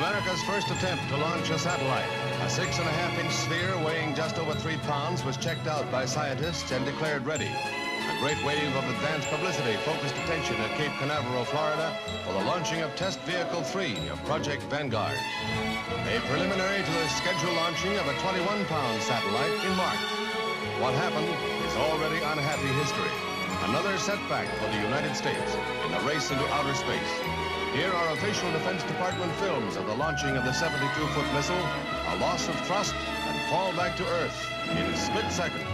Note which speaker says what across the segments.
Speaker 1: America's first attempt to launch a satellite. A 6.5-inch sphere weighing just over 3 pounds was checked out by scientists and declared ready. A great wave of advanced publicity focused attention at Cape Canaveral, Florida, for the launching of Test Vehicle 3 of Project Vanguard. A preliminary to the scheduled launching of a 21-pound satellite in March. What happened is already unhappy history. Another setback for the United States in the race into outer space. Here are official Defense Department films of the launching of the 72-foot missile, a loss of thrust, and fall back to Earth in split seconds.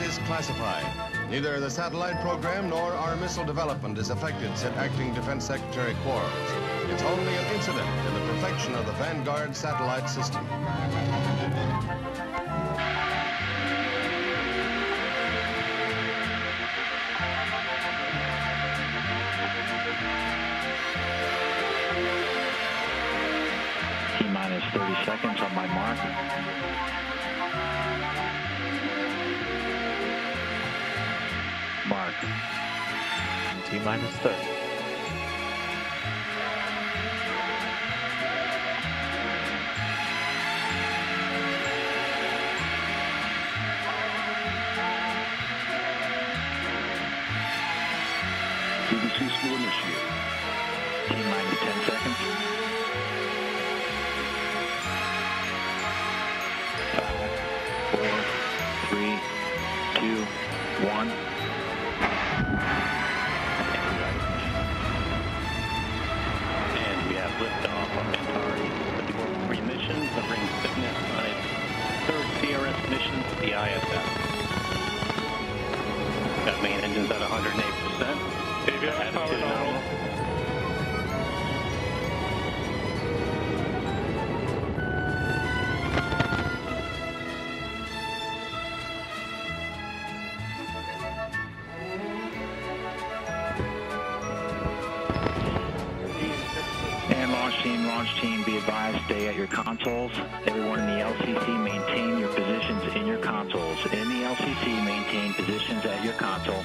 Speaker 1: Is classified. Neither the satellite program nor our missile development is affected, said Acting Defense Secretary Quarles. It's only an incident in the perfection of the Vanguard satellite system.
Speaker 2: T-minus 30 seconds on my mark. Mark. T-minus 30.
Speaker 3: BBC school initiated.
Speaker 2: T-minus 10 seconds. 5, 4, 3, 2, 1. Liftoff of Centauri with the Orbital 3 mission that brings Cygnus on its third CRS mission to the ISS. Got main engines at 108%. Attitude nominal. Launch team, be advised, stay at your consoles. Everyone in the LCC, maintain your positions in your consoles. In the LCC, maintain positions at your console.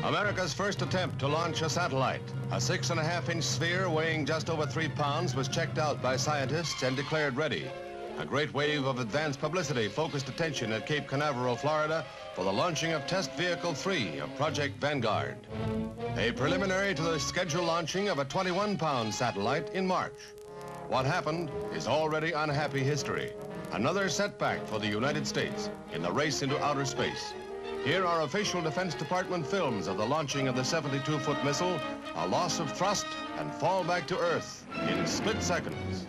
Speaker 1: America's first attempt to launch a satellite. A 6.5-inch sphere weighing just over 3 pounds was checked out by scientists and declared ready. A great wave of advanced publicity focused attention at Cape Canaveral, Florida, for the launching of Test Vehicle 3 of Project Vanguard. A preliminary to the scheduled launching of a 21-pound satellite in March. What happened is already unhappy history. Another setback for the United States in the race into outer space. Here are official Defense Department films of the launching of the 72-foot missile, a loss of thrust, and fall back to Earth in split seconds.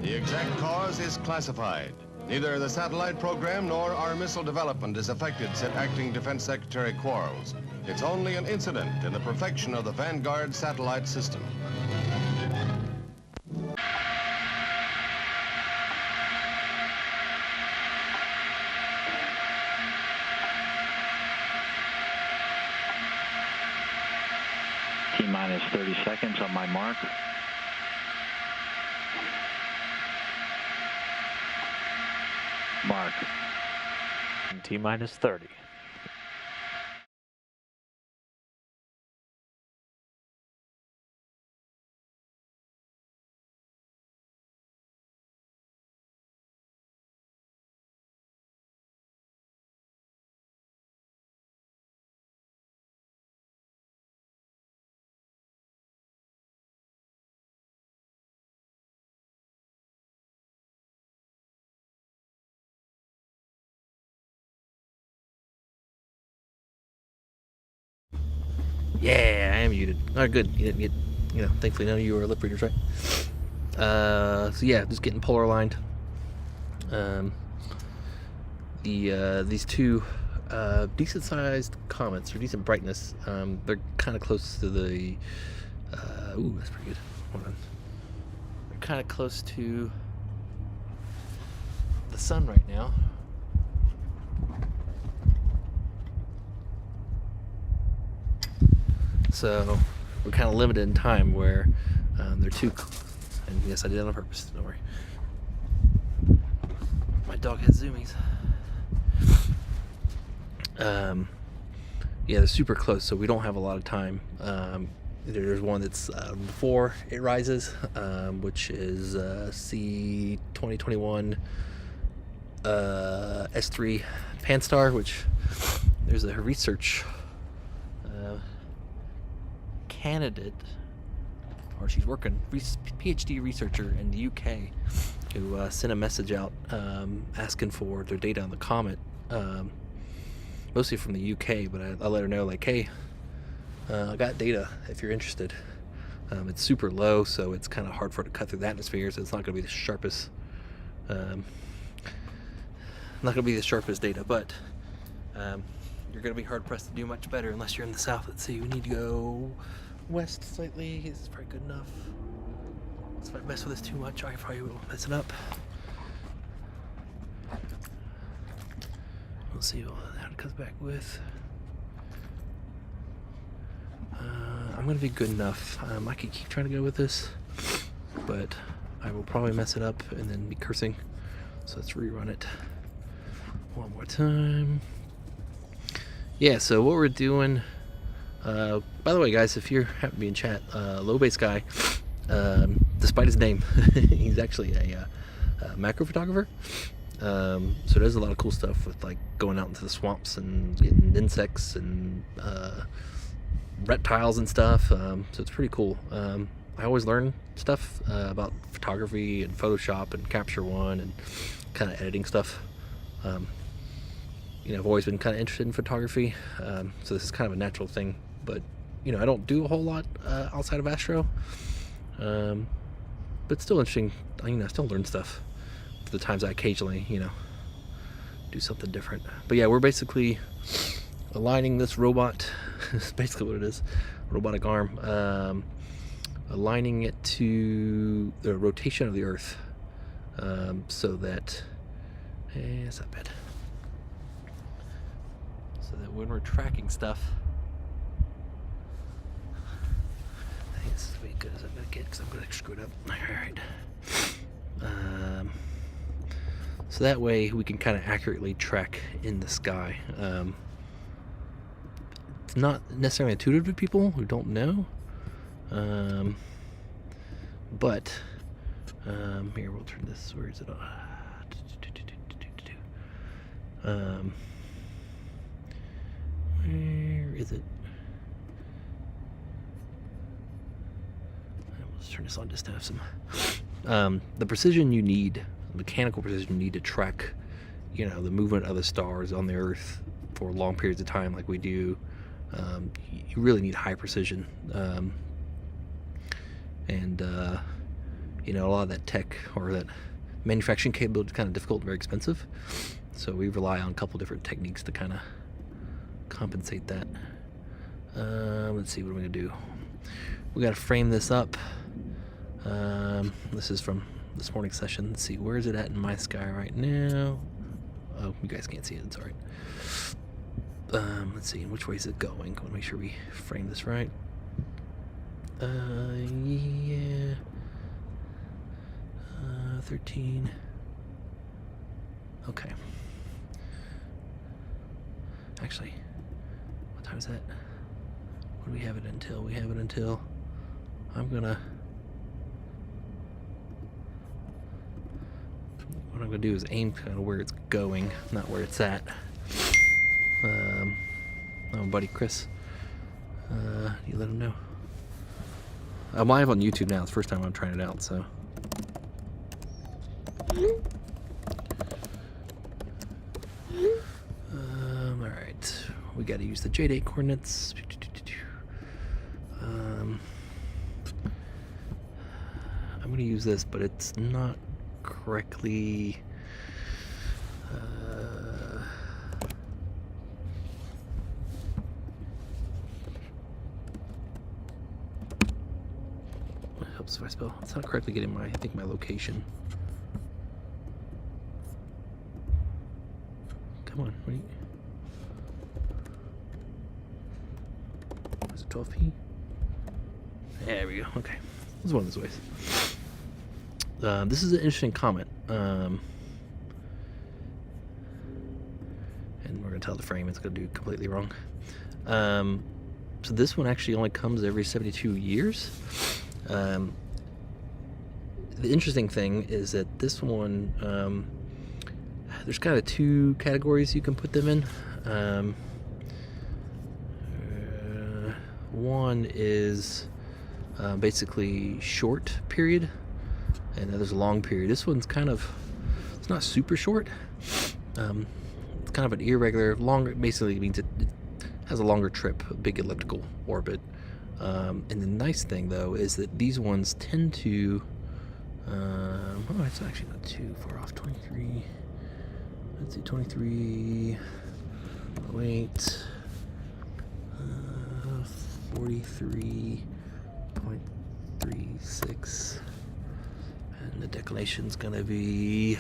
Speaker 1: The exact cause is classified. Neither the satellite program nor our missile development is affected, said Acting Defense Secretary Quarles. It's only an incident in the perfection of the Vanguard satellite system.
Speaker 2: T-minus 30 seconds on my mark. Mark. in T-minus 30.
Speaker 4: Yeah, I am muted. Alright, good. You didn't get, thankfully none of you are lip readers, right? So yeah, just getting polar aligned. These two decent sized comets, or decent brightness, they're kind of close to the, ooh, that's pretty good. Hold on. They're kind of close to the sun right now. So we're kind of limited in time where they're too, and yes, I did it on purpose, don't worry. My dog has zoomies. Yeah, they're super close, so we don't have a lot of time. There's one that's before it rises, which is C 2021 S3 Pan-Star, which there's a research candidate, or she's working, PhD researcher in the UK, who sent a message out asking for their data on the comet, mostly from the UK, but I let her know, like, hey, I got data if you're interested. It's super low, so it's kind of hard for it to cut through the atmosphere, so it's not going to be the sharpest data, but you're going to be hard pressed to do much better unless you're in the south. Let's see, we need to go west slightly. This is probably good enough. If I mess with this too much, I probably will mess it up. We'll see what that comes back with. I'm going to be good enough. I could keep trying to go with this, but I will probably mess it up and then be cursing. So let's rerun it one more time. Yeah, so what we're doing, by the way, guys, if you happen to be in chat, Low Base Guy, despite his name, he's actually a macro photographer. So does a lot of cool stuff with, like, going out into the swamps and getting insects and reptiles and stuff. So it's pretty cool. I always learn stuff about photography and Photoshop and Capture One and kind of editing stuff. I've always been kind of interested in photography, so this is kind of a natural thing, but I don't do a whole lot outside of Astro, but still interesting. I still learn stuff for the times I occasionally do something different. But yeah, we're basically aligning this robot. That's basically what it is, robotic arm, aligning it to the rotation of the Earth, so that it's not bad. So that when we're tracking stuff, I think this is as good as I'm gonna get, because I'm gonna screw it up. Alright. So that way we can kind of accurately track in the sky. It's not necessarily intuitive to people who don't know, but here, we'll turn this. Where is it on? Where is it? Let's turn this on just to have some. The precision you need, mechanical precision you need to track, the movement of the stars on the Earth for long periods of time, like we do. You really need high precision, and a lot of that tech or that manufacturing capability is kind of difficult and very expensive. So we rely on a couple different techniques to kind of compensate that. Let's see, what are we gonna do? We gotta frame this up. This is from this morning's session. Let's see, where is it at in my sky right now? Oh, you guys can't see it, it's alright. Let's see, which way is it going? I want to make sure we frame this right. Yeah. 13. Okay. Actually, what time is that? What do we have it until? We have it until... What I'm gonna do is aim kind of where it's going, not where it's at. Oh, buddy Chris, you let him know. I'm live on YouTube now. It's the first time I'm trying it out, so. All right, we got to use the J-date coordinates. I'm going to use this, but it's not correctly. It helps if I spell. It's not correctly getting my, I think, my location. Come on, what are you? Is it 12p? There we go. Okay, this is one of those ways. This is an interesting comment, and we're gonna tell the frame it's gonna do completely wrong. So this one actually only comes every 72 years. The interesting thing is that this one, there's kind of two categories you can put them in. One is basically short period, and there's a long period. This one's kind of, it's not super short. It's kind of an irregular, longer, basically means it has a longer trip, a big elliptical orbit. And the nice thing though is that these ones tend to, oh, it's actually not too far off, 23, let's see, 23, wait, 43.36, and the declination's gonna be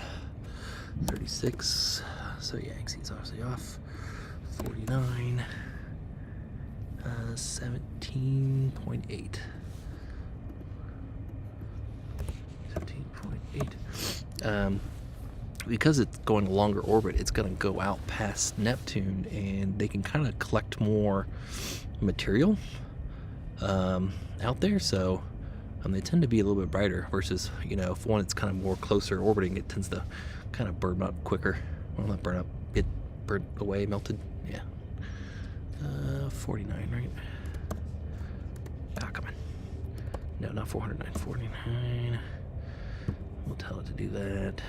Speaker 4: 36, so yeah, you can see it's obviously off. 49, 17.8, 17.8. Because it's going a longer orbit, it's going to go out past Neptune, and they can kind of collect more material out there. So they tend to be a little bit brighter versus, you know, if one it's kind of more closer orbiting, it tends to kind of burn up quicker. Well, not burn up, get burned away, melted. Yeah. 49, right? Ah, come on. No, not 409, 49. We'll tell it to do that.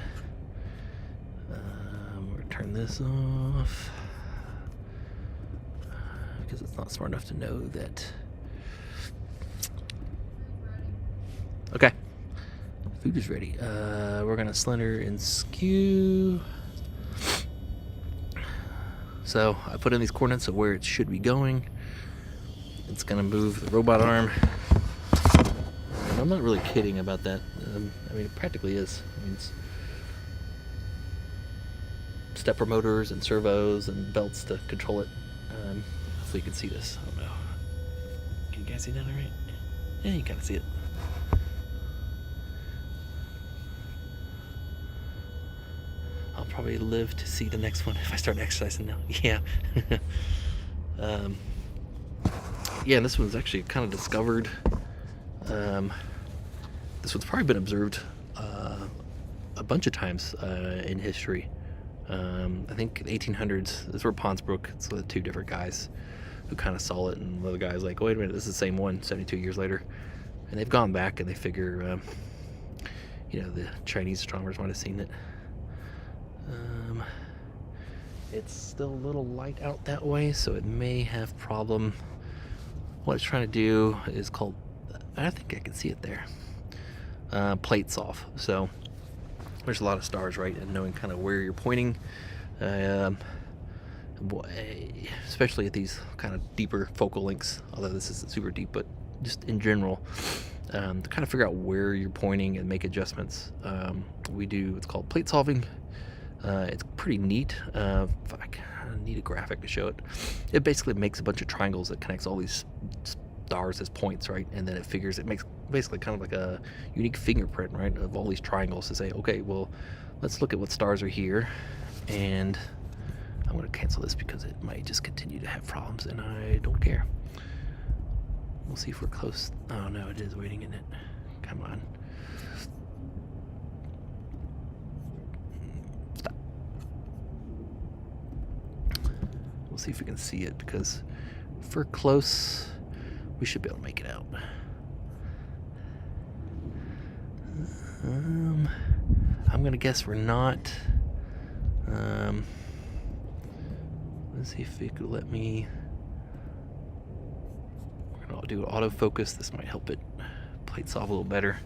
Speaker 4: We're gonna turn this off because it's not smart enough to know that. Okay, food is ready. We're gonna slender and skew. So I put in these coordinates of where it should be going. It's gonna move the robot arm. And I'm not really kidding about that. I mean, it practically is. I mean, it's stepper motors and servos and belts to control it. Hopefully you can see this. I don't know. Can you guys see that all right? Yeah, you kind of see it. I'll probably live to see the next one if I start exercising now. Yeah. Yeah, this one's actually kind of discovered. This one's probably been observed a bunch of times in history. I think in the 1800s, this were Pons-Brook. It's the two different guys who kind of saw it, and the other guy's like, wait a minute, this is the same one 72 years later. And they've gone back and they figure, you know, the Chinese astronomers might have seen it. It's still a little light out that way, so it may have problem. What it's trying to do is called, I think I can see it there, plates off. So there's a lot of stars, right, and knowing kind of where you're pointing, especially at these kind of deeper focal lengths, although this isn't super deep, but just in general, to kind of figure out where you're pointing and make adjustments. We do what's called plate solving. It's pretty neat. I need a graphic to show it. It basically makes a bunch of triangles that connects all these stars as points, right? And then it makes basically kind of like a unique fingerprint, right, of all these triangles to say, okay, well, let's look at what stars are here, and I'm I'm going to cancel this because it might just continue to have problems, and I don't care. We'll see if we're close. Oh no, it is waiting, isn't it? Come on. Stop. We'll see if we can see it, because if we're close, we should be able to make it out. I'm gonna guess we're not. Let's see if it could let me. We're gonna do autofocus. This might help it plate solve a little better.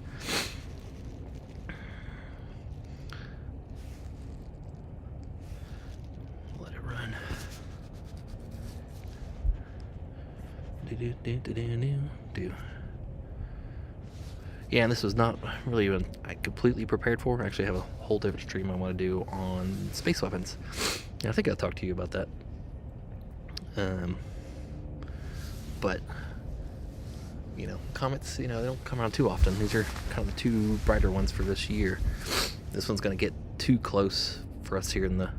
Speaker 4: Let it run. Do. Yeah, and this was not really even I completely prepared for. I actually have a whole different stream I want to do on space weapons. And I think I'll talk to you about that. But you know, comets, you know, they don't come around too often. These are kind of the two brighter ones for this year. This one's going to get too close for us here in the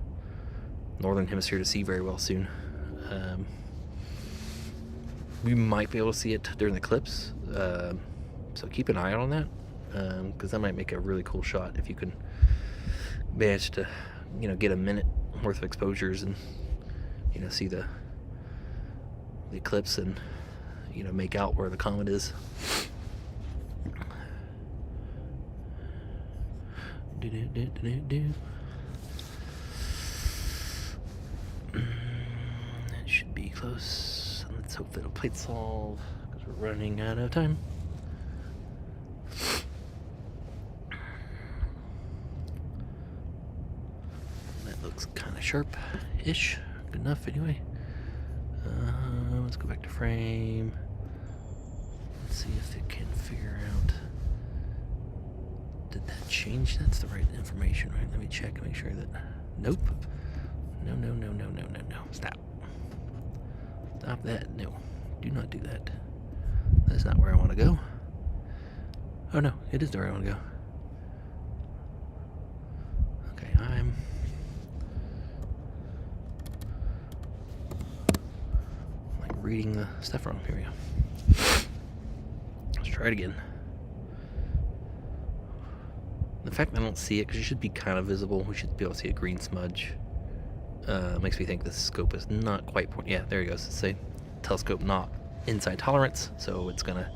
Speaker 4: northern hemisphere to see very well soon. We might be able to see it during the eclipse. So keep an eye out on that, because that might make a really cool shot if you can manage to, you know, get a minute worth of exposures and, you know, see the eclipse and, you know, make out where the comet is. It should be close. Let's hope that it'll plate solve, because we're running out of time. That looks kind of sharp-ish. Good enough anyway. Let's go back to frame. Let's see if it can figure out. Did that change? That's the right information, right? Let me check and make sure that. Nope. No. Stop. Stop that. No. Do not do that. That's not where I want to go. Oh no, it is where I want to go. Okay, I'm like reading the stuff wrong. Here we go. Let's try it again. The fact that I don't see it, because it should be kind of visible, we should be able to see a green smudge. Makes me think the scope is not quite yeah, there it goes. Let's say telescope not inside tolerance, so it's gonna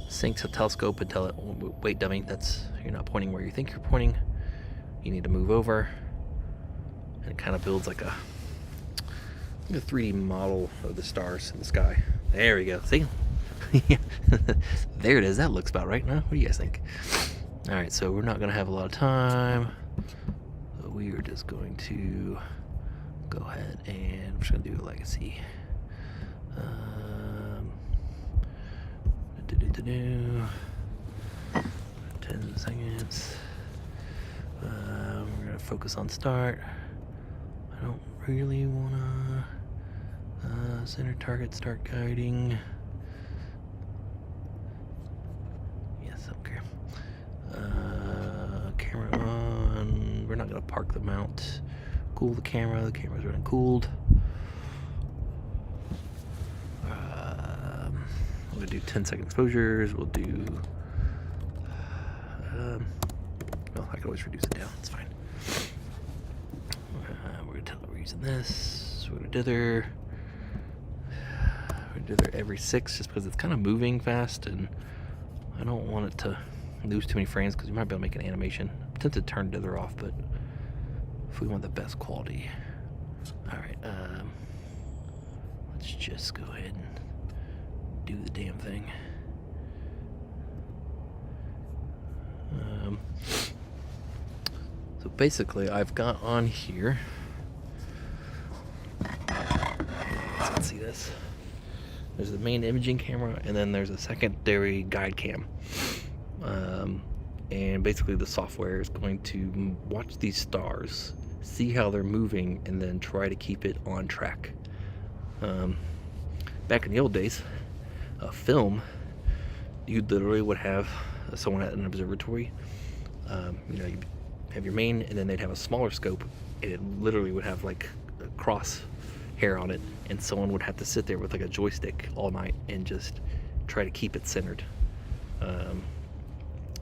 Speaker 4: sync to the telescope and tell it, wait dummy, that's, you're not pointing where you think you're pointing, you need to move over. And it kind of builds like a 3D model of the stars in the sky. There we go, see? There it is, that looks about right now. What do you guys think? Alright, so we're not gonna have a lot of time, so we are just going to go ahead and I'm just gonna do a legacy. 10 seconds. We're gonna focus on start. I don't really wanna center target, start guiding. Yes, okay. Camera on. We're not gonna park the mount. Cool the camera. The camera's running cooled. We'll do 10-second exposures. We'll do. Well, I can always reduce it down. It's fine. We're gonna tell it we're using this. We're gonna dither. We're gonna dither every 6, just because it's kind of moving fast, and I don't want it to lose too many frames, because you might be able to make an animation. I'm tempted to turn dither off, but if we want the best quality. Alright, let's just go ahead and do the damn thing. So basically I've got on here, let's see this. There's the main imaging camera, and then there's a secondary guide cam. And basically the software is going to watch these stars, see how they're moving, and then try to keep it on track. Back in the old days, a film, you literally would have someone at an observatory, you know, you'd have your main, and then they'd have a smaller scope, and it literally would have like a crosshair on it, and someone would have to sit there with like a joystick all night and just try to keep it centered.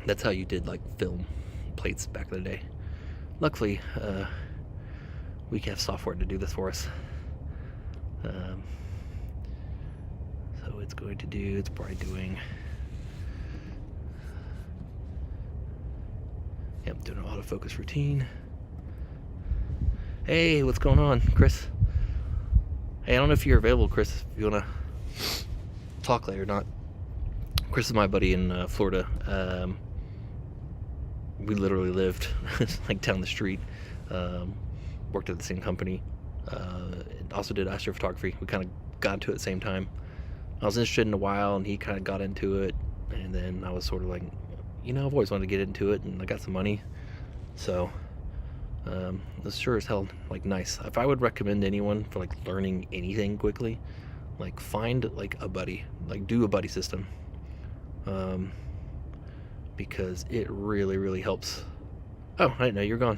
Speaker 4: That's how you did like film plates back in the day. Luckily, we have software to do this for us. So it's going to do, it's probably doing, yep, doing an autofocus routine. Hey, what's going on, Chris? Hey, I don't know if you're available, Chris, if you want to talk later or not. Chris is my buddy in Florida. We literally lived like down the street. Worked at the same company. Also did astrophotography. We kind of got into it at the same time. I was interested in a while, and he kind of got into it. And then I was sort of like, you know, I've always wanted to get into it, and I got some money. So it was sure as hell like nice. If I would recommend anyone for like learning anything quickly, like find like a buddy, like do a buddy system. Because it really, really helps. Oh, I didn't know you were gone.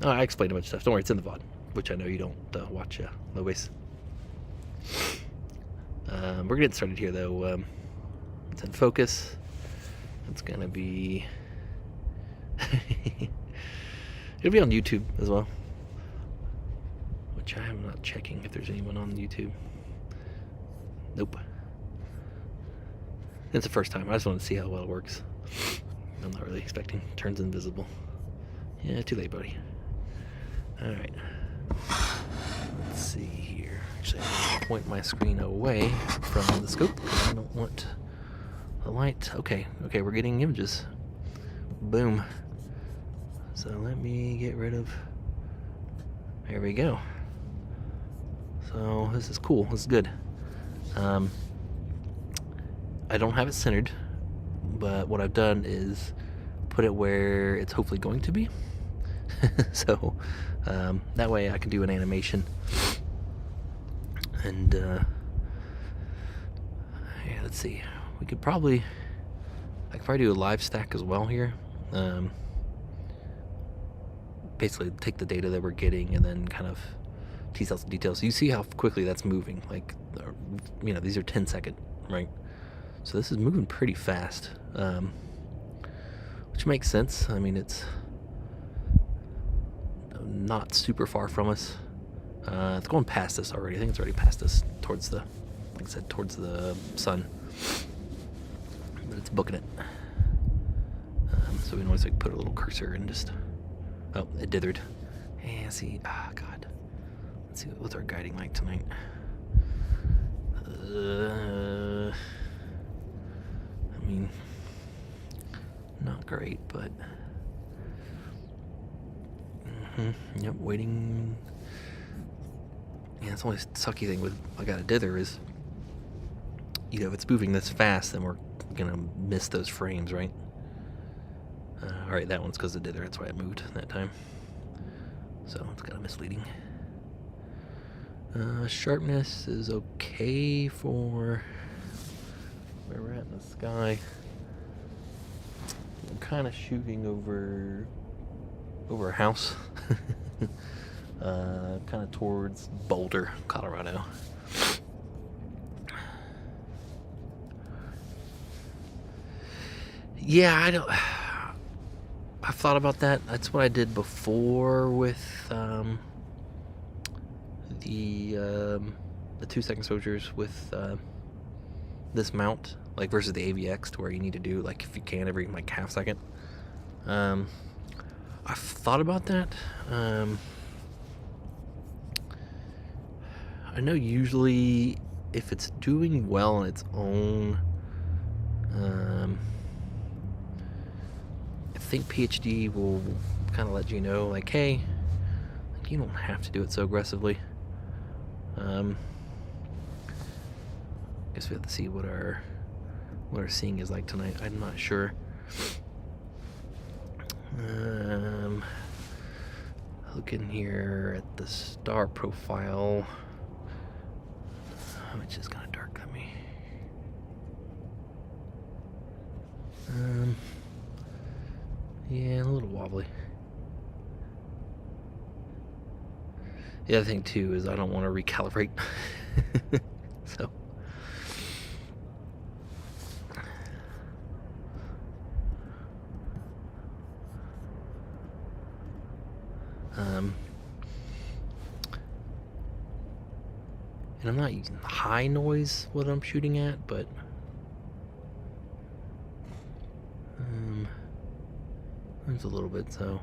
Speaker 4: Oh, I explained a bunch of stuff. Don't worry, it's in the VOD, which I know you don't watch, no waste. We're getting started here, though. It's in focus. It's gonna be... It'll be on YouTube as well, which I am not checking if there's anyone on YouTube. Nope. It's the first time. I just want to see how well it works. I'm not really expecting. Turns invisible. Yeah, too late, buddy. Alright. Let's see here. Actually, I'm going to point my screen away from the scope because I don't want the light. Okay, we're getting images. Boom. So let me get rid of... There we go. So this is cool. This is good. I don't have it centered, but what I've done is put it where it's hopefully going to be. So that way I can do an animation. And yeah, let's see. I could probably do a live stack as well here. Basically take the data that we're getting and then kind of tease out some details. So you see how quickly that's moving. Like, you know, these are 10-second, right? So this is moving pretty fast, which makes sense. I mean, it's not super far from us. It's going past us already. I think it's already past us towards the, like I said, towards the sun. But it's booking it. So we can always like put a little cursor and just, oh, it dithered. And see, God. Let's see what's our guiding light tonight. I mean, not great, but yep, waiting. Yeah, it's the only sucky thing with I got a dither is, you know, if it's moving this fast, then we're gonna miss those frames, right? All right, that one's because of the dither. That's why it moved that time. So it's kind of misleading. Sharpness is okay for where we're at in the sky. I'm kind of shooting over a house, kind of towards Boulder, Colorado. Yeah, I've thought about that. That's what I did before with the 2-second exposures with this mount, like versus the AVX, to where you need to do like, if you can, every like half second. I've thought about that. I know usually if it's doing well on its own, I think PhD will kind of let you know, like, hey, you don't have to do it so aggressively. Guess we have to see what our seeing is like tonight. I'm not sure. Looking here at the star profile, which is kind of dark on me. Yeah, a little wobbly. The other thing too is I don't want to recalibrate. So. And I'm not using high noise what I'm shooting at, but there's a little bit, so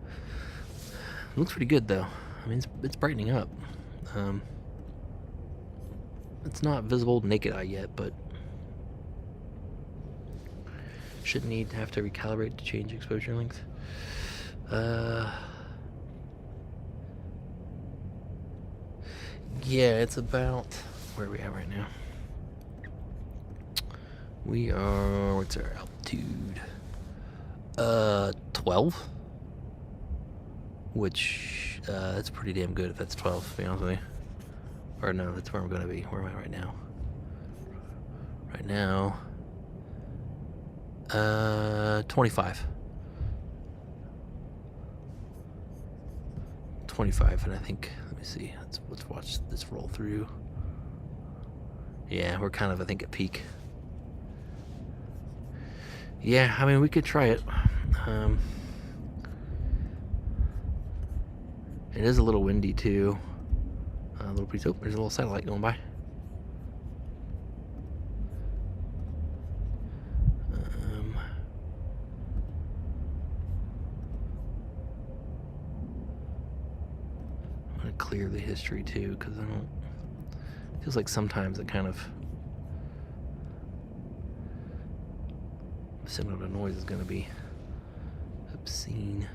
Speaker 4: it looks pretty good though. I mean, it's brightening up. It's not visible naked eye yet, but shouldn't have to recalibrate to change exposure length. Yeah, it's about, where are we at right now? We are, what's our altitude? 12, which that's pretty damn good if that's 12, to be honest with you. Or no, that's where I'm gonna be. Where am I right now? Right now, 25. 25, and I think, let me see, let's watch this roll through. Yeah, we're kind of, I think, at peak. Yeah, I mean, we could try it. It is a little windy too. A little breeze. Oh, there's a little satellite going by. I'm gonna clear the history too, because I don't. It feels like sometimes it kind of similar to noise is gonna be obscene.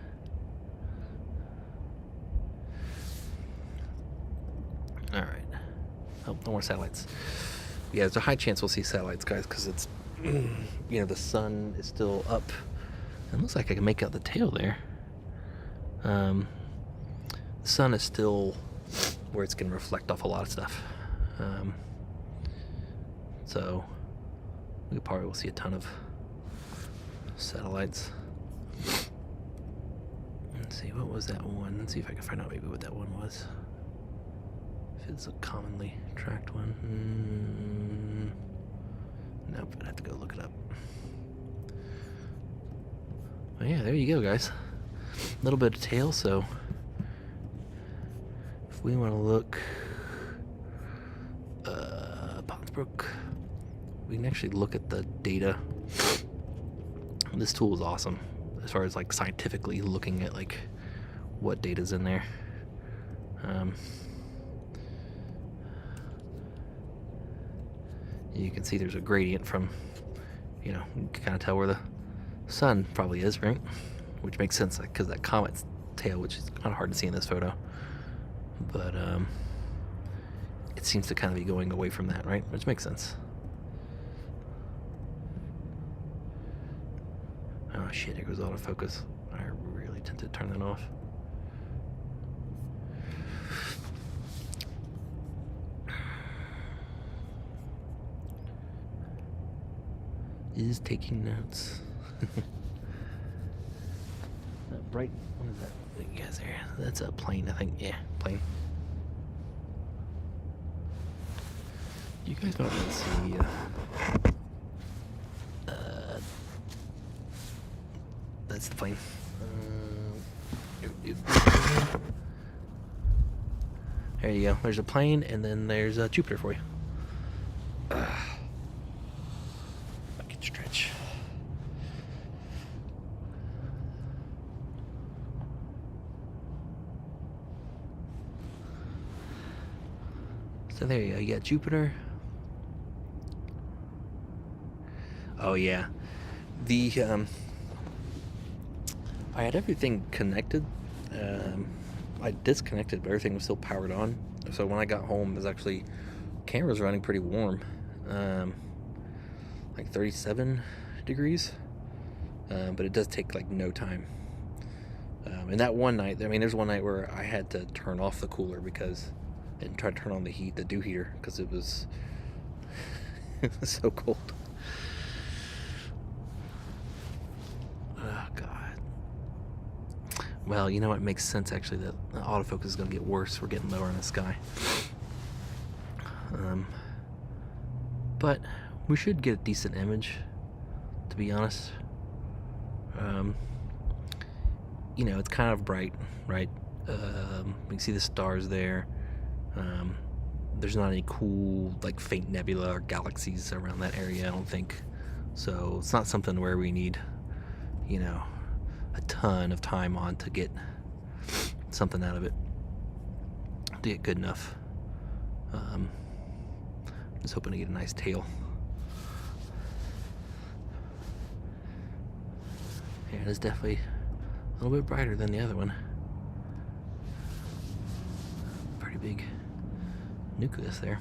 Speaker 4: All right. Oh, no more satellites. Yeah, there's a high chance we'll see satellites, guys, because it's, you know, the sun is still up. It looks like I can make out the tail there. The sun is still where it's going to reflect off a lot of stuff. So we probably will see a ton of satellites. Let's see, what was that one? Let's see if I can find out maybe what that one was. If it's a commonly tracked one. Nope, I'd have to go look it up. Well, yeah, there you go, guys. A little bit of tail, so if we want to look Pons-Brook, we can actually look at the data. This tool is awesome as far as like scientifically looking at like what data's in there. You can see there's a gradient from, you know, you can kind of tell where the sun probably is, right? Which makes sense because that comet's tail, which is kind of hard to see in this photo, but it seems to kind of be going away from that, right? Which makes sense. Oh shit, here goes autofocus. I really tend to turn that off. Is taking notes. That bright, what is that thing you guys there? That's a plane, I think. Yeah, plane. You guys might want to see that's the plane. There you go. There's a plane, and then there's a Jupiter for you. Stretch. So there you go. You got Jupiter. Oh yeah, the I had everything connected. I disconnected, but everything was still powered on. So when I got home, it was actually camera's running pretty warm. Like 37 degrees, but it does take like no time. And that one night, I mean, there's one night where I had to turn off the cooler and try to turn on the dew heater, because it was so cold. Oh God. well, you know what, it makes sense actually that the autofocus is going to get worse. We're getting lower in the sky. But we should get a decent image, to be honest. You know, it's kind of bright, right? We can see the stars there. There's not any cool, like, faint nebula or galaxies around that area, I don't think. So it's not something where we need, you know, a ton of time on to get something out of it, to get good enough. Just hoping to get a nice tail. Yeah, it is definitely a little bit brighter than the other one. Pretty big nucleus there.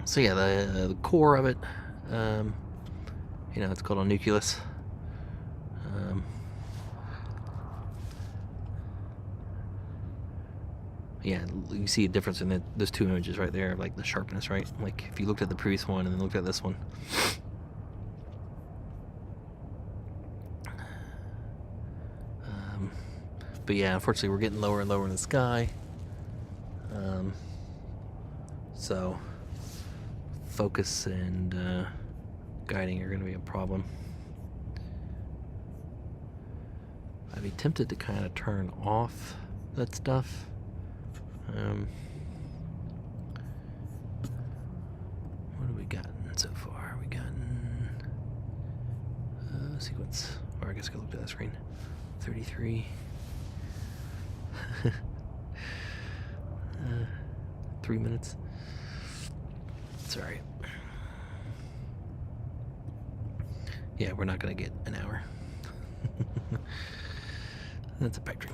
Speaker 4: So yeah, the core of it, you know, it's called a nucleus. Yeah, you see a difference in those two images right there, like the sharpness, right? Like if you looked at the previous one and then looked at this one. But yeah, unfortunately we're getting lower and lower in the sky. So focus and guiding are going to be a problem. I'd be tempted to kind of turn off that stuff. What have we gotten so far? We gotten sequence, or I guess I could look at that screen. 33. 3 minutes. Sorry. Yeah, we're not gonna get an hour. That's a pipe dream.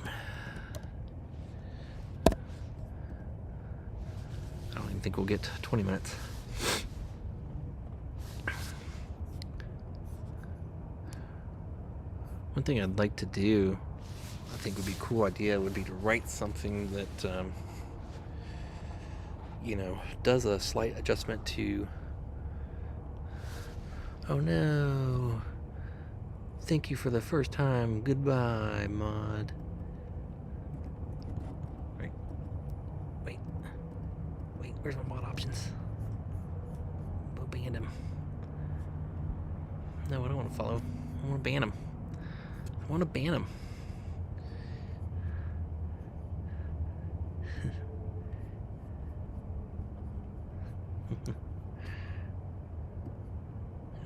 Speaker 4: I don't even think we'll get 20 minutes. One thing I'd like to do, I think would be a cool idea, would be to write something that, you know, does a slight adjustment to, oh no, thank you for the first time, goodbye, mod. Right, wait, where's my mod options? We'll ban him. No, I don't want to follow, I want to ban him. I want to ban him.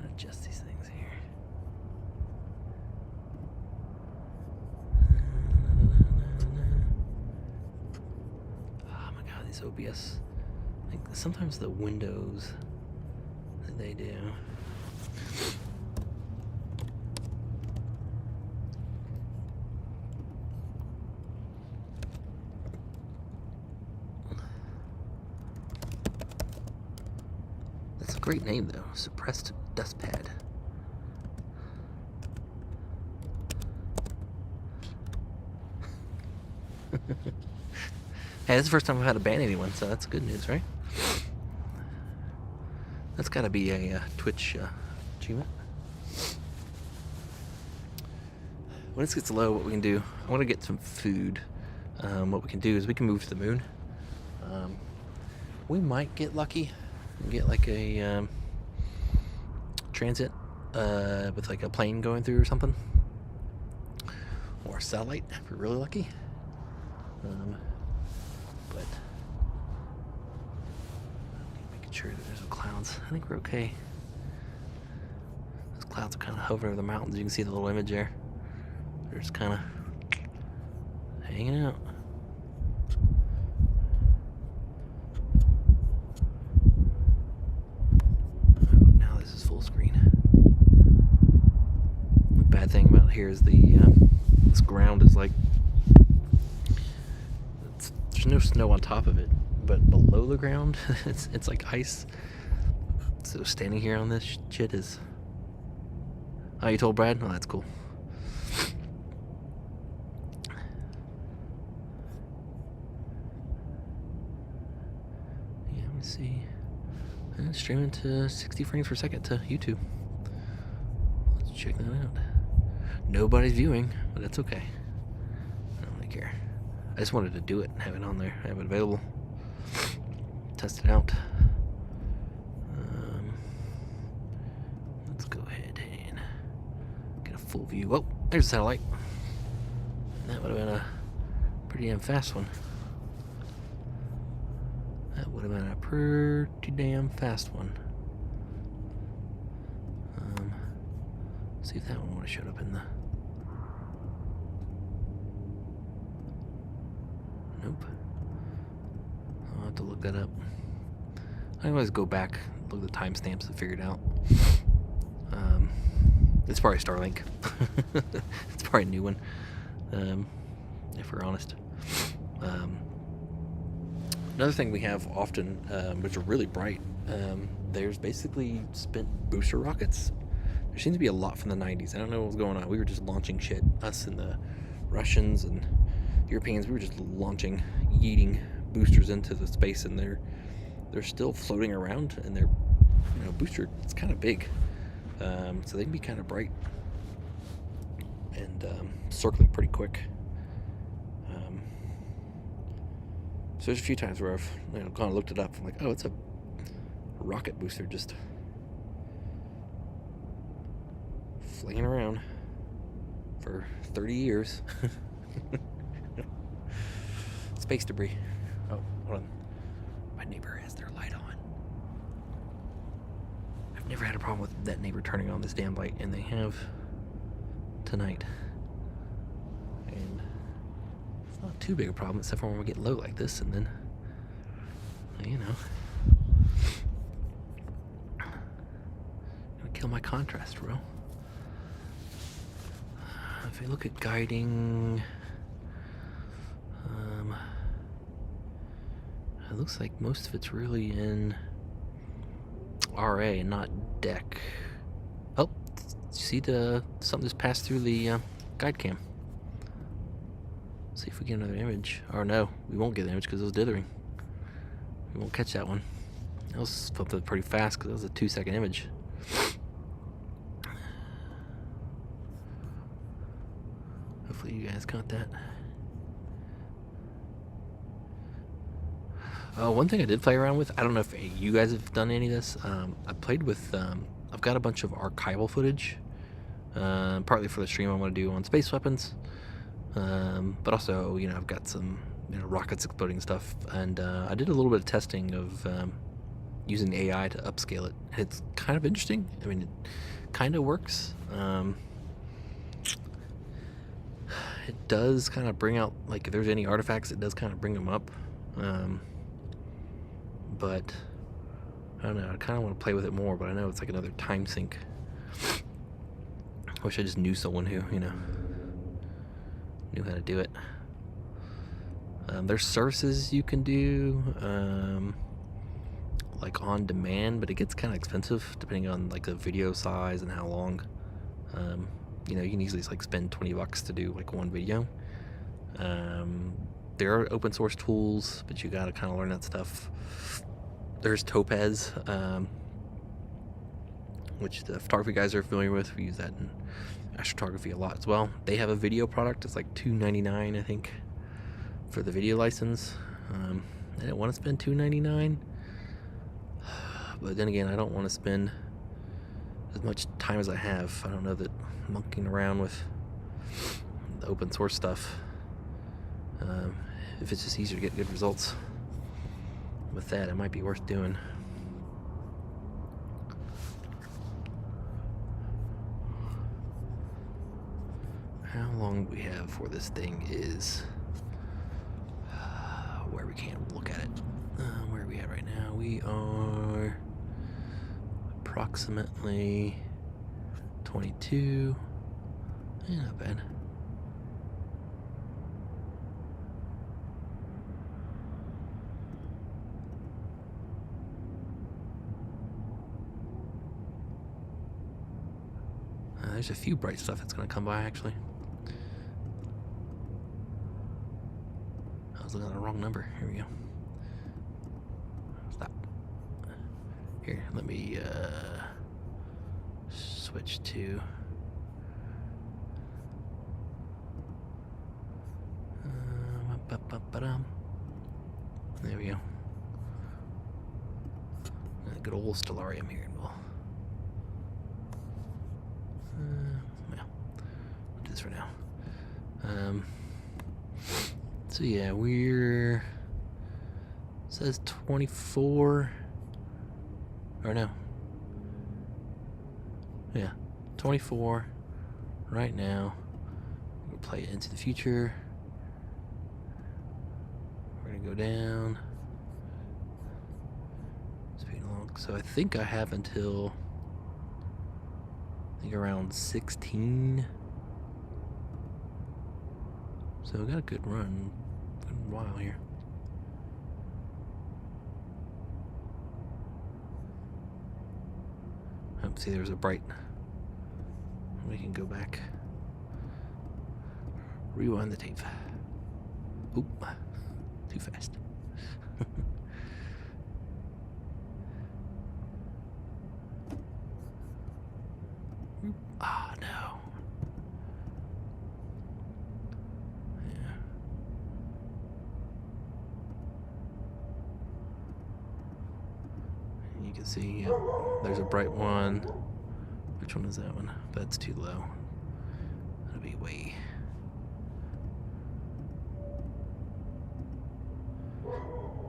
Speaker 4: Adjust these things here. Oh my god, these OBS. Like sometimes the windows that they do. That's a great name though, Suppressed Dust Pad. Hey, this is the first time I've had to ban anyone, so that's good news, right? That's gotta be a Twitch achievement. When this gets low, what we can do, I want to get some food. What we can do is we can move to the moon. We might get lucky and get like a transit with like a plane going through or something, or a satellite if we're really lucky. But making sure that there's no clouds. I think we're okay. Those clouds are kind of hovering over the mountains. You can see the little image there. They're just kind of hanging out. Oh, now this is full screen. The bad thing about here is the this ground is like, there's no snow on top of it, but below the ground it's like ice. So standing here on this shit is... Oh, you told Brad? Oh, that's cool. Yeah, let me see. And streaming to 60 frames per second to YouTube. Let's check that out. Nobody's viewing, but that's okay. I don't really care. I just wanted to do it and have it on there, have it available. Test it out. Let's go ahead and get a full view. Oh, there's a satellite. That would have been a pretty damn fast one. That would have been a pretty damn fast one. See if that one would have showed up in the... Nope. I'll have to look that up. I always go back, look at the timestamps and figure it out. It's probably Starlink. It's probably a new one, if we're honest. Another thing we have often, which are really bright, there's basically spent booster rockets. There seems to be a lot from the 90s. I don't know what was going on. We were just launching shit. Us and the Russians and Europeans, we were just launching, yeeting boosters into the space, and they're still floating around, and they're, you know, booster, it's kind of big. So they can be kind of bright and circling pretty quick. So there's a few times where I've, you know, gone and looked it up. I'm like, oh, it's a rocket booster just flinging around for 30 years. Space debris. Oh, hold on. My neighbor has their light on. I've never had a problem with that neighbor turning on this damn light, and they have tonight. And it's not too big a problem, except for when we get low like this, and then, you know, gonna kill my contrast, bro. If you look at guiding, it looks like most of it's really in RA, not deck. Oh, see something just passed through the guide cam. See if we get another image. Or no, we won't get an image because it was dithering. We won't catch that one. That was flipped up pretty fast because that was a 2-second image. Hopefully you guys caught that. One thing I did play around with, I don't know if you guys have done any of this. I played with, I've got a bunch of archival footage, partly for the stream I want to do on space weapons, but also, you know, I've got some, you know, rockets exploding stuff, and I did a little bit of testing of using AI to upscale it. It's kind of interesting. I mean, it kind of works. It does kind of bring out, like, if there's any artifacts, it does kind of bring them up. But I don't know, I kind of want to play with it more, but I know it's like another time sink. I wish I just knew someone who, you know, knew how to do it. There's services you can do, like on demand, but it gets kind of expensive depending on like the video size and how long. You know, you can easily like spend $20 to do like one video. There are open source tools, but you gotta kind of learn that stuff. There's Topaz, which the photography guys are familiar with. We use that in astrophotography a lot as well. They have a video product. It's like $2.99, I think, for the video license. I didn't want to spend $2.99, but then again, I don't want to spend as much time as I have. I don't know that monkeying around with the open source stuff, if it's just easier to get good results with that, it might be worth doing. How long do we have before this thing is where we can't look at it? Where are we at right now? We are approximately 22. Yeah, not bad. There's a few bright stuff that's going to come by, actually. I was looking at the wrong number. Here we go. Stop. Here, let me switch to There we go. A good old Stellarium here. Well, we'll do this for now. So yeah, it says 24, or no. Yeah, 24 right now. We'll play it into the future. We're gonna go down. Speed along. So I think I have until around 16. So we got a good run, good while here. Oh, see, there's a bright. We can go back. Rewind the tape. Oop, too fast. Ah, no. Yeah. You can see, yep, there's a bright one. Which one is that one? That's too low. That'll be way.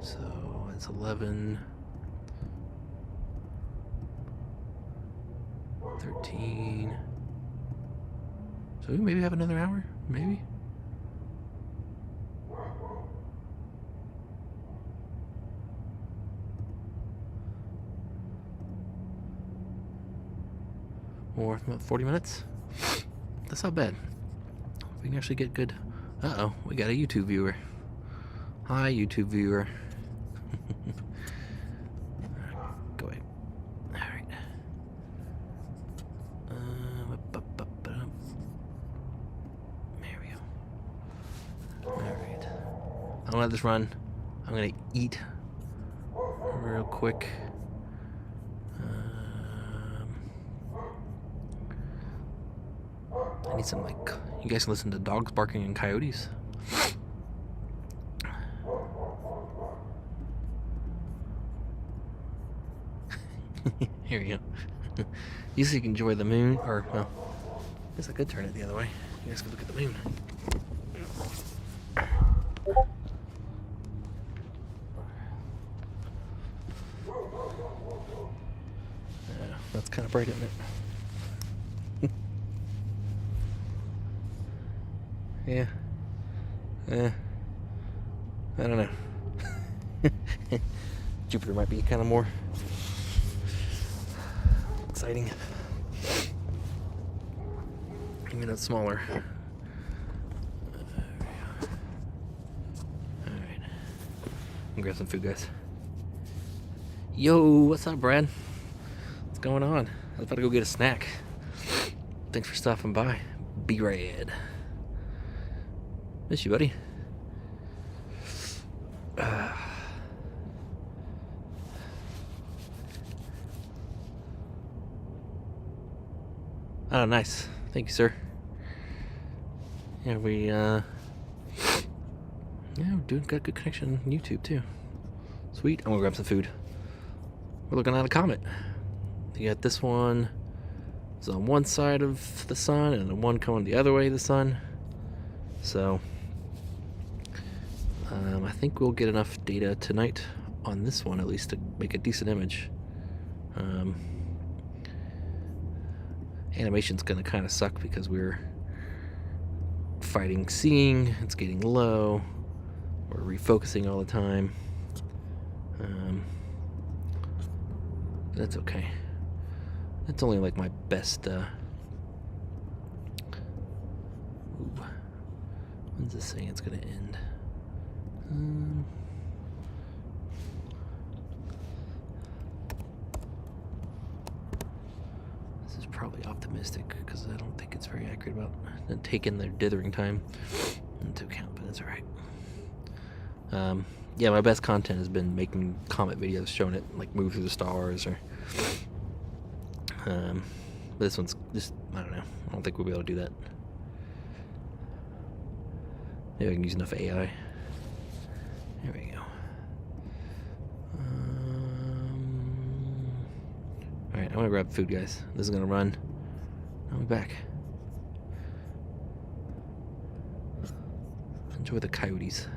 Speaker 4: So it's 11. 13. So we maybe have another hour? Maybe? Or about 40 minutes? That's not bad. We can actually get good. Uh-oh, we got a YouTube viewer. Hi, YouTube viewer. Go away. Alright. There we go. Alright. I'm gonna let this run. I'm gonna eat real quick. I need some, like, you guys can listen to dogs barking and coyotes. Here we go. You so you can enjoy the moon, or, well, I guess I could turn it the other way. You guys can look at the moon. Yeah, that's kind of bright, isn't it? Yeah. I don't know. Jupiter might be kind of more exciting. Even though it's smaller. Alright. I'll grab some food, guys. Yo, what's up, Brad? What's going on? I was about to go get a snack. Thanks for stopping by. Be rad. Miss you, buddy. Oh, nice. Thank you, sir. Yeah, we're doing got good connection on YouTube too. Sweet. I'm gonna grab some food. We're looking at a comet. You got this one. It's on one side of the sun, and the one coming the other way of the sun. So I think we'll get enough data tonight on this one, at least, to make a decent image. Animation's gonna kind of suck because we're fighting seeing, it's getting low, we're refocusing all the time. That's okay. That's only like my best. When's this saying it's gonna end? This is probably optimistic because I don't think it's very accurate about taking their dithering time into account, but that's alright. Yeah, my best content has been making comet videos showing it like move through the stars, or but this one's just, I don't know, I don't think we'll be able to do that. Maybe I can use enough AI. There we go. Alright, I'm gonna grab food, guys. This is gonna run. I'll be back. Enjoy the coyotes.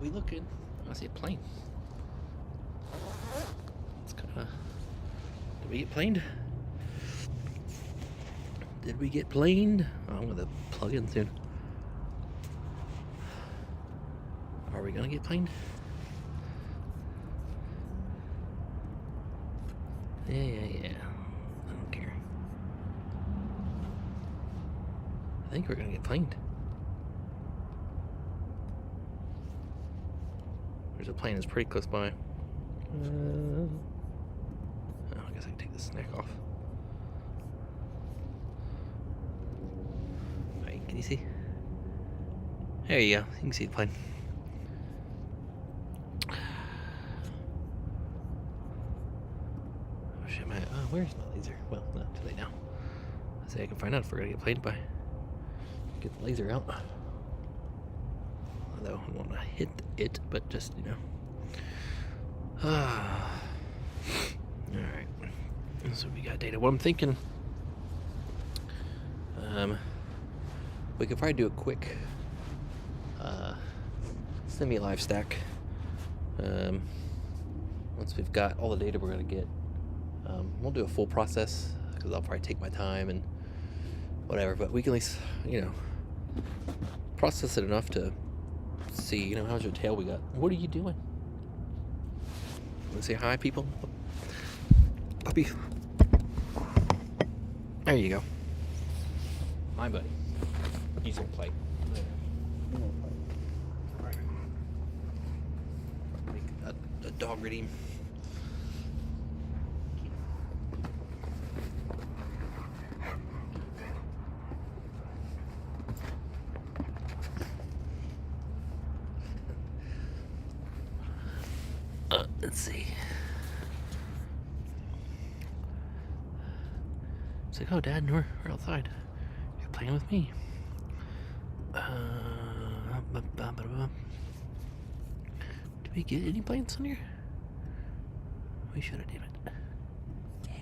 Speaker 4: We looking? I see a plane. It's kind of. Did we get planed? Did we get planed? Oh, I'm gonna plug in soon. Are we gonna get planed? Yeah. I don't care. I think we're gonna get planed. There's a plane that's pretty close by. Oh, I guess I can take the snack off. Alright, can you see? There you go. You can see the plane. Oh shit, where's my laser? Well, not too late now. I say I can find out if we're gonna get planed by. Get the laser out. Although I want to hit it, but just, you know. Alright. So we got data. What I'm thinking, we could probably do a quick semi-live stack. Once we've got all the data we're going to get, we'll do a full process, because I'll probably take my time and whatever, but we can at least, you know, process it enough to see, you know, how's your tail we got? What are you doing? Want to say hi, people? Puppy. There you go. My buddy. He's gonna play. Alright. Make a dog redeem. Let's see. It's like, oh, Dad, we're outside. You're playing with me. Did we get any planes on here? We should have, damn it. Yeah.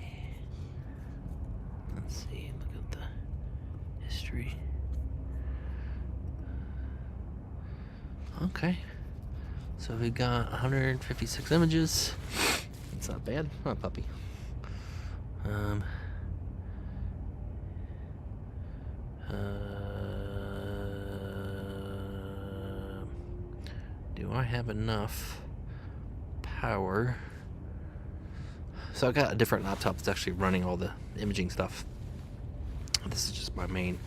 Speaker 4: Let's see. Look at the history. Okay. So we got 156 images. It's not bad. Oh, puppy. Do I have enough power? So I got a different laptop that's actually running all the imaging stuff. This is just my main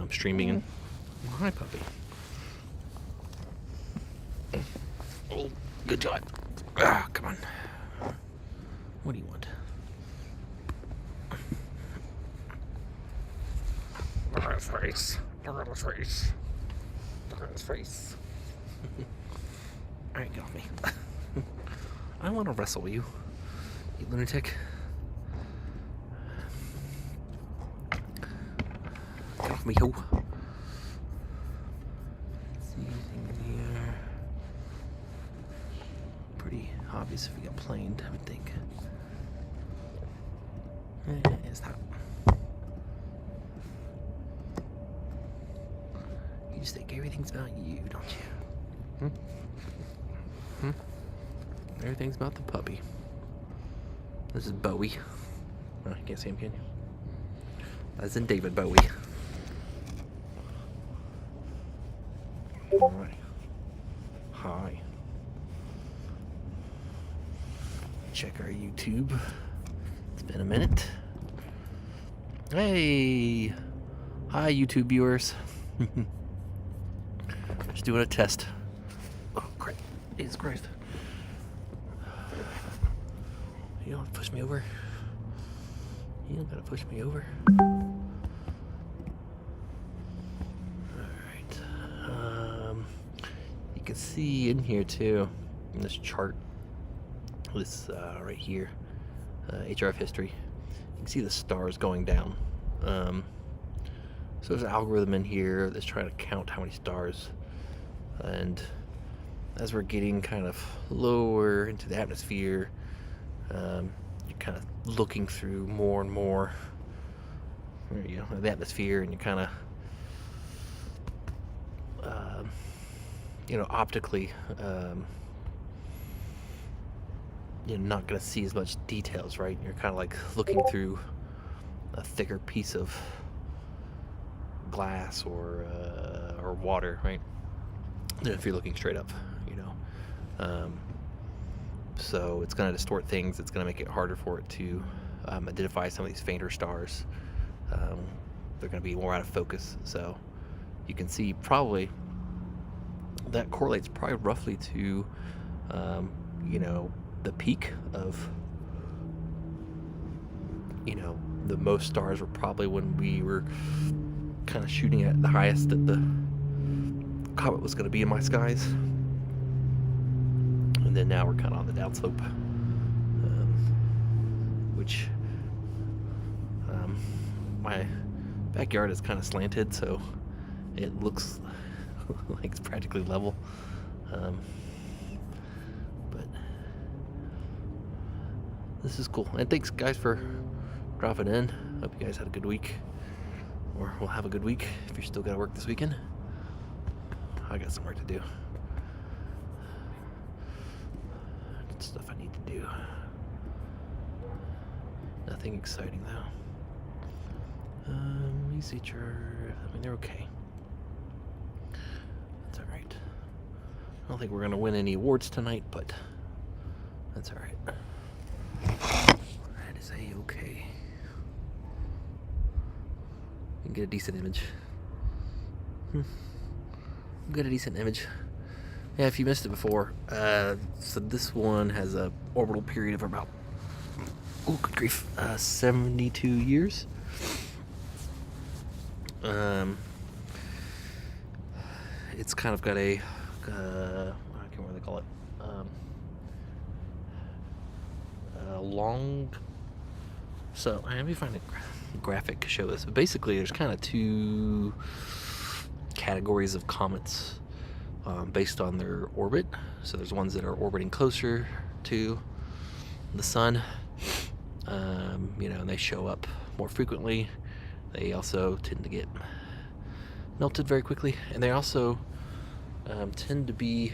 Speaker 4: streaming. And hi, puppy. Oh, good job. Ah, come on. What do you want? Look at his face. Look at his face. Look at his face. Alright, get off me. I want to wrestle you, you lunatic. Get off me, ho. See anything here? Pretty obvious if we got planed, I would think. It's not. You just think everything's about you, don't you? Everything's about the puppy. This is Bowie. Oh, you can't see him, can you? That's in David Bowie. Alright. Hi. Check our YouTube. It's been a minute. Hey! Hi, YouTube viewers. Just doing a test. Oh, crap. Jesus Christ. You don't have to push me over. You don't gotta push me over. Alright. You can see in here too, in this chart, this right here, HRF history, you can see the stars going down. So there's an algorithm in here that's trying to count how many stars, and as we're getting kind of lower into the atmosphere, you're kind of looking through more and more, you know, the atmosphere, and you're kind of you know, optically you're not going to see as much details, right? You're kind of like looking through a thicker piece of glass or water, right? Than if you're looking straight up, you know. So it's going to distort things. It's going to make it harder for it to identify some of these fainter stars. They're going to be more out of focus. So you can see probably that correlates probably roughly to, you know, the peak of, you know, the most stars were probably when we were kind of shooting at the highest that the comet was going to be in my skies. And then now we're kind of on the downslope, which my backyard is kind of slanted, so it looks like it's practically level. But this is cool. And thanks, guys, for dropping in. Hope you guys had a good week, or will have a good week if you're still got to work this weekend. I got some work to do. Stuff I need to do. Nothing exciting though. Misadventures. I mean, they're okay. That's all right. I don't think we're gonna win any awards tonight, but that's all right. That is okay. We can get a decent image. Get a decent image. Yeah, if you missed it before, so this one has a orbital period of about, oh good grief, 72 years. It's kind of got a, I can't remember what they call it, long, so let me find a graphic to show this. But basically there's kind of two categories of comets based on their orbit. So there's ones that are orbiting closer to the sun, you know, and they show up more frequently. They also tend to get melted very quickly, and they also tend to be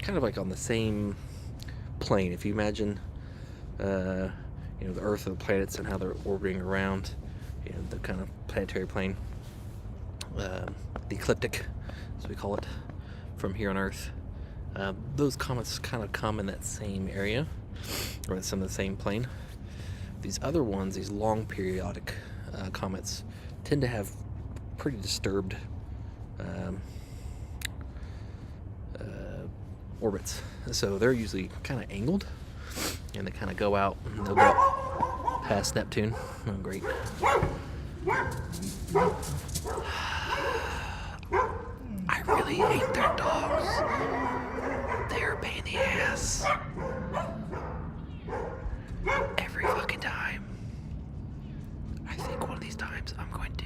Speaker 4: kind of like on the same plane. If you imagine you know, the Earth and the planets and how they're orbiting around, you know, the kind of planetary plane, the ecliptic as we call it, from here on Earth. Those comets kind of come in that same area, or in some of the same plane. These other ones, these long periodic comets, tend to have pretty disturbed orbits. So they're usually kind of angled, and they kind of go out, and they'll go past Neptune. Oh, great. I really hate their dogs. They're a pain in the ass. Every fucking time. I think one of these times I'm going to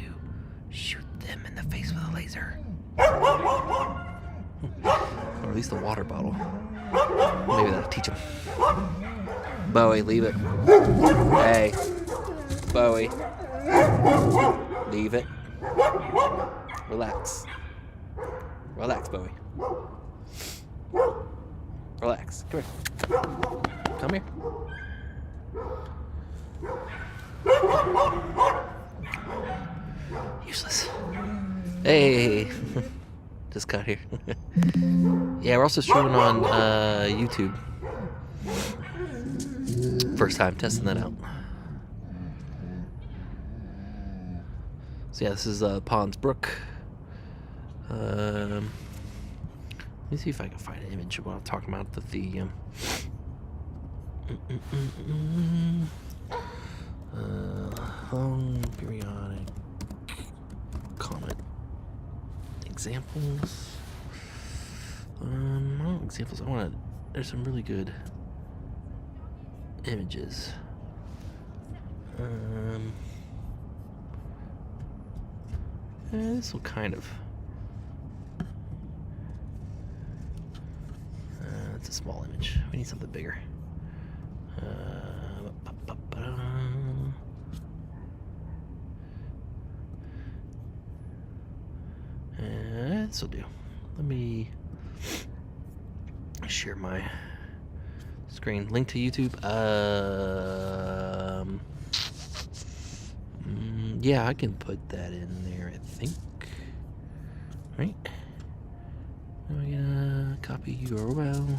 Speaker 4: shoot them in the face with a laser. Or at least a water bottle. Maybe that'll teach them. Bowie, leave it. Hey. Bowie. Leave it. Relax. Relax, Bowie. Relax. Come here. Come here. Useless. Hey. Just got here. Yeah, we're also streaming on YouTube. First time testing that out. So yeah, this is Pons-Brook. Let me see if I can find an image of what I'm talking about. The long periodic comet examples. Examples. I want to. There's some really good images. This will kind of. It's a small image. We need something bigger. This will do. Let me share my screen. Link to YouTube. Yeah, I can put that in there, I think. Right? I'm gonna copy URL.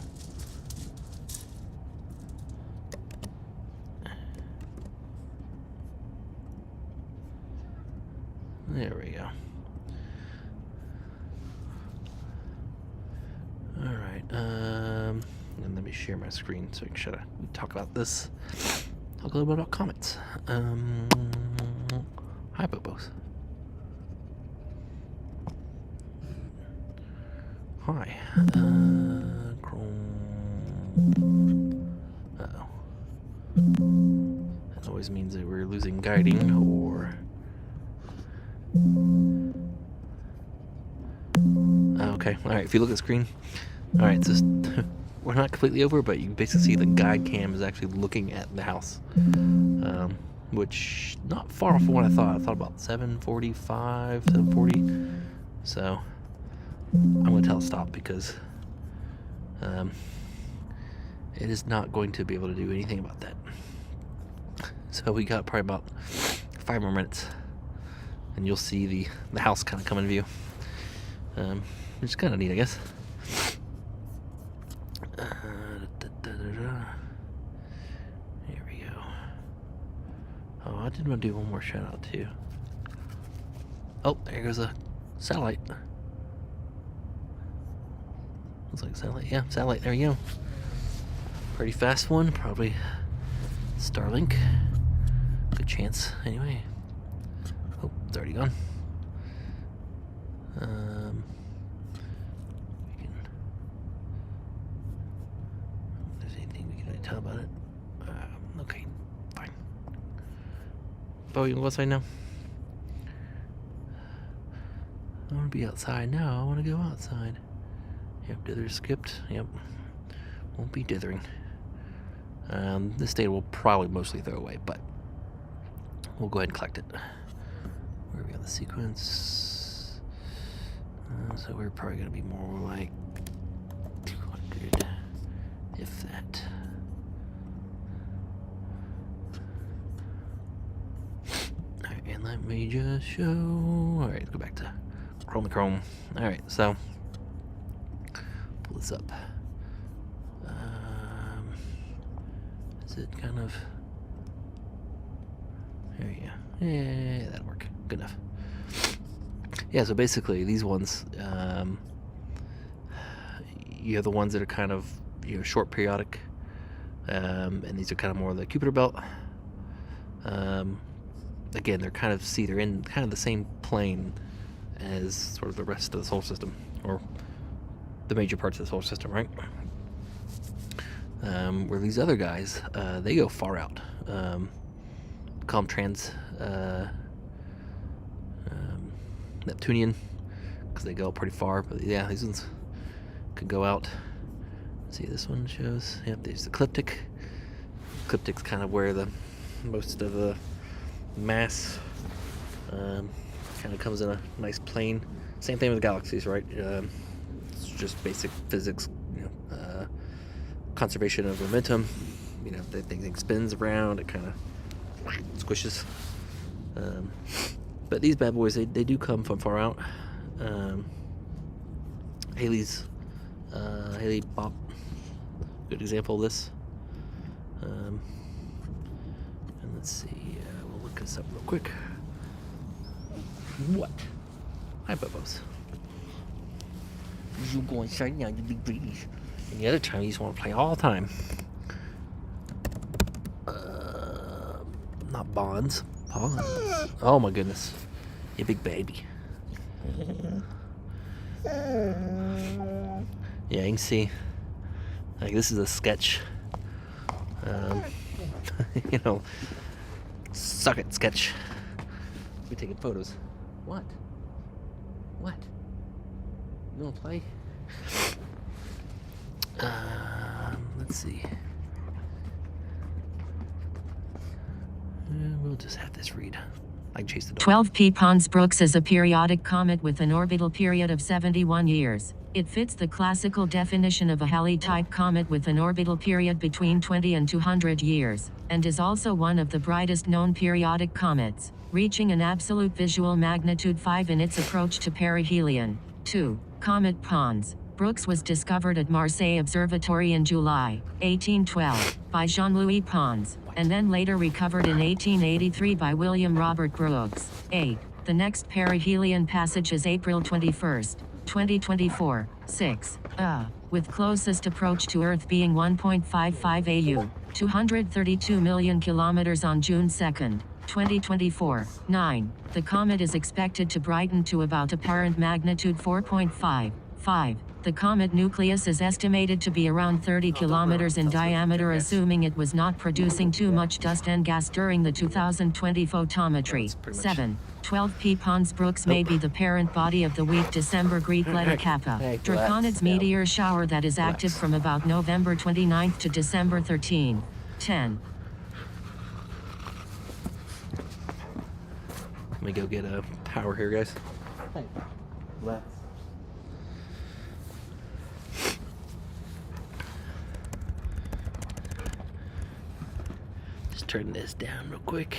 Speaker 4: There we go. Alright, and let me share my screen so I can talk about this. Talk a little bit about comets. Hi, Bobos. Hi. Chrome. Uh-oh. That always means that we're losing guiding, or... Okay, alright, if you look at the screen, alright, it's just, we're not completely over, but you can basically see the guide cam is actually looking at the house, which, not far off from what I thought. I thought about 745, 740, so I'm going to tell it stop, because it is not going to be able to do anything about that. So we got probably about 5 more minutes, and you'll see the house kind of come in view, which is kind of neat, I guess. Here we go. Oh, I did want to do one more shout out too. Oh, there goes a satellite. Looks like satellite. Yeah, satellite. There you go. Pretty fast one. Probably Starlink. Good chance. Anyway. Oh, it's already gone. If there's anything we can tell about it. Okay, fine. Oh, you can go outside now? I want to be outside now. I want to go outside. Yep, dither skipped. Yep. Won't be dithering. This data will probably mostly throw away, but we'll go ahead and collect it. Where are we on the sequence? So we're probably going to be more like 200, if that. Alright, and let me just show. Alright, let's go back to Chrome. Alright, so pull this up. Is it kind of. There you go. Yeah, that'll work. Good enough. Yeah, so basically these ones, you have the ones that are kind of, short periodic, and these are kind of more the Kuiper belt. Again, they're kind of, they're in kind of the same plane as sort of the rest of the solar system, or the major parts of the solar system, right? Where these other guys, they go far out. Call them Neptunian, because they go pretty far. But yeah, these ones could go out. See, this one shows. Yep, there's the ecliptic. Ecliptic's kind of where the most of the mass kind of comes in a nice plane. Same thing with galaxies, right? It's just basic physics. Conservation of momentum. The thing spins around, it kind of squishes. But these bad boys, they do come from far out. Halley Bopp, good example of this. And let's see, we'll look this up real quick. What? Hi, Bubos. You go inside now, you big babies. And the other time, you just want to play all the time. Not Bonds. Pons. Oh my goodness. You big baby. Yeah, you can see. Like, this is a sketch. Suck it, sketch. We're taking photos. What? You want to play? Let's see. We'll just have this read. I can chase the dog.
Speaker 5: 12P Pons-Brook is a periodic comet with an orbital period of 71 years. It fits the classical definition of a Halley-type comet with an orbital period between 20 and 200 years, and is also one of the brightest known periodic comets, reaching an absolute visual magnitude 5 in its approach to perihelion. 2. Comet Pons-Brook was discovered at Marseille Observatory in July 1812 by Jean-Louis Pons, and then later recovered in 1883 by William Robert Brooks. 8. The next perihelion passage is April 21, 2024. 6. With closest approach to Earth being 1.55 AU, 232 million kilometers on June 2, 2024. 9. The comet is expected to brighten to about apparent magnitude 4.5. 5. The comet nucleus is estimated to be around 30 kilometers in diameter, assuming it was not producing too much dust and gas during the 2020 photometry. 7. 12P Pons-Brook may be the parent body of the weak December Greek letter Kappa, Draconids meteor shower that is active from about November 29th to December 13th. 10.
Speaker 4: Let me go get a power here, guys.
Speaker 6: Let's.
Speaker 4: Just turn this down real quick.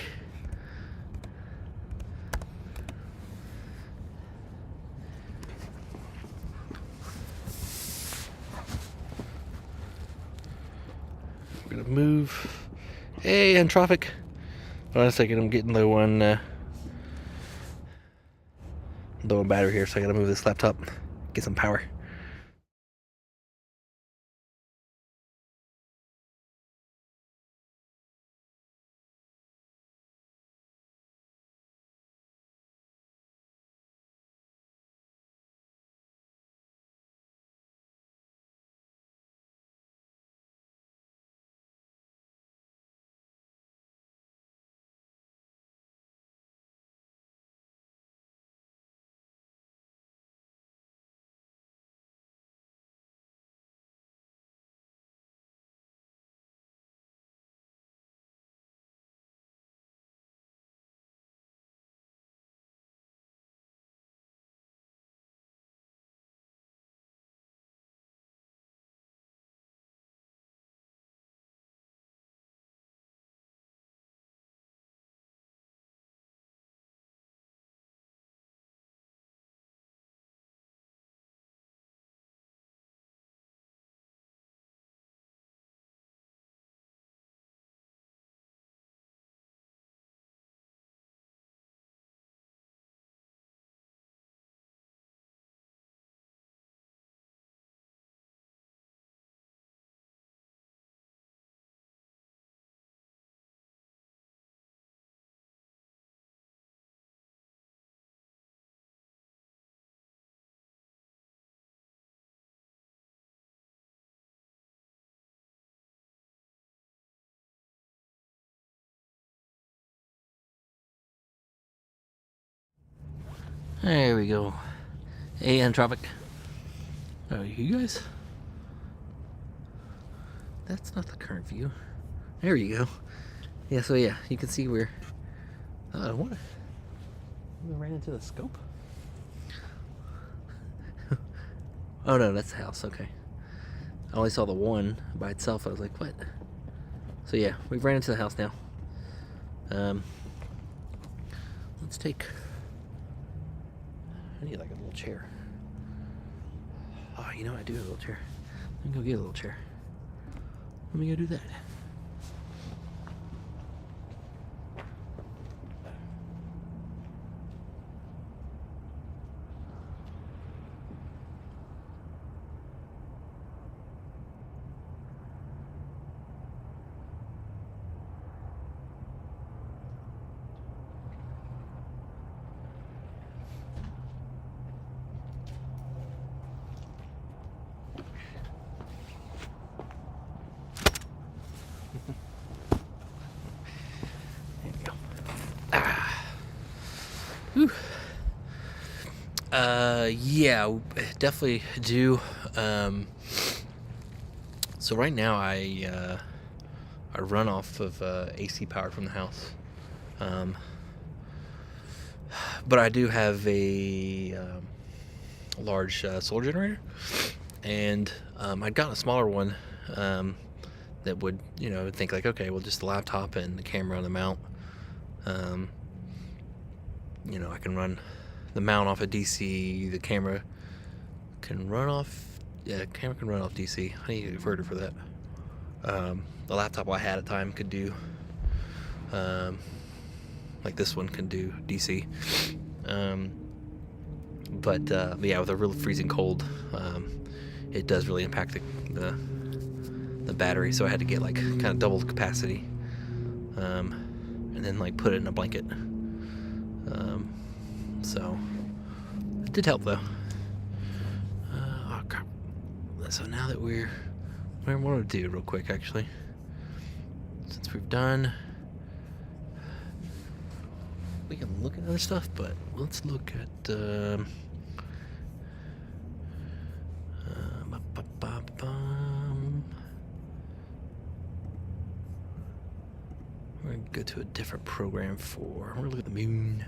Speaker 4: We're gonna move. Hey, Entropic. Hold on a second, I'm getting low on battery here, so I gotta move this laptop, get some power. There we go. Hey, Entropic. Oh, you guys? That's not the current view. There you go. Yeah, so yeah, you can see we're... what? We ran into the scope? Oh no, that's the house, okay. I only saw the one by itself. I was like, what? So yeah, we've ran into the house now. Let's take... I need like a little chair. Oh, you know, I do have a little chair. Let me go get a little chair. Let me go do that. Whew. Yeah, definitely do. So right now I run off of AC power from the house. But I do have a large solar generator, and I'd gotten a smaller one that would, you know, think like, okay, well, just the laptop and the camera on the mount. You know, I can run the mount off of DC. The camera can run off. Yeah, the camera can run off DC. I need a converter for that. The laptop I had at the time could do, like this one can do DC. But yeah, with a real freezing cold, it does really impact the battery. So I had to get like kind of double the capacity, and then like put it in a blanket. So it did help though. Oh crap. So now that what I want to do real quick, actually, since we've done, we can look at other stuff, but let's look at we're gonna go to a different program we're gonna look at the moon.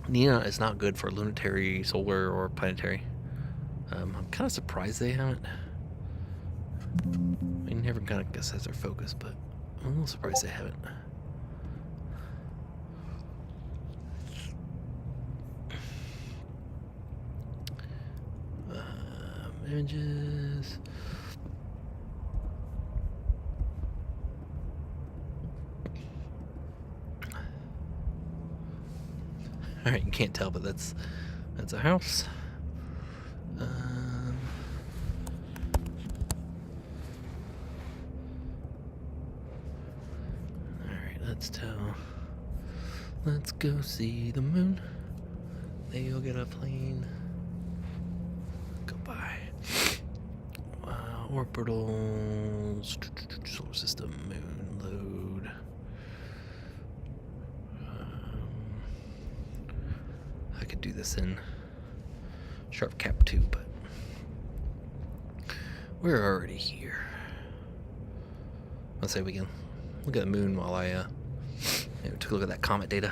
Speaker 4: Nina is not good for lunetary, solar, or planetary. I'm kind of surprised they haven't. I mean, everyone kind of guess that's their focus, but I'm a little surprised they haven't. Images. All right, you can't tell, but that's a house. All right, let's go see the moon. There you'll get a plane. Go by. Orbitals, solar system, moon, load. I could do this in Sharp Cap 2, but we're already here. Let's say we can look at the moon while I took a look at that comet data.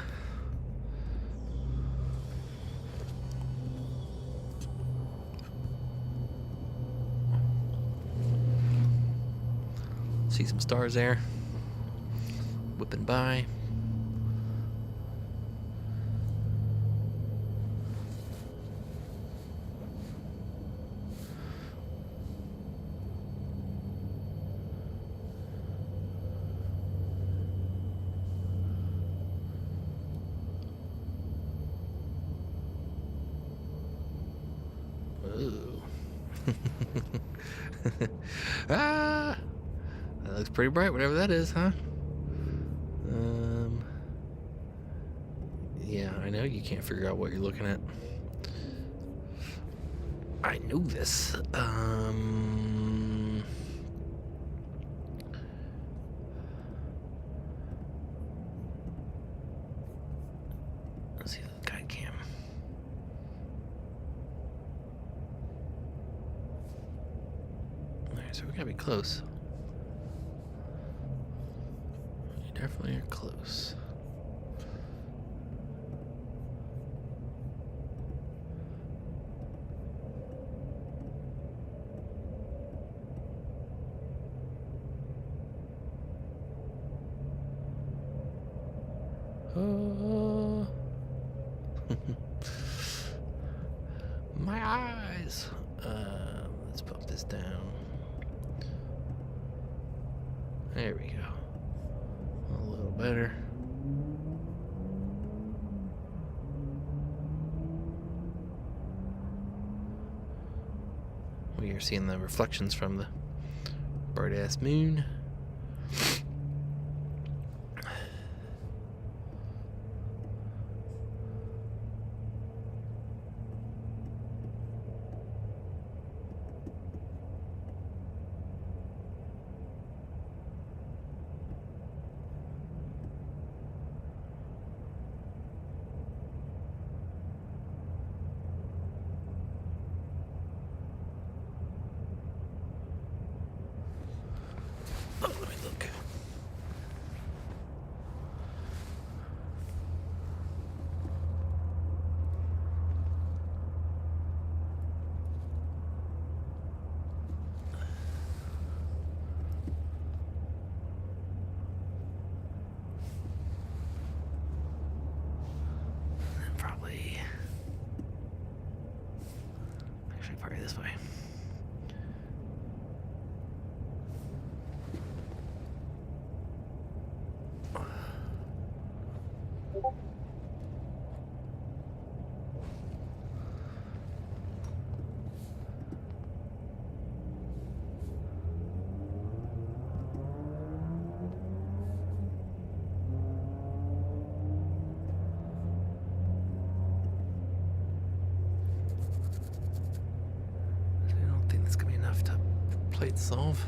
Speaker 4: See some stars there, whipping by. Ooh. Ah! That looks pretty bright, whatever that is, huh? Yeah, I know you can't figure out what you're looking at. I know this. Let's see the guide cam. Alright, so we gotta be close. We definitely are close. My eyes. Let's pump this down. There we go. A little better. We are seeing the reflections from the bright ass moon. Oh, let me look. Probably this way. That's gonna be enough to play it solve.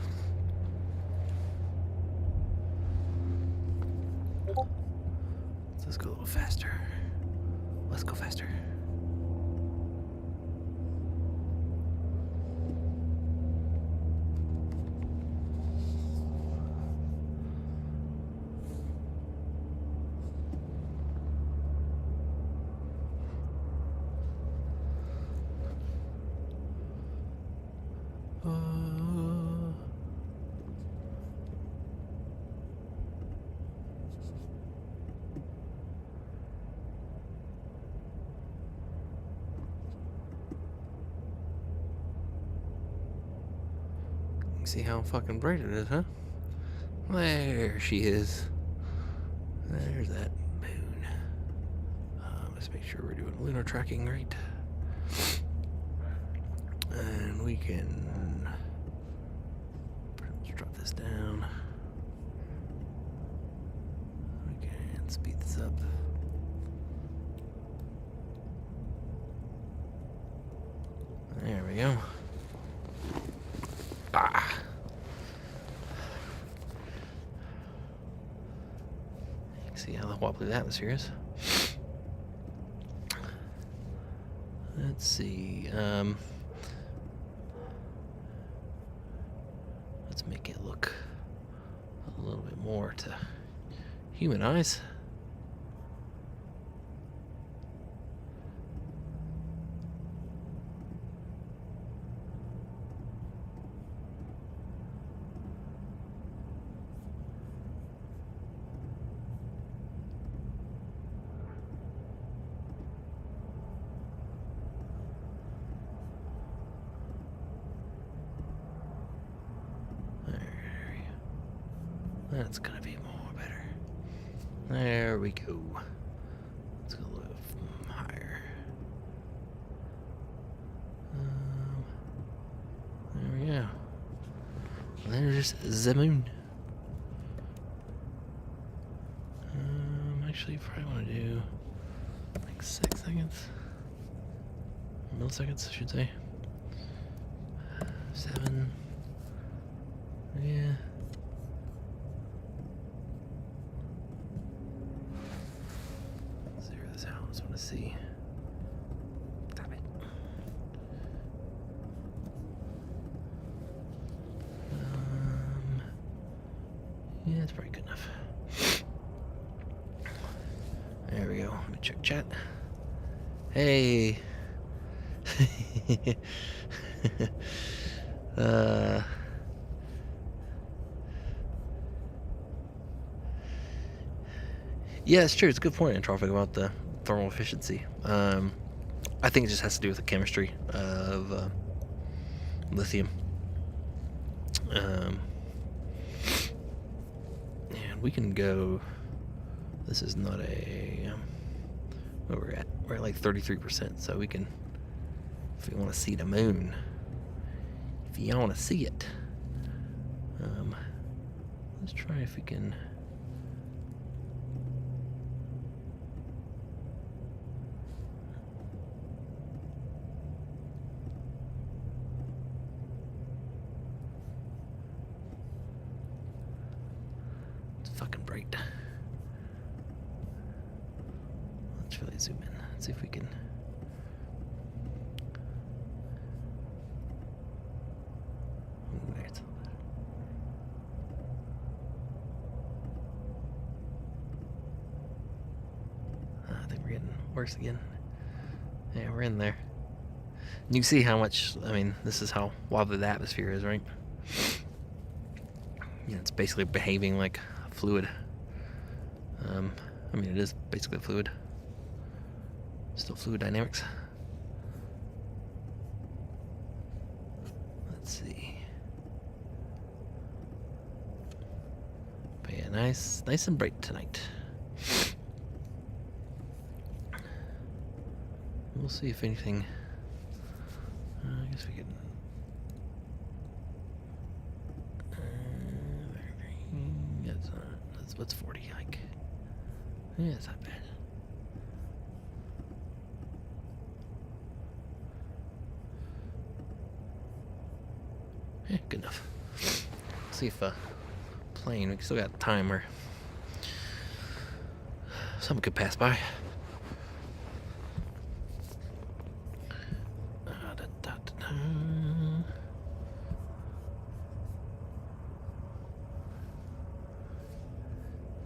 Speaker 4: Let's go a little faster. Let's go faster. See how fucking bright it is, huh? There she is. There's that moon. Let's make sure we're doing lunar tracking right. And we can drop this down. We can speed this up. There we go. Ah. You can see how wobbly the atmosphere is. Let's see. Let's make it look a little bit more to human eyes. That's gonna be more better. There we go. Let's go a little higher. There we go. There's the moon. Actually, probably want to do like 6 seconds. Milliseconds, I should say. 7. Yeah. Zero this out. So see. Stop it. Yeah, it's probably good enough. There we go. Let me check chat. Hey. Yeah, it's true. It's a good point, Anthropic, about the thermal efficiency. I think it just has to do with the chemistry of lithium. And we can go. This is not a. Where we're at? We're at like 33%, so we can. If you want to see the moon, if you want to see it, let's try if we can. It's fucking bright. Let's really zoom in. Let's see if we can. I think we're getting worse again. Yeah, we're in there. And you can see how much, I mean, this is how wobbly the atmosphere is, right? Yeah, it's basically behaving like a fluid. I mean, it is basically a fluid. Still fluid dynamics. Let's see. But yeah, nice and bright tonight. We'll see if anything. I guess we could. That's what's 40 like. Yeah, it's not bad. Yeah, good enough. See if plane. We still got time or something could pass by.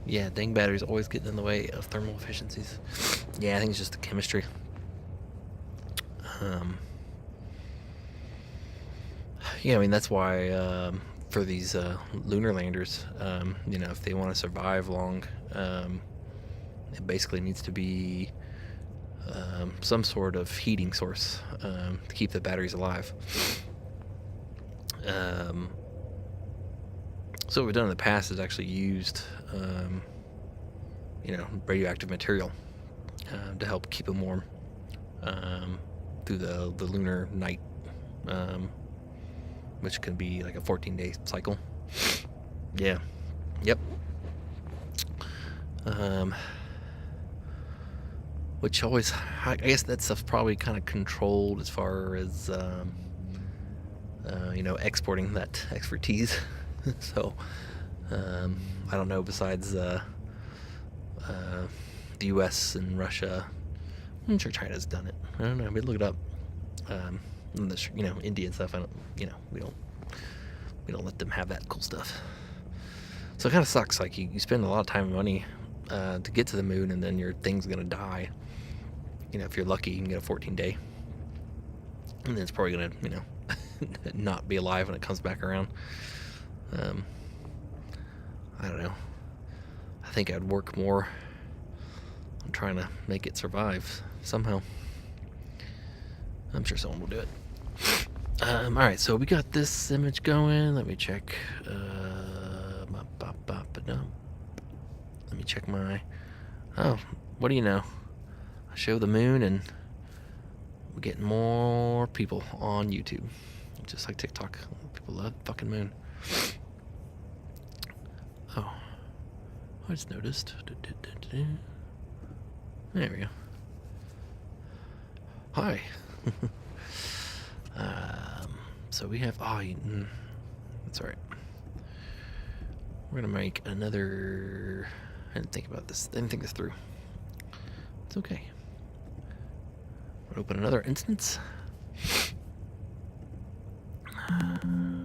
Speaker 4: Yeah, dang batteries always getting in the way of thermal efficiencies. Yeah, I think it's just the chemistry. Yeah, I mean, that's why for these lunar landers, you know, if they want to survive long, it basically needs to be some sort of heating source to keep the batteries alive. So what we've done in the past is actually used, you know, radioactive material to help keep them warm through the lunar night, which can be like a 14-day cycle. Yeah. Yep. Which always, I guess that stuff's probably kind of controlled as far as, you know, exporting that expertise. So, I don't know, besides the US and Russia, I'm sure China's done it. I don't know, we'd look it up. You know, India and stuff, I don't, you know, we don't let them have that cool stuff. So it kind of sucks, like you spend a lot of time and money to get to the moon, and then your thing's gonna die. You know, if you're lucky, you can get a 14-day, and then it's probably gonna, you know, not be alive when it comes back around. I don't know. I think I'd work more on trying to make it survive somehow. I'm sure someone will do it. Alright, so we got this image going. Let me check. Let me check my. Oh, what do you know? I show the moon and we're getting more people on YouTube. Just like TikTok. People love the fucking moon. Oh, I just noticed. There we go. Hi. So we have. Oh, that's all right. We're gonna make another. I didn't think about this. I didn't think this through. It's okay. Open another instance.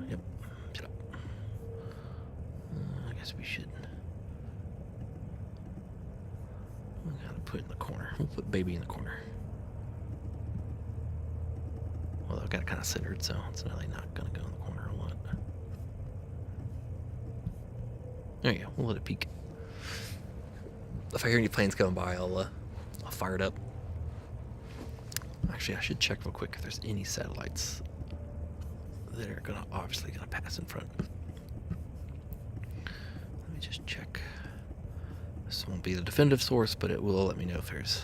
Speaker 4: Yep. Shut up. I guess we should. We gotta put it in the corner. We'll put baby in the corner. Well, I've got it kind of centered, so it's really not gonna go in the corner a lot. There you go. We'll let it peek. If I hear any planes coming by, I'll fire it up. Actually, I should check real quick if there's any satellites that are obviously gonna pass in front. Let me just check. This won't be the definitive source, but it will let me know if there's,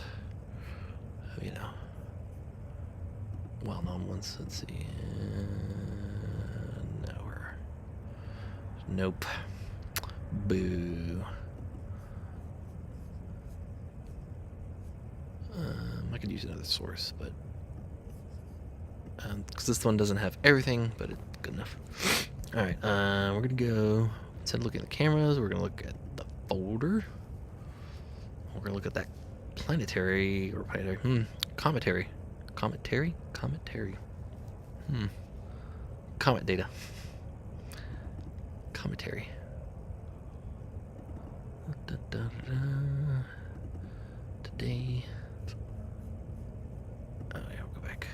Speaker 4: you know, well-known ones. Let's see. Nowhere. Nope. Boo. I could use another source, but because this one doesn't have everything, but it's good enough. All right, we're gonna go. Instead of looking at the cameras, we're gonna look at the folder. We're gonna look at that cometary. Comet data. Cometary. Today. Oh yeah, we'll go back.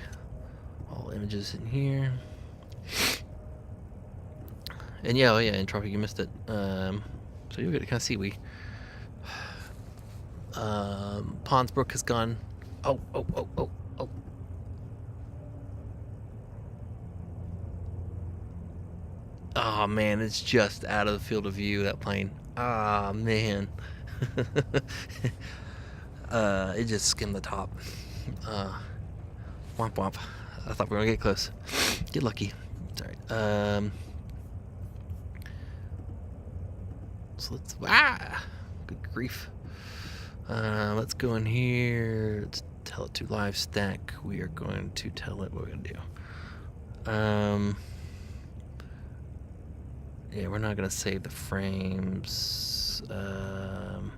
Speaker 4: All images in here. And yeah, Entropy, you missed it. So you'll get to kind of see Pons-Brook has gone. Oh. Oh man, it's just out of the field of view, that plane. Ah man. It just skimmed the top. Womp womp. I thought we were gonna get close. Get lucky. It's alright. So let's. Good grief. Let's go in here. Let's tell it to live stack. We are going to tell it what we're gonna do. Yeah, we're not gonna save the frames. Fine.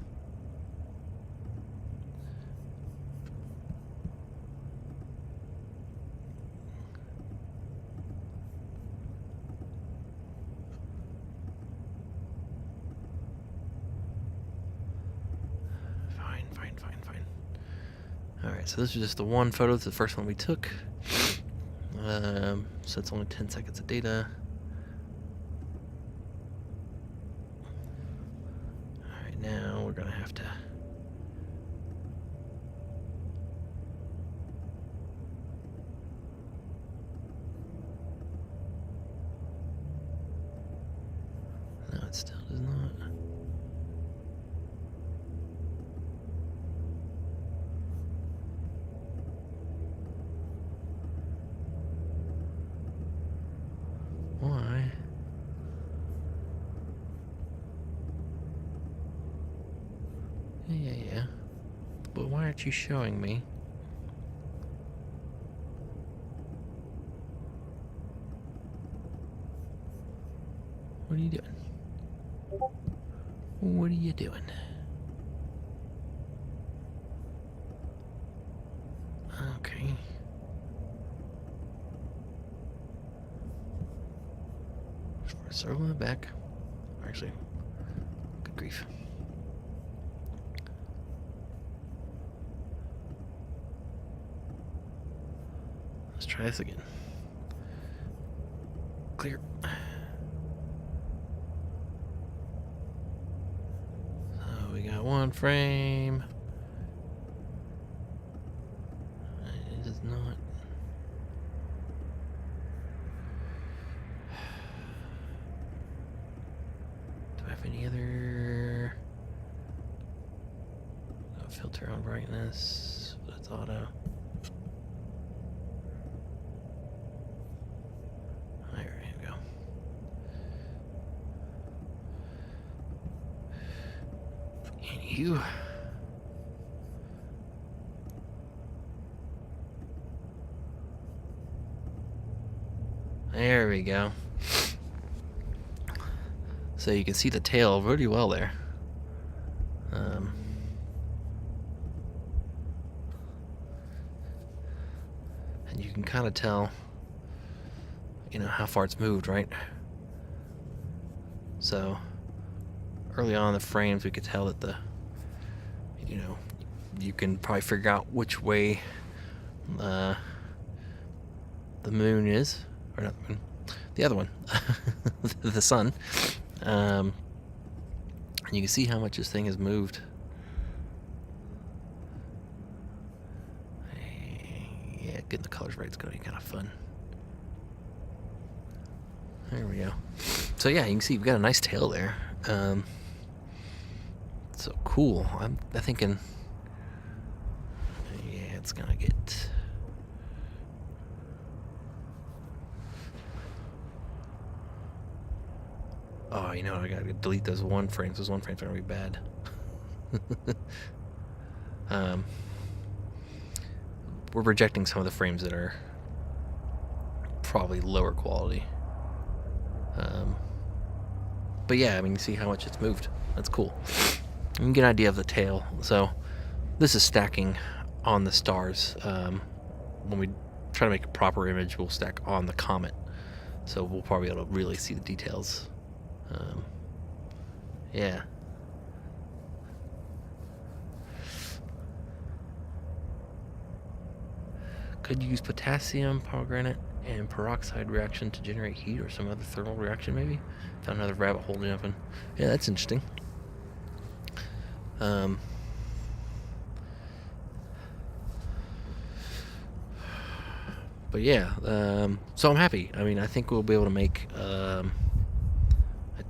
Speaker 4: Alright, so this is just the one photo. It's the first one we took. So it's only 10 seconds of data. Alright, now we're gonna have to no, it still does not. Why? Yeah. But why aren't you showing me? What are you doing? What are you doing? Okay. Circling it back. Actually, good grief. Let's try this again. Clear. So we got one frame. It does not. Do I have any other? Filter on brightness. That's auto. There we go. And you. There we go. So you can see the tail really well there. you can kind of tell, how far it's moved, right? So early on in the frames, we could tell that you can probably figure out which way the moon is, or not the moon, the other one, the sun. And you can see how much this thing has moved. Yeah, getting the colors right is going to be kind of fun. There we go. So yeah, you can see we've got a nice tail there. So cool. I'm thinking, yeah, it's gonna get. Oh, you know what? I gotta delete those one frames. Those one frames are gonna be bad. We're rejecting some of the frames that are probably lower quality. But yeah, I mean, you see how much it's moved. That's cool. You can get an idea of the tail. So this is stacking on the stars. When we try to make a proper image, we'll stack on the comet. So we'll probably be able to really see the details. Yeah. Could use potassium, pomegranate, and peroxide reaction to generate heat, or some other thermal reaction maybe? Found another rabbit hole jumping. Yeah, that's interesting. But yeah, so I'm happy. I mean, I think we'll be able to make a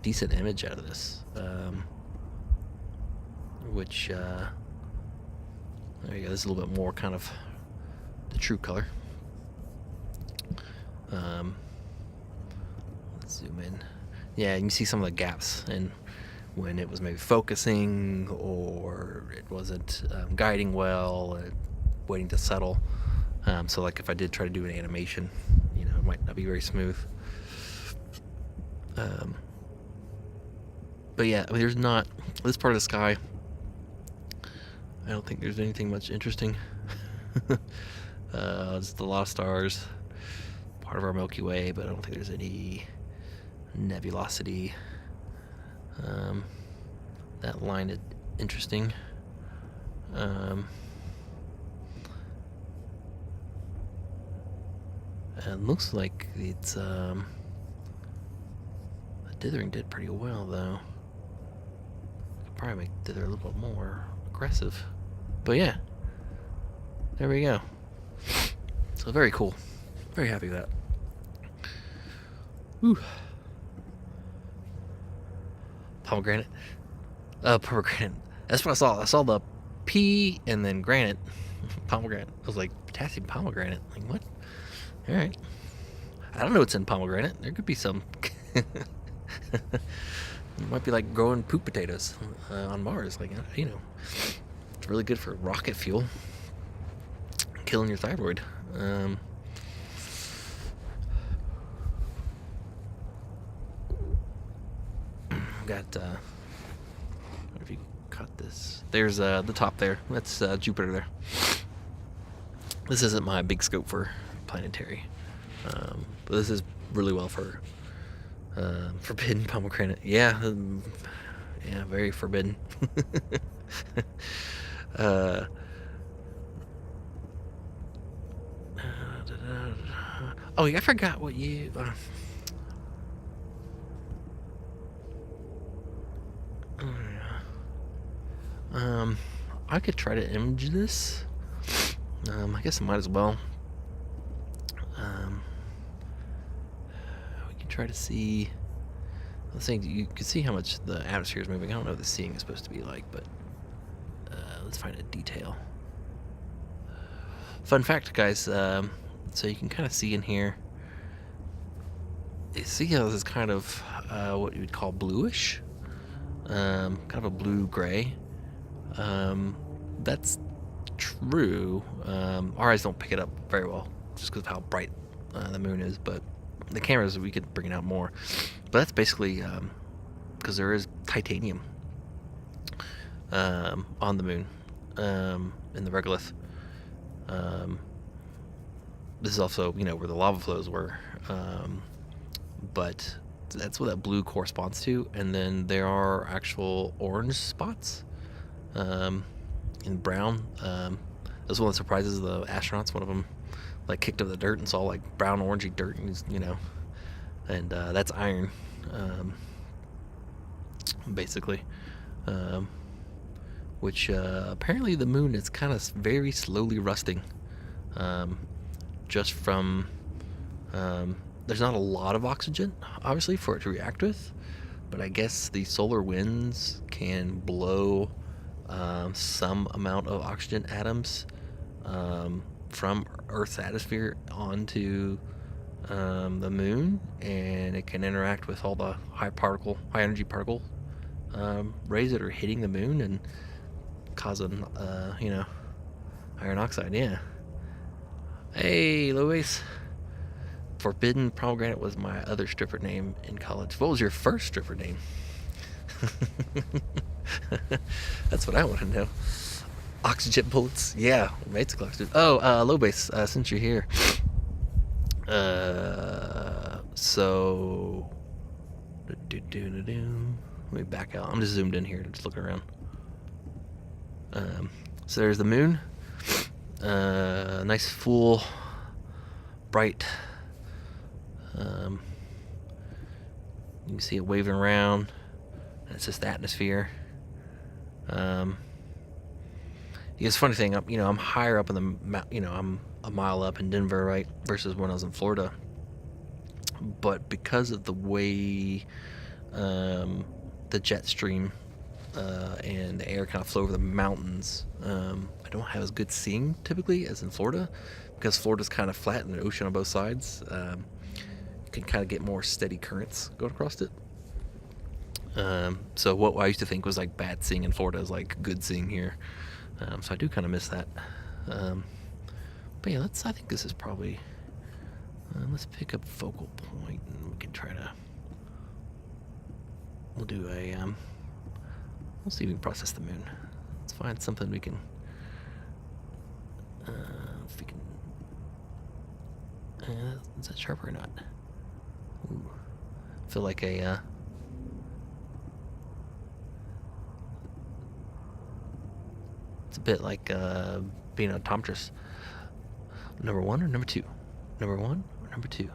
Speaker 4: decent image out of this. Which, there you go. This is a little bit more kind of the true color. Let's zoom in. Yeah, you can see some of the gaps, and when it was maybe focusing, or it wasn't guiding well, waiting to settle. So like if I did try to do an animation, it might not be very smooth. But yeah, I mean, there's not, this part of the sky, I don't think there's anything much interesting. Just a lot of stars, part of our Milky Way, but I don't think there's any nebulosity. That line is interesting. It looks like it's the dithering did pretty well, though. Could probably make dither a little bit more aggressive. But yeah, there we go. So very cool. Very happy with that. Ooh. Pomegranate. Pomegranate. That's what I saw. I saw the P and then granite. Pomegranate. I was like, potassium pomegranate. Like, what? All right. I don't know what's in pomegranate. There could be some. It might be like growing poop potatoes on Mars. Like, it's really good for rocket fuel. Killing your thyroid. Got, what if you cut this? There's the top there. That's Jupiter there. This isn't my big scope for planetary, but this is really well for forbidden pomegranate. Yeah, very forbidden. Oh, I forgot what you. I could try to image this. I guess I might as well. We can try to see. I think you can see how much the atmosphere is moving. I don't know what the seeing is supposed to be like, but let's find a detail. Fun fact, guys. So you can kind of see in here. You see how this is kind of what you would call bluish, kind of a blue-gray. That's true. Our eyes don't pick it up very well, just because of how bright the moon is. But the cameras, we could bring it out more. But that's basically because there is titanium on the moon in the regolith. this is also, you know, where the lava flows were. But that's what that blue corresponds to. And then there are actual orange spots in brown. That's one of the surprises of the astronauts. One of them like kicked up the dirt and saw like brown orangey dirt, and you know, and that's iron, basically. Which apparently the moon is kind of very slowly rusting, just from there's not a lot of oxygen, obviously, for it to react with, but I guess the solar winds can blow some amount of oxygen atoms from Earth's atmosphere onto the moon, and it can interact with all the high energy particle rays that are hitting the moon and causing, you know, iron oxide. Yeah. Hey, Louis. Forbidden Pomegranate was my other stripper name in college. What was your first stripper name? That's what I want to know. Oxygen bullets. Yeah, basically oxygen. Oh, Lobase, since you're here. So let me back out. I'm just zoomed in here, just looking around. So there's the moon. Nice full bright, you can see it waving around. It's just the atmosphere. It's a funny thing, you know, I'm higher up in the, you know, I'm a mile up in Denver, right, versus when I was in Florida. But because of the way the jet stream and the air kind of flow over the mountains, I don't have as good seeing typically as in Florida, because Florida's kind of flat and the ocean on both sides. You can kind of get more steady currents going across it. So what I used to think was like bad seeing in Florida is like good seeing here. So I do kind of miss that. But yeah, I think this is probably, let's pick up focal point and we can try to, we'll do a, we'll see if we can process the moon. Let's find something we can, if we can, is that sharp or not? Ooh, I feel like a, it's a bit like being an optometrist. Number one or number two? Number one or number two?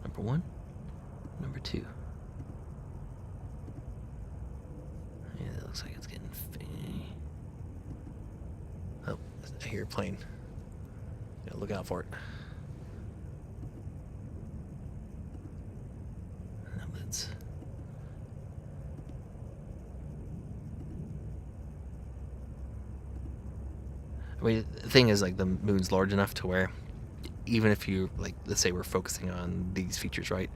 Speaker 4: Number one? Number two? Yeah, that looks like it's getting oh, I hear a plane. Gotta look out for it. I mean, the thing is, like, the moon's large enough to where even if you, like, let's say we're focusing on these features, right?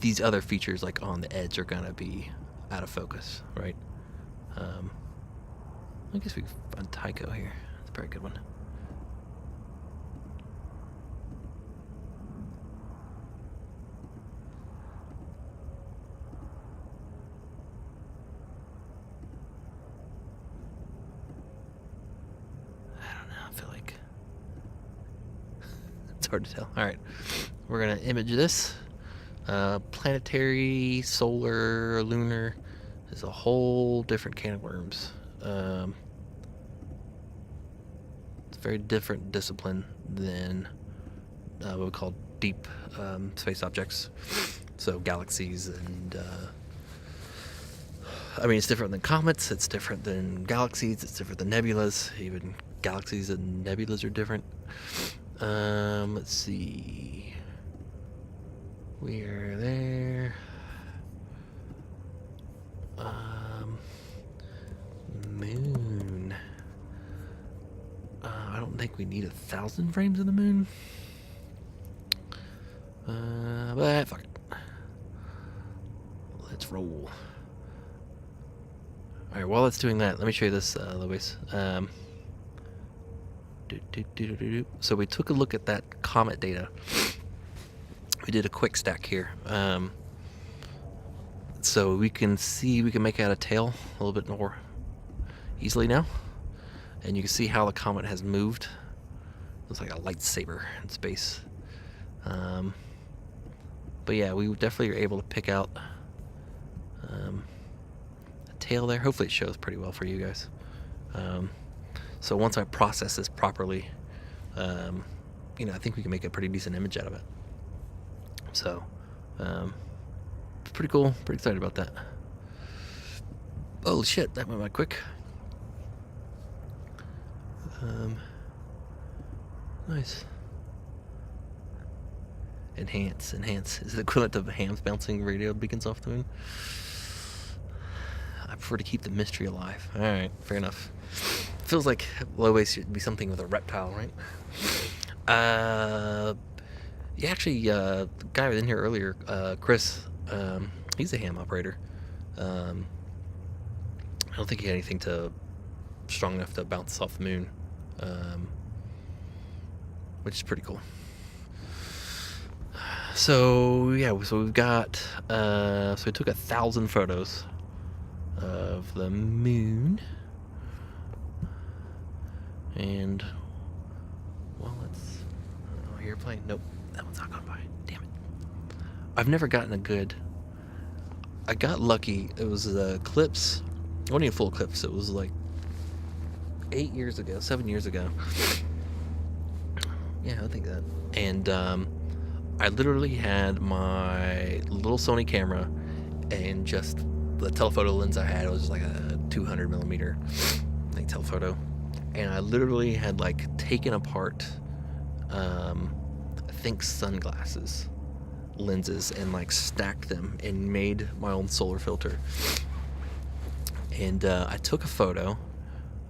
Speaker 4: These other features, like, on the edge are gonna be out of focus, right? I guess we can find Tycho here. That's a very good one. Hard to tell. All right, we're gonna image this. Planetary, solar, lunar is a whole different can of worms. It's a very different discipline than what we call deep space objects. So galaxies and I mean, it's different than comets. It's different than galaxies. It's different than nebulas. Even galaxies and nebulas are different. Let's see. We are there. Moon. I don't think we need 1,000 frames of the moon. But fuck it. Let's roll. Alright, while it's doing that, let me show you this, Louis. So we took a look at that comet data. We did a quick stack here. So we can see, we can make out a tail a little bit more easily now. And you can see how the comet has moved looks like a lightsaber in space. But yeah, we definitely are able to pick out a tail there. Hopefully it shows pretty well for you guys. So once I process this properly, you know, I think we can make a pretty decent image out of it. So, pretty cool. Pretty excited about that. Oh shit, that went by quick. Nice. Enhance is the equivalent of hams bouncing radio beacons off the moon. I prefer to keep the mystery alive. Alright, fair enough. Feels like low base should be something with a reptile, right? Yeah, actually, the guy was in here earlier, Chris, he's a ham operator. I don't think he had anything strong enough to bounce off the moon, which is pretty cool. So yeah, so we've got, so we took 1,000 photos of the moon, and well, let's. Oh, you're playing. Nope, that one's not going by. Damn it! I've never gotten a good. I got lucky. It was the eclipse. It wasn't even a full eclipse. It was like 7 years ago. Yeah, I think that. And I literally had my little Sony camera and just the telephoto lens I had was like a 200 millimeter, I think, telephoto. And I literally had like taken apart, I think, sunglasses lenses and like stacked them and made my own solar filter. And I took a photo,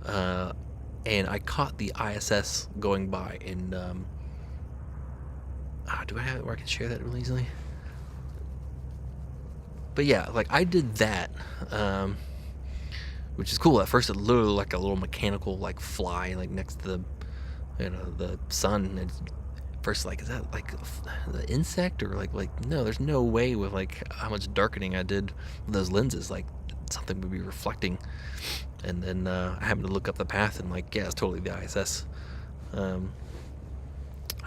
Speaker 4: and I caught the ISS going by. And do I have it where I can share that really easily? But yeah, like I did that, which is cool. At first, it looked like a little mechanical like fly like next to the sun. And first, like, is that like the insect or like no? There's no way with like how much darkening I did with those lenses. Like something would be reflecting. And then I happened to look up the path and like, yeah, it's totally the ISS.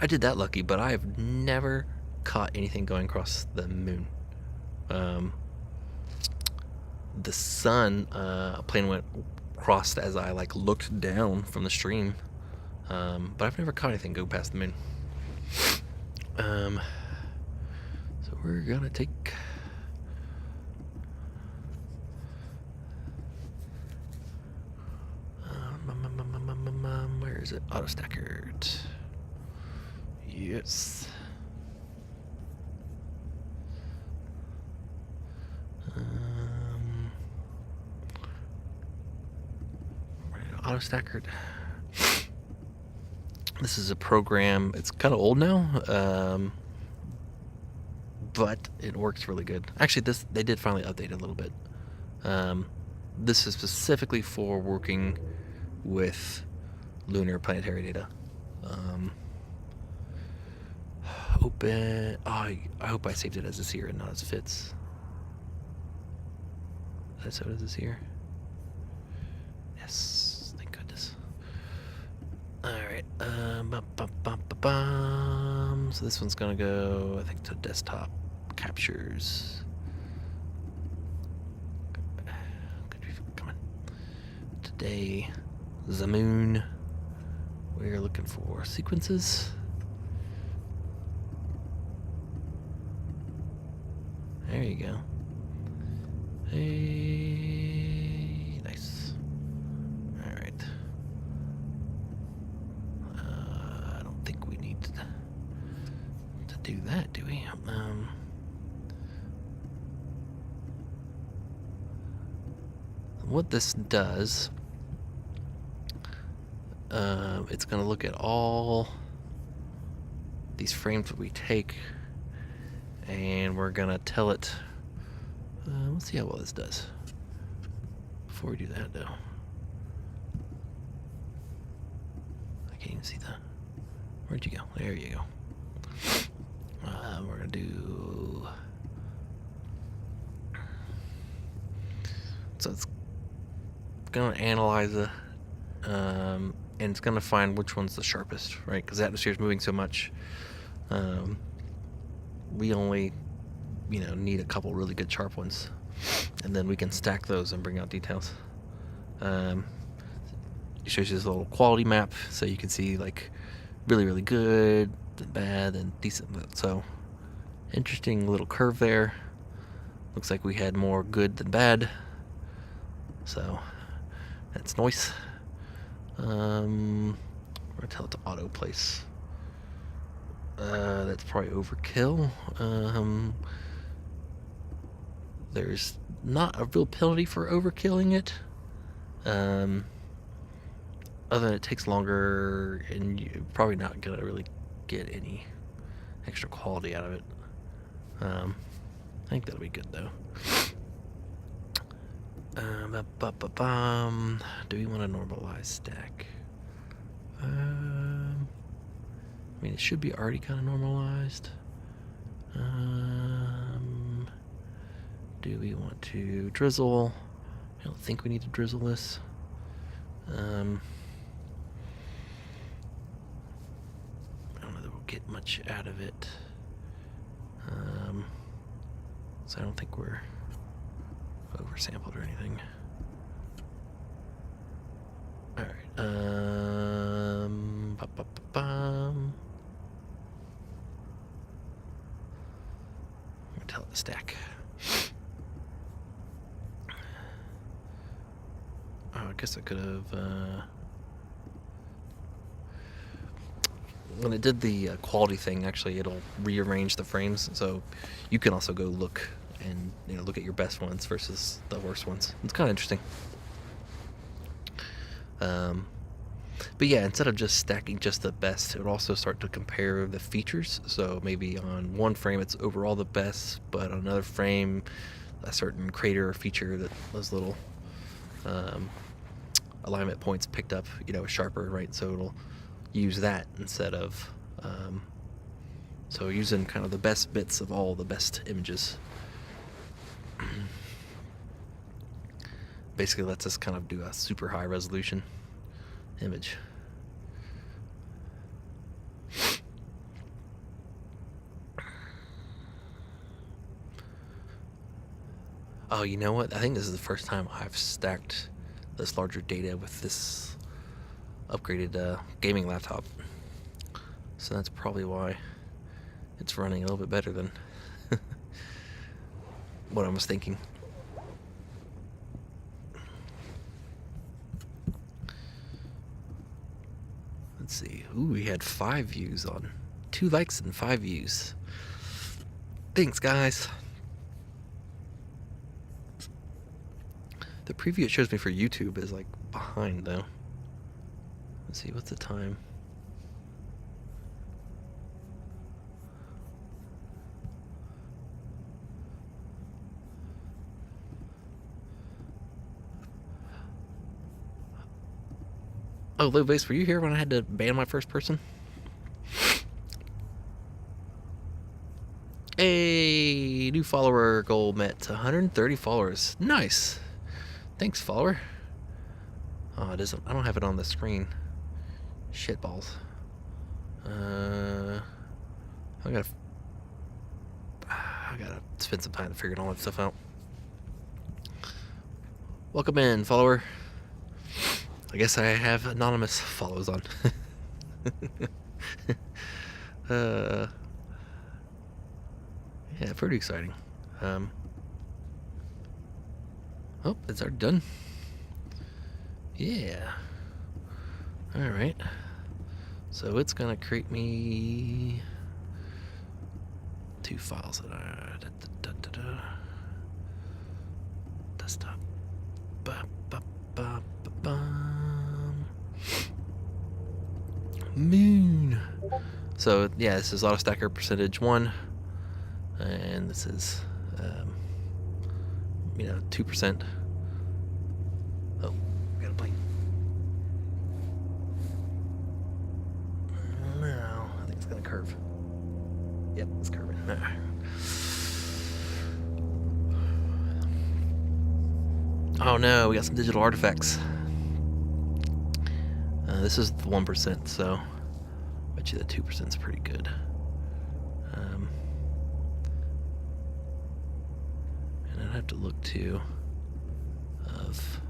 Speaker 4: I did that lucky, but I have never caught anything going across the moon. The sun, a plane went crossed as I like looked down from the stream, but I've never caught anything go past the moon. So we're gonna take where is it? Auto stackered. Yes. Auto stackered. This is a program. It's kind of old now, but it works really good. Actually, they did finally update it a little bit. This is specifically for working with lunar planetary data. Open. Oh, I hope I saved it as a seer and not as fits. That's how it is here. Yes, thank goodness. Alright, so this one's gonna go, I think, to desktop captures. Come on. Today, the moon. We're looking for sequences. There you go. Hey, nice. All right. I don't think we need to do that, do we? What this does, it's going to look at all these frames that we take, and we're going to tell it. Let's see how well this does. Before we do that, though, I can't even see that. Where'd you go? There you go. We're gonna do. So it's gonna analyze and it's going to find which one's the sharpest, right? Because the atmosphere is moving so much. We only, need a couple really good sharp ones, and then we can stack those and bring out details. It shows you this little quality map, so you can see like really, really good, then bad, and decent. So interesting little curve there. Looks like we had more good than bad, so that's nice. We're gonna tell it to auto place. That's probably overkill. There's not a real penalty for overkilling it. Other than it takes longer, and you're probably not gonna really get any extra quality out of it. I think that'll be good though. Do we want a normalized stack? I mean, it should be already kind of normalized. Do we want to drizzle? I don't think we need to drizzle this. I don't know that we'll get much out of it. So I don't think we're oversampled or anything. Alright, I'm gonna tell it to stack. Oh, I guess I could have, when it did the quality thing, actually it'll rearrange the frames, so you can also go look and look at your best ones versus the worst ones. It's kind of interesting. But yeah, instead of just stacking just the best, it would also start to compare the features. So maybe on one frame it's overall the best, but on another frame a certain crater or feature that those little alignment points picked up, is sharper, right? So it'll use that instead of so using kind of the best bits of all the best images. Basically lets us kind of do a super high resolution image. Oh, you know what? I think this is the first time I've stacked this larger data with this upgraded gaming laptop. So that's probably why it's running a little bit better than what I was thinking. Let's see. Ooh, we had 5 views on. 2 likes and 5 views. Thanks, guys. The preview it shows me for YouTube is like behind though. Let's see, what's the time? Oh, Low Base, were you here when I had to ban my first person? Hey, new follower goal met. 130 followers. Nice. Thanks, follower. Oh, it isn't. I don't have it on the screen. Shitballs. I gotta spend some time to figure all that stuff out. Welcome in, follower. I guess I have anonymous follows on. Yeah, pretty exciting. Oh, it's already done. Yeah. Alright. So it's gonna create me 2 files that are desktop. Moon. So yeah, this is auto stacker percentage 1, and this is 2%. Oh, got a plane. No, I think it's gonna curve. Yep, it's curving. Oh no, we got some digital artifacts. This is the 1%, so I bet you the 2% is pretty good. And I'd have to look too of.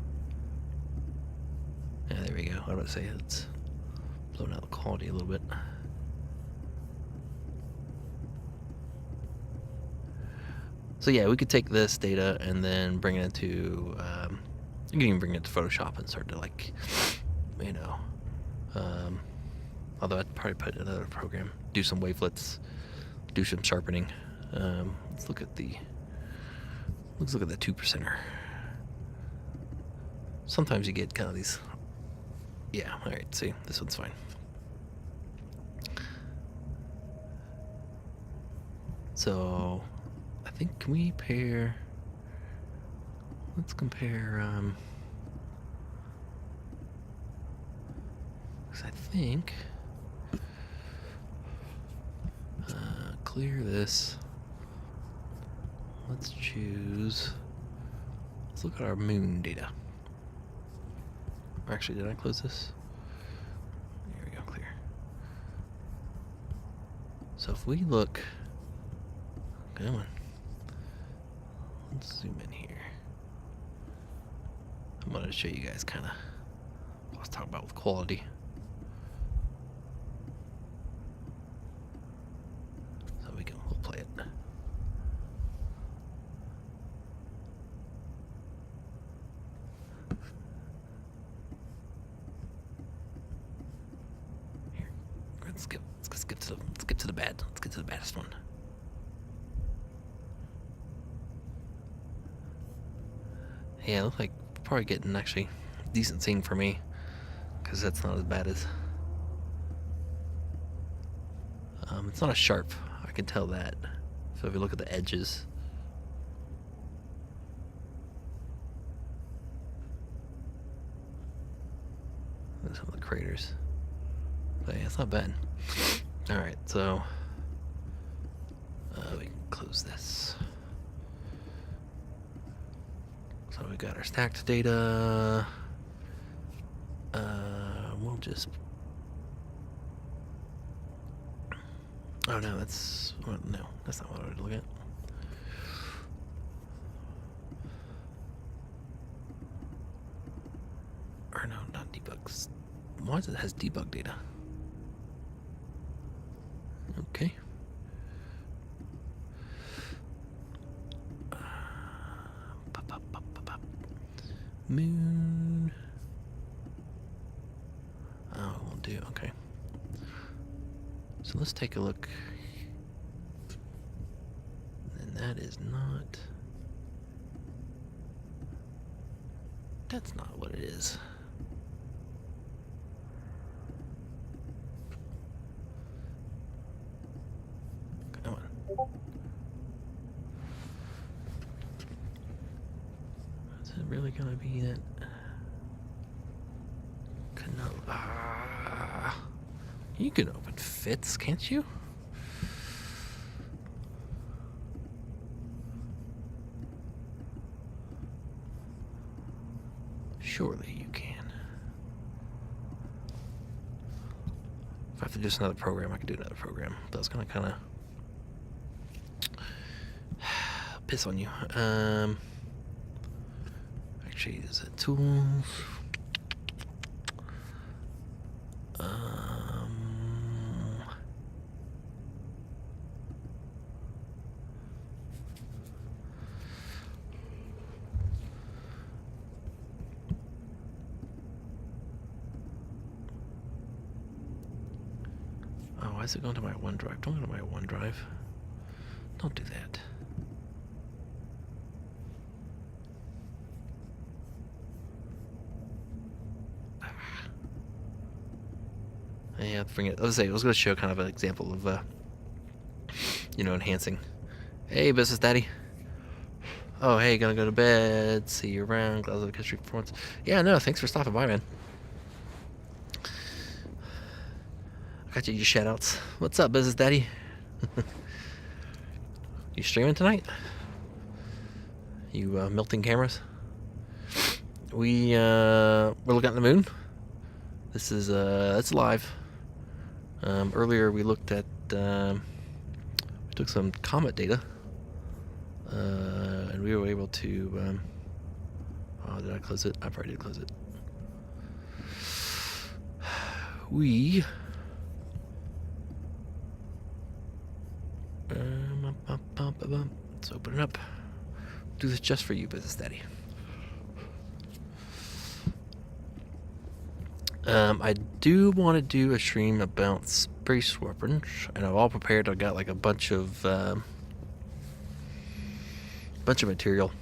Speaker 4: Yeah, there we go. I would say it's blowing out the quality a little bit. So yeah, we could take this data and then bring it into. You can even bring it to Photoshop and start to, like, you know. Although I'd probably put it in another program, do some wavelets, do some sharpening. Let's look at the 2%er. Sometimes you get kind of these. Yeah, all right. See, this one's fine. So, I think, can we pair? Let's compare. 'Cause I think. Clear this. Let's choose. Let's look at our moon data. Or actually, did I close this? Here we go, clear. So if we look, come on. Let's zoom in here. I'm going to show you guys kind of what I was talking about with quality. So we'll play it. Here, let's get to the bad. Let's get to the baddest one. Yeah, it looks like probably getting actually decent scene for me, because that's not as bad as. It's not as sharp. I can tell that. So if you look at the edges. And some of the craters. But yeah, it's not bad. Alright, so we can close this. So we got our stacked data. We'll just. Oh no, that's well, no, that's not what I would look at. Or no, not debugs. Why does it has debug data? Okay. Moon. Oh, it won't do. Okay. So let's take a look. And that is not. That's not what it is. Come on. Is it really gonna be that? You can open fits, can't you? Surely you can. If I have to do just another program, I could do another program. But it's gonna kind of piss on you. Actually, is it tools? Why is it going to my OneDrive? Don't go to my OneDrive. Don't do that. Yeah, bring it. Let's say I was going to show kind of an example of, enhancing. Hey, business daddy. Oh, hey, gonna go to bed. See you around. Glad of history performance. Yeah, no, thanks for stopping by, man. I got you your shoutouts. What's up, business daddy? You streaming tonight? You melting cameras? We're looking at the moon. This is it's live. Earlier we looked at we took some comet data, and we were able to. Oh, did I close it? I probably did close it. We. Let's open it up. Do this just for you, Business Daddy. I do want to do a stream about space weapons, and I'm all prepared. I've got like a bunch of material.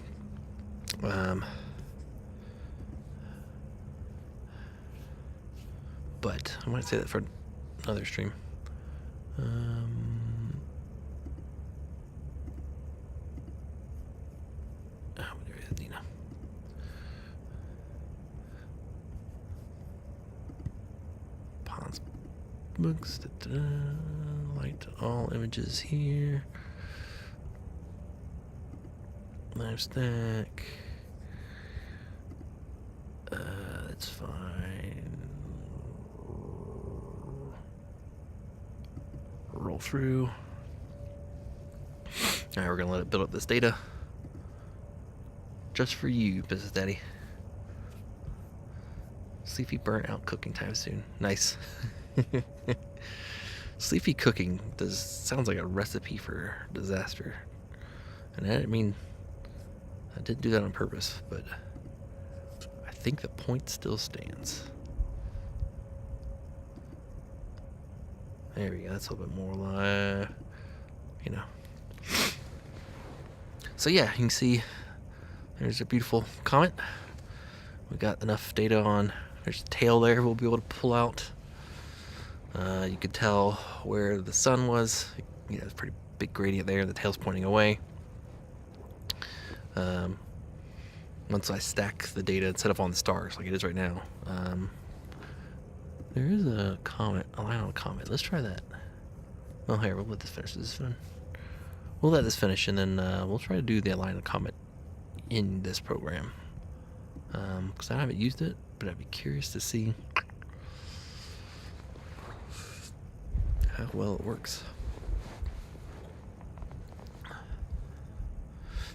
Speaker 4: But I might say that for another stream. There is Dina. Pons-Brook. Light all images here. Live stack. That's fine. Roll through. Alright, we're gonna let it build up this data. Just for you, Business Daddy. Sleepy burnt out cooking time soon. Nice. Sleepy cooking sounds like a recipe for disaster. And I didn't do that on purpose, but I think the point still stands. There we go. That's a little bit more, So yeah, you can see there's a beautiful comet. We got enough data on. There's a tail there we'll be able to pull out. You could tell where the sun was. It's a pretty big gradient there. The tail's pointing away. Once I stack the data instead of on the stars like it is right now, there is a comet, a line on a comet. Let's try that. Well, here, we'll let this finish. This is fun. We'll let this finish, and then we'll try to do the line of comet in this program. Because I haven't used it, but I'd be curious to see how well it works.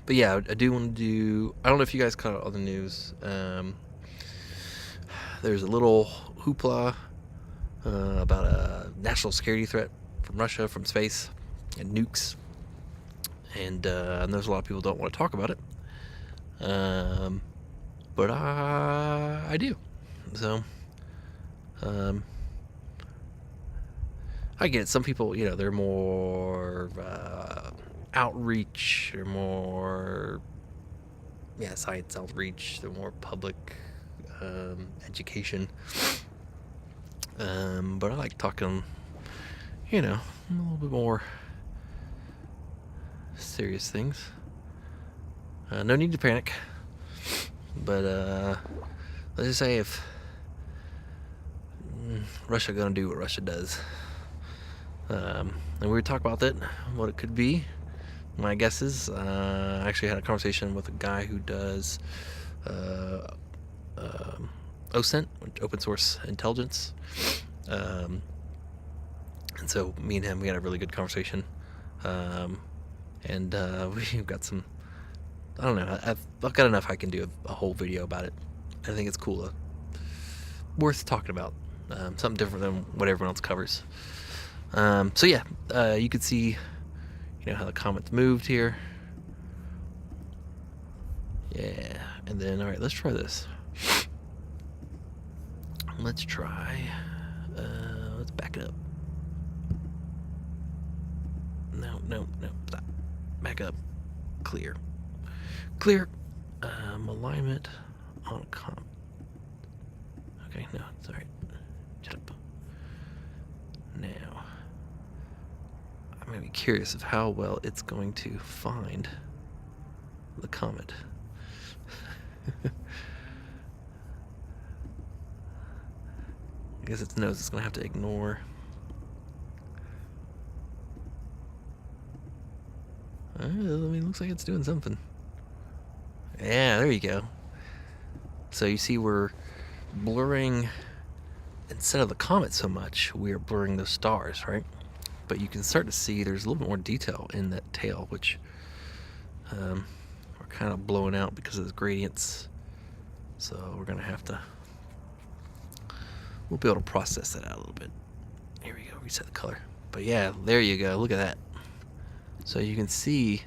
Speaker 4: But yeah, I do want to do. I don't know if you guys caught it on the news. There's a little hoopla about a national security threat from Russia, from space, and nukes. And there's a lot of people don't want to talk about it. But I do. So, I get it. Some people, they're more outreach, or more, science outreach. They're more public education. But I like talking, a little bit more serious things. No need to panic. But let's just say if Russia gonna do what Russia does, and we were talking about that, what it could be. My guess is I actually had a conversation with a guy who does OSINT, open source intelligence, and so me and him, we had a really good conversation, and we've got some. I don't know. I've got enough. I can do a whole video about it. I think it's cool, worth talking about. Something different than what everyone else covers. So yeah, you could see, how the comet's moved here. Yeah, and then all right, let's try this. Let's try. Let's back it up. No, stop. Back up. Clear. Alignment on comp. Okay, no, it's alright. Shut up. Now, I'm going to be curious of how well it's going to find the comet. I guess it knows it's going to have to ignore. Looks like it's doing something. Yeah, there you go. So you see we're blurring instead of the comet so much, we're blurring those stars, right? But you can start to see there's a little bit more detail in that tail, which we're kind of blowing out because of the gradients. So we're gonna have to, we'll be able to process that out a little bit. Here we go, reset the color. But yeah, there you go, look at that. So you can see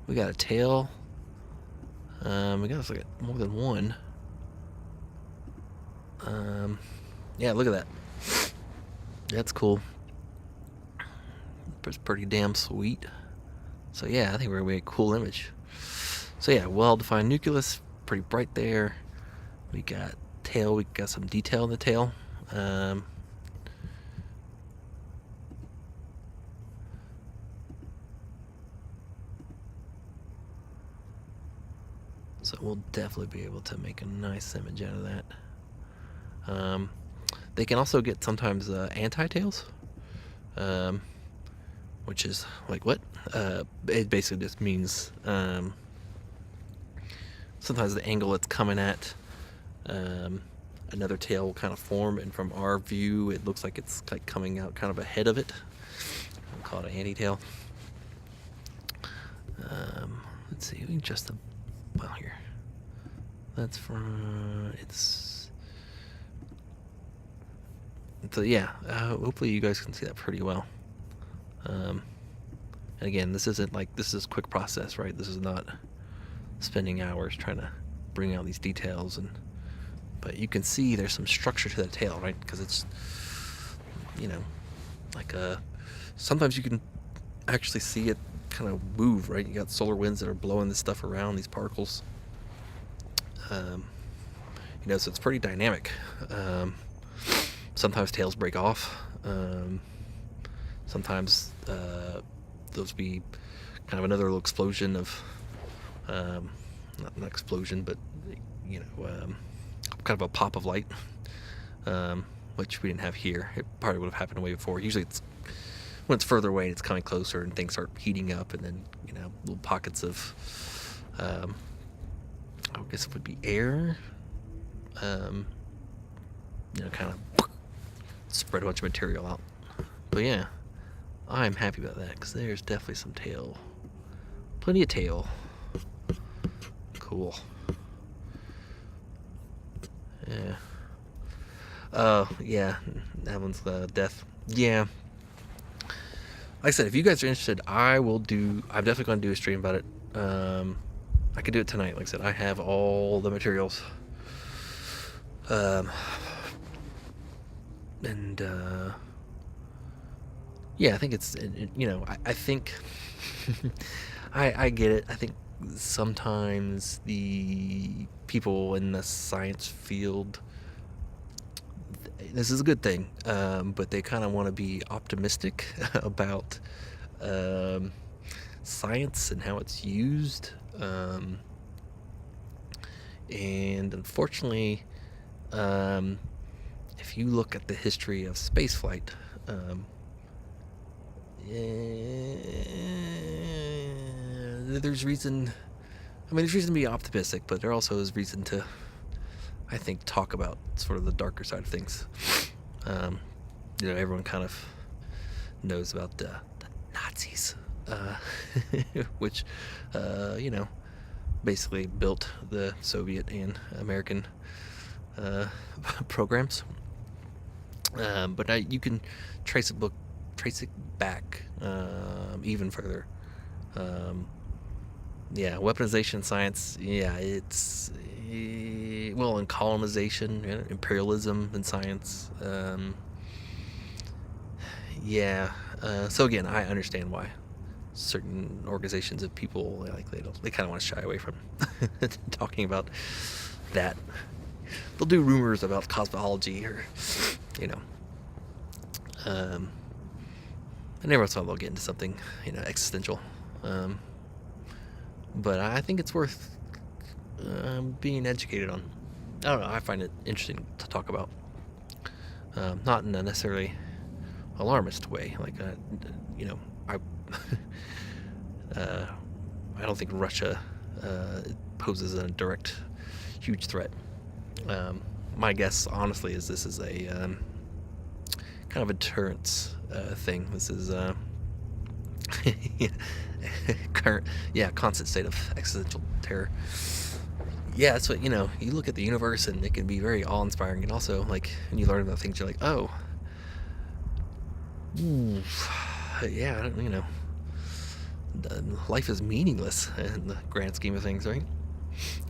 Speaker 4: we got a tail. We got like more than one. Yeah, look at that. That's cool. It's pretty damn sweet. So yeah, I think we're gonna be a cool image. So yeah, well-defined nucleus, pretty bright there. We got tail, we got some detail in the tail. So we'll definitely be able to make a nice image out of that. They can also get sometimes anti-tails, which is like what? It basically just means sometimes the angle it's coming at another tail will kind of form, and from our view it looks like it's like coming out kind of ahead of it. We'll call it an anti-tail. Let's see, we can adjust the well here. That's from so yeah, hopefully you guys can see that pretty well. And again, this isn't like, this is quick process, right? This is not spending hours trying to bring out these details, but you can see there's some structure to that tail, right? Because it's, you know, like sometimes you can actually see it kind of move, right? You got solar winds that are blowing this stuff around, these particles. You know, so it's pretty dynamic. Sometimes tails break off. Sometimes those be kind of another little explosion of, not an explosion, but you know, kind of a pop of light, which we didn't have here. It probably would have happened way before. Usually it's when it's further away and it's coming closer and things start heating up, and then, you know, little pockets of, I guess it would be air, you know, kind of spread a bunch of material out. But yeah, I'm happy about that because there's definitely some tail, plenty of tail. Cool. Yeah. Yeah, that one's death. Yeah. Like I said, if you guys are interested, I'm definitely going to do a stream about it. I could do it tonight. Like I said, I have all the materials. Yeah, I think it's, you know, I think, I get it. I think sometimes the people in the science field, this is a good thing, but they kind of want to be optimistic about science and how it's used, and unfortunately, if you look at the history of spaceflight, there's reason to be optimistic, but there also is reason to, I think, talk about sort of the darker side of things. You know, everyone kind of knows about the Nazis, which, you know, basically built the Soviet and American programs. But you can trace it back even further. Yeah, weaponization science. Yeah, it's well, and colonization, you know, imperialism in science. Yeah. So again, I understand why certain organizations of people, like, they kind of want to shy away from talking about that. They'll do rumors about cosmology, or, you know, and every once in a while they'll get into something, you know, existential. But I think it's worth being educated on. I don't know, I find it interesting to talk about. Not in a necessarily alarmist way. Like, you know, I don't think Russia poses a direct, huge threat. My guess, honestly, is this is a kind of a deterrence thing. This is constant state of existential terror. Yeah, that's what, you look at the universe and it can be very awe-inspiring, and also, like, when you learn about things, you're like, oh, yeah, I don't, life is meaningless in the grand scheme of things, right?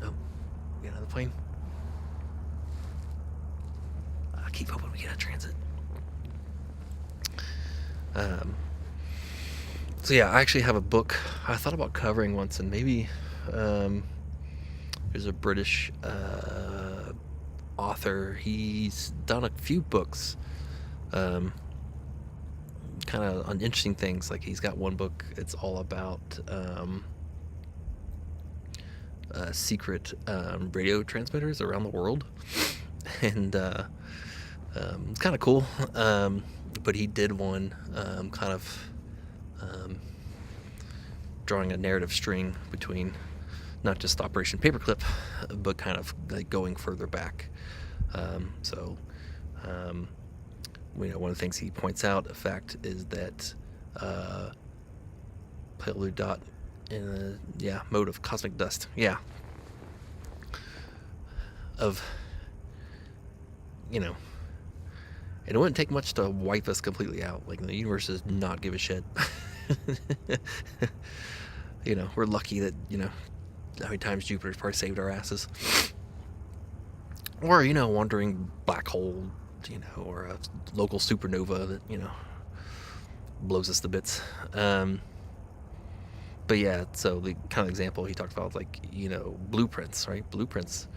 Speaker 4: Oh, we got another plane. I keep hoping we get a transit. So yeah, I actually have a book I thought about covering once, and maybe there's a British author. He's done a few books kind of on interesting things. Like, he's got one book, it's all about secret radio transmitters around the world, and it's kind of cool. But he did one kind of drawing a narrative string between not just Operation Paperclip, but kind of like going further back. One of the things he points out, a fact, is that pale blue dot in a mode of cosmic dust. Yeah. It wouldn't take much to wipe us completely out. Like, the universe does not give a shit. We're lucky that, how many times Jupiter's probably saved our asses. Or, wandering black hole, or a local supernova that, blows us to bits. But yeah, so the kind of example he talked about is like, blueprints, right? Blueprints,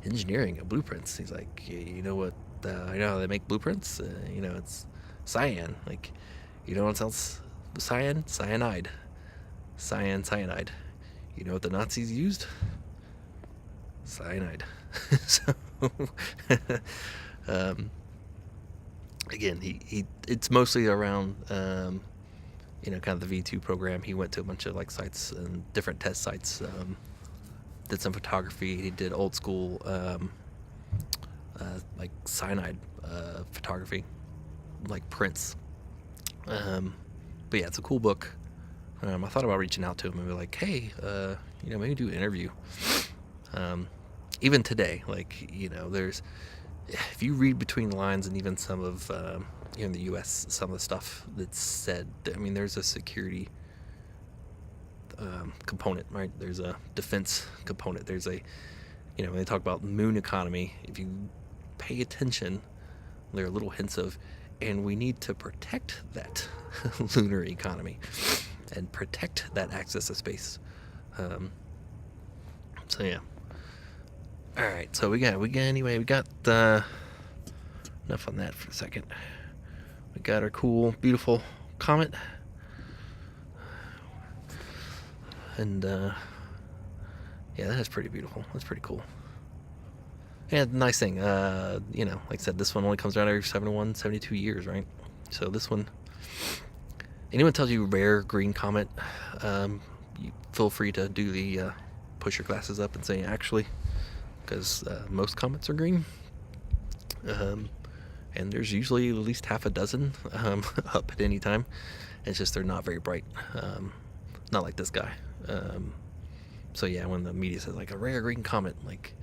Speaker 4: engineering of blueprints. He's like, you know what? I know how they make blueprints. It's cyan. Like, what else? Cyanide. Cyanide. You know what the Nazis used? Cyanide. So, again, it's mostly around, kind of the V2 program. He went to a bunch of like sites and different test sites. Did some photography. He did old school, like cyanide photography, like prints. But yeah, it's a cool book. I thought about reaching out to him and be like, hey, maybe do an interview. Even today, like, there's, if you read between the lines, and even some of, in the U.S., some of the stuff that's said, there's a security component, right? There's a defense component. There's a, when they talk about moon economy, if you pay attention, there are little hints of, and we need to protect that lunar economy and protect that access to space. So yeah. All right. So we got enough on that for a second. We got our cool, beautiful comet, and yeah, that is pretty beautiful. That's pretty cool. Yeah, nice thing. Like I said, this one only comes around every 71, 72 years, right? So this one, anyone tells you rare green comet, you feel free to do the push your glasses up and say actually, because most comets are green, and there's usually at least half a dozen up at any time. It's just they're not very bright, not like this guy. So yeah, when the media says like a rare green comet, like,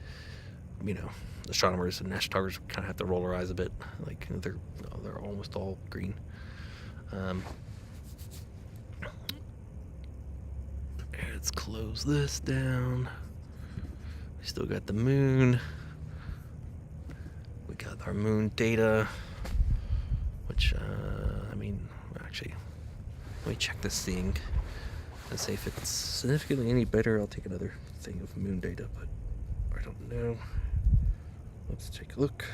Speaker 4: astronomers and astronomers kind of have to roll their eyes a bit. Like, they're almost all green. Let's close this down. We still got the moon. We got our moon data, which, actually, let me check this thing and see if it's significantly any better. I'll take another thing of moon data, but I don't know. Let's take a look.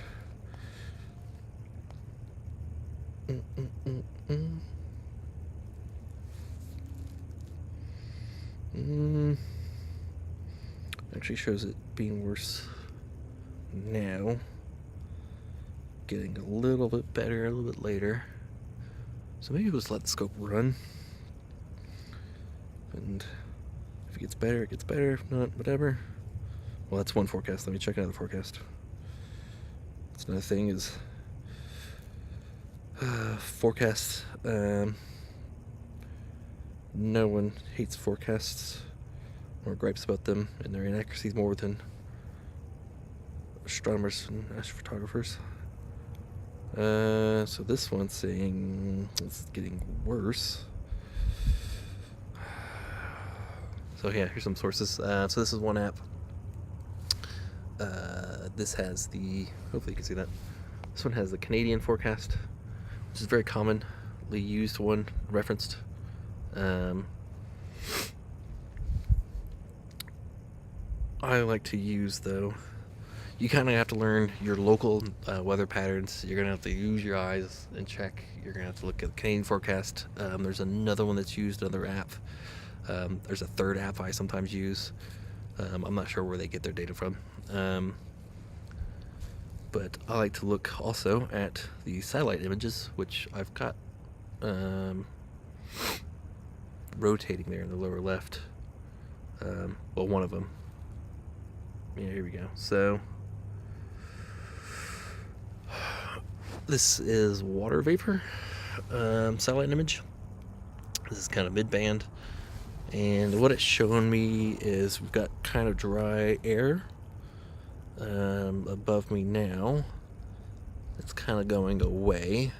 Speaker 4: Actually shows it being worse now. Getting a little bit better a little bit later. So maybe we'll just let the scope run. And if it gets better, it gets better. If not, whatever. Well, that's one forecast. Let me check another forecast. That's another thing is, Forecast. No one hates forecasts or gripes about them and their inaccuracies more than astronomers and astrophotographers. So this one's saying it's getting worse. So yeah, here's some sources. So this is one app. This has the, hopefully you can see that. This one has the Canadian forecast, which is a very commonly used one, referenced. I like to use, though, you kind of have to learn your local weather patterns. You're going to have to use your eyes and check. You're going to have to look at the Canadian forecast. There's another one that's used, another app. There's a third app I sometimes use. I'm not sure where they get their data from. But I like to look also at the satellite images, which I've got rotating there in the lower left. Well, one of them. Yeah, here we go. So this is water vapor satellite image. This is kind of mid-band, and what it's showing me is we've got kind of dry air above me now. It's kind of going away,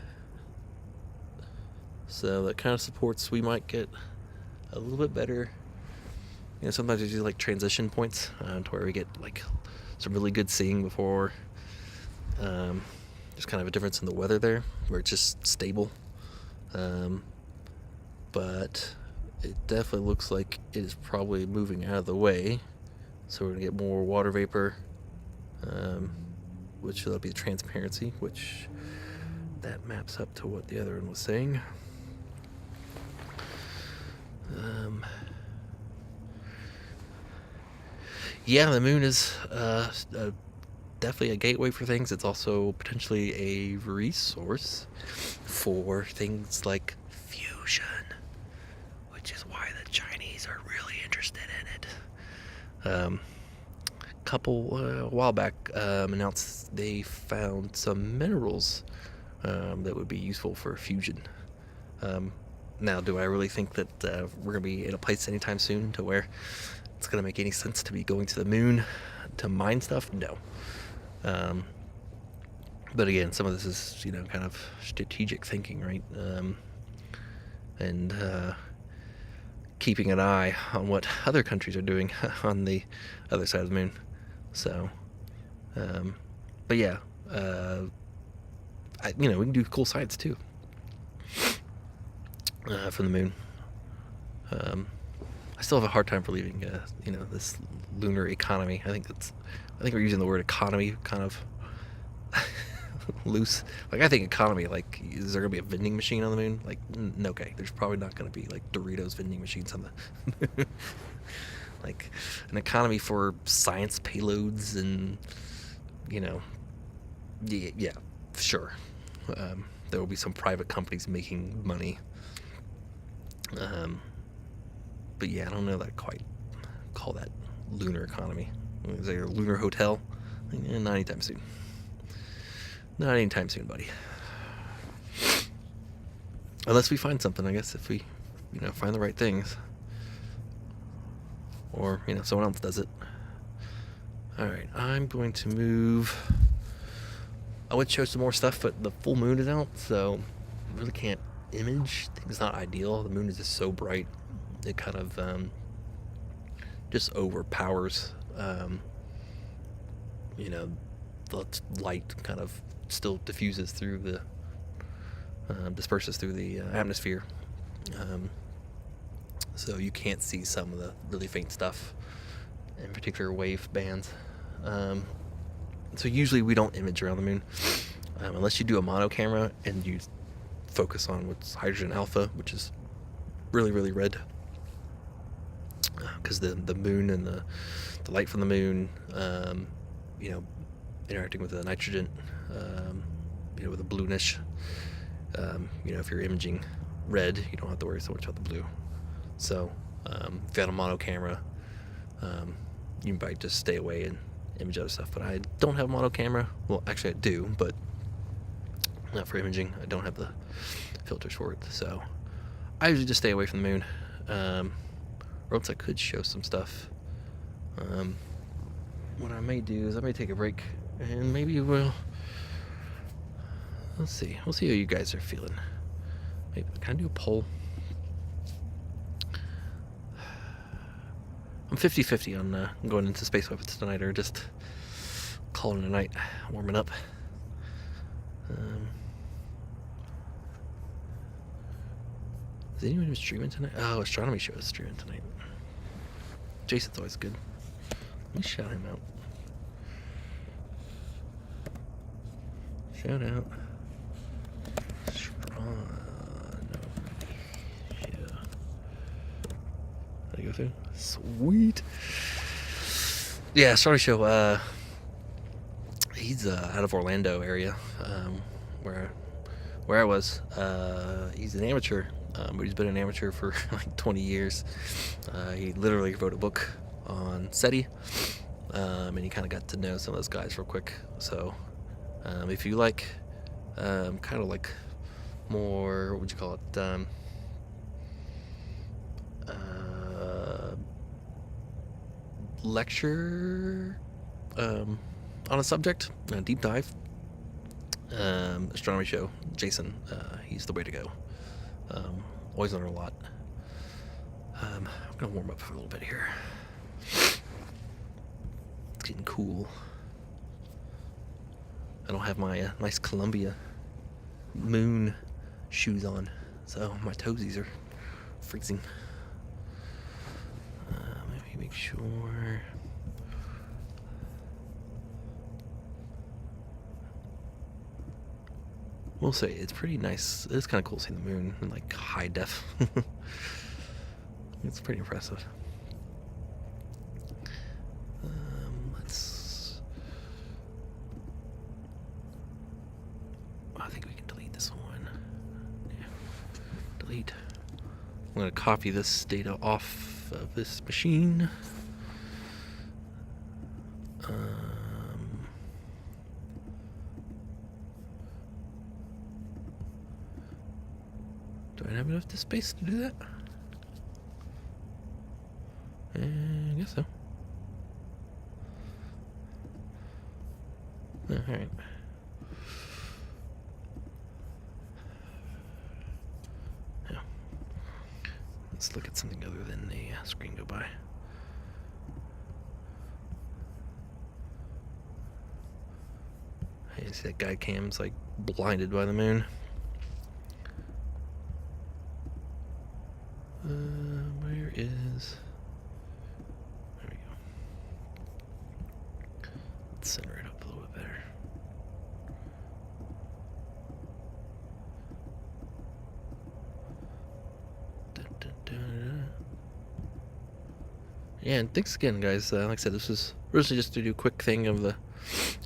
Speaker 4: so that kind of supports we might get a little bit better. You know, sometimes you do like transition points to where we get like some really good seeing before there's kind of a difference in the weather there, where it's just stable. But it definitely looks like it is probably moving out of the way, so we're gonna get more water vapor, which will be transparency, which that maps up to what the other one was saying. Yeah, the moon is definitely a gateway for things. It's also potentially a resource for things like fusion, which is why the Chinese are really interested in it. A while back, announced they found some minerals that would be useful for fusion. Now, do I really think that we're going to be in a place anytime soon to where it's going to make any sense to be going to the moon to mine stuff? No. But again, some of this is, you know, kind of strategic thinking, right? And keeping an eye on what other countries are doing on the other side of the moon. So, but yeah, we can do cool science too from the moon. I still have a hard time believing, this lunar economy. I think we're using the word economy kind of loose. Like, I think economy, like, is there gonna be a vending machine on the moon? Like, no, okay, there's probably not gonna be like Doritos vending machines on the moon. Like, an economy for science payloads and, yeah, sure. There will be some private companies making money. But yeah, I don't know that I quite call that lunar economy. Is there a lunar hotel? Not anytime soon. Not anytime soon, buddy. Unless we find something, I guess, if we, find the right things. Or, someone else does it. Alright, I'm going to move. I would show some more stuff, but the full moon is out, so I really can't image. It's not ideal. The moon is just so bright. It kind of just overpowers, the light kind of still diffuses through the, disperses through the atmosphere. So you can't see some of the really faint stuff, in particular wave bands. So usually we don't image around the moon, unless you do a mono camera and you focus on what's hydrogen alpha, which is really, really red. Because the moon and the light from the moon, interacting with the nitrogen, with the bluish. If you're imaging red, you don't have to worry so much about the blue. So, if you had a mono camera, you might just stay away and image other stuff. But I don't have a mono camera. Well, actually I do, but not for imaging. I don't have the filters for it, so I usually just stay away from the moon. Or else I could show some stuff. What I may do is I may take a break, and maybe we'll see. We'll see how you guys are feeling. Maybe can I do a poll? I'm 50-50 on going into space weapons tonight, or just calling it a night, warming up. Is anyone even streaming tonight? Oh, Astronomy Show is streaming tonight. Jason's always good. Let me shout him out. Shout out. Yeah. Did I go through? Sweet. Yeah, Astronomy Show. He's out of Orlando area, where I was. He's an amateur. But he's been an amateur for like 20 years. He literally wrote a book on SETI, and he kind of got to know some of those guys real quick. So if you like kind of like more, what would you call it, lecture on a subject, a deep dive, Astronomy Show, Jason, he's the way to go. Always learn a lot. I'm gonna warm up for a little bit here. It's getting cool. I don't have my nice Columbia moon shoes on, so my toesies are freezing. Let me make sure. We'll say it's pretty nice. It's kind of cool seeing the moon in like high def. It's pretty impressive. I think we can delete this one. Yeah. Delete. I'm going to copy this data off of this machine. Do I have enough space to do that? I guess so. Alright. Now, let's look at something other than the screen go by. Hey, you see that guy cam's like blinded by the moon? Where is... There we go. Let's center it up a little bit better. Yeah, and thanks again, guys. Like I said, this was originally just to do a quick thing of the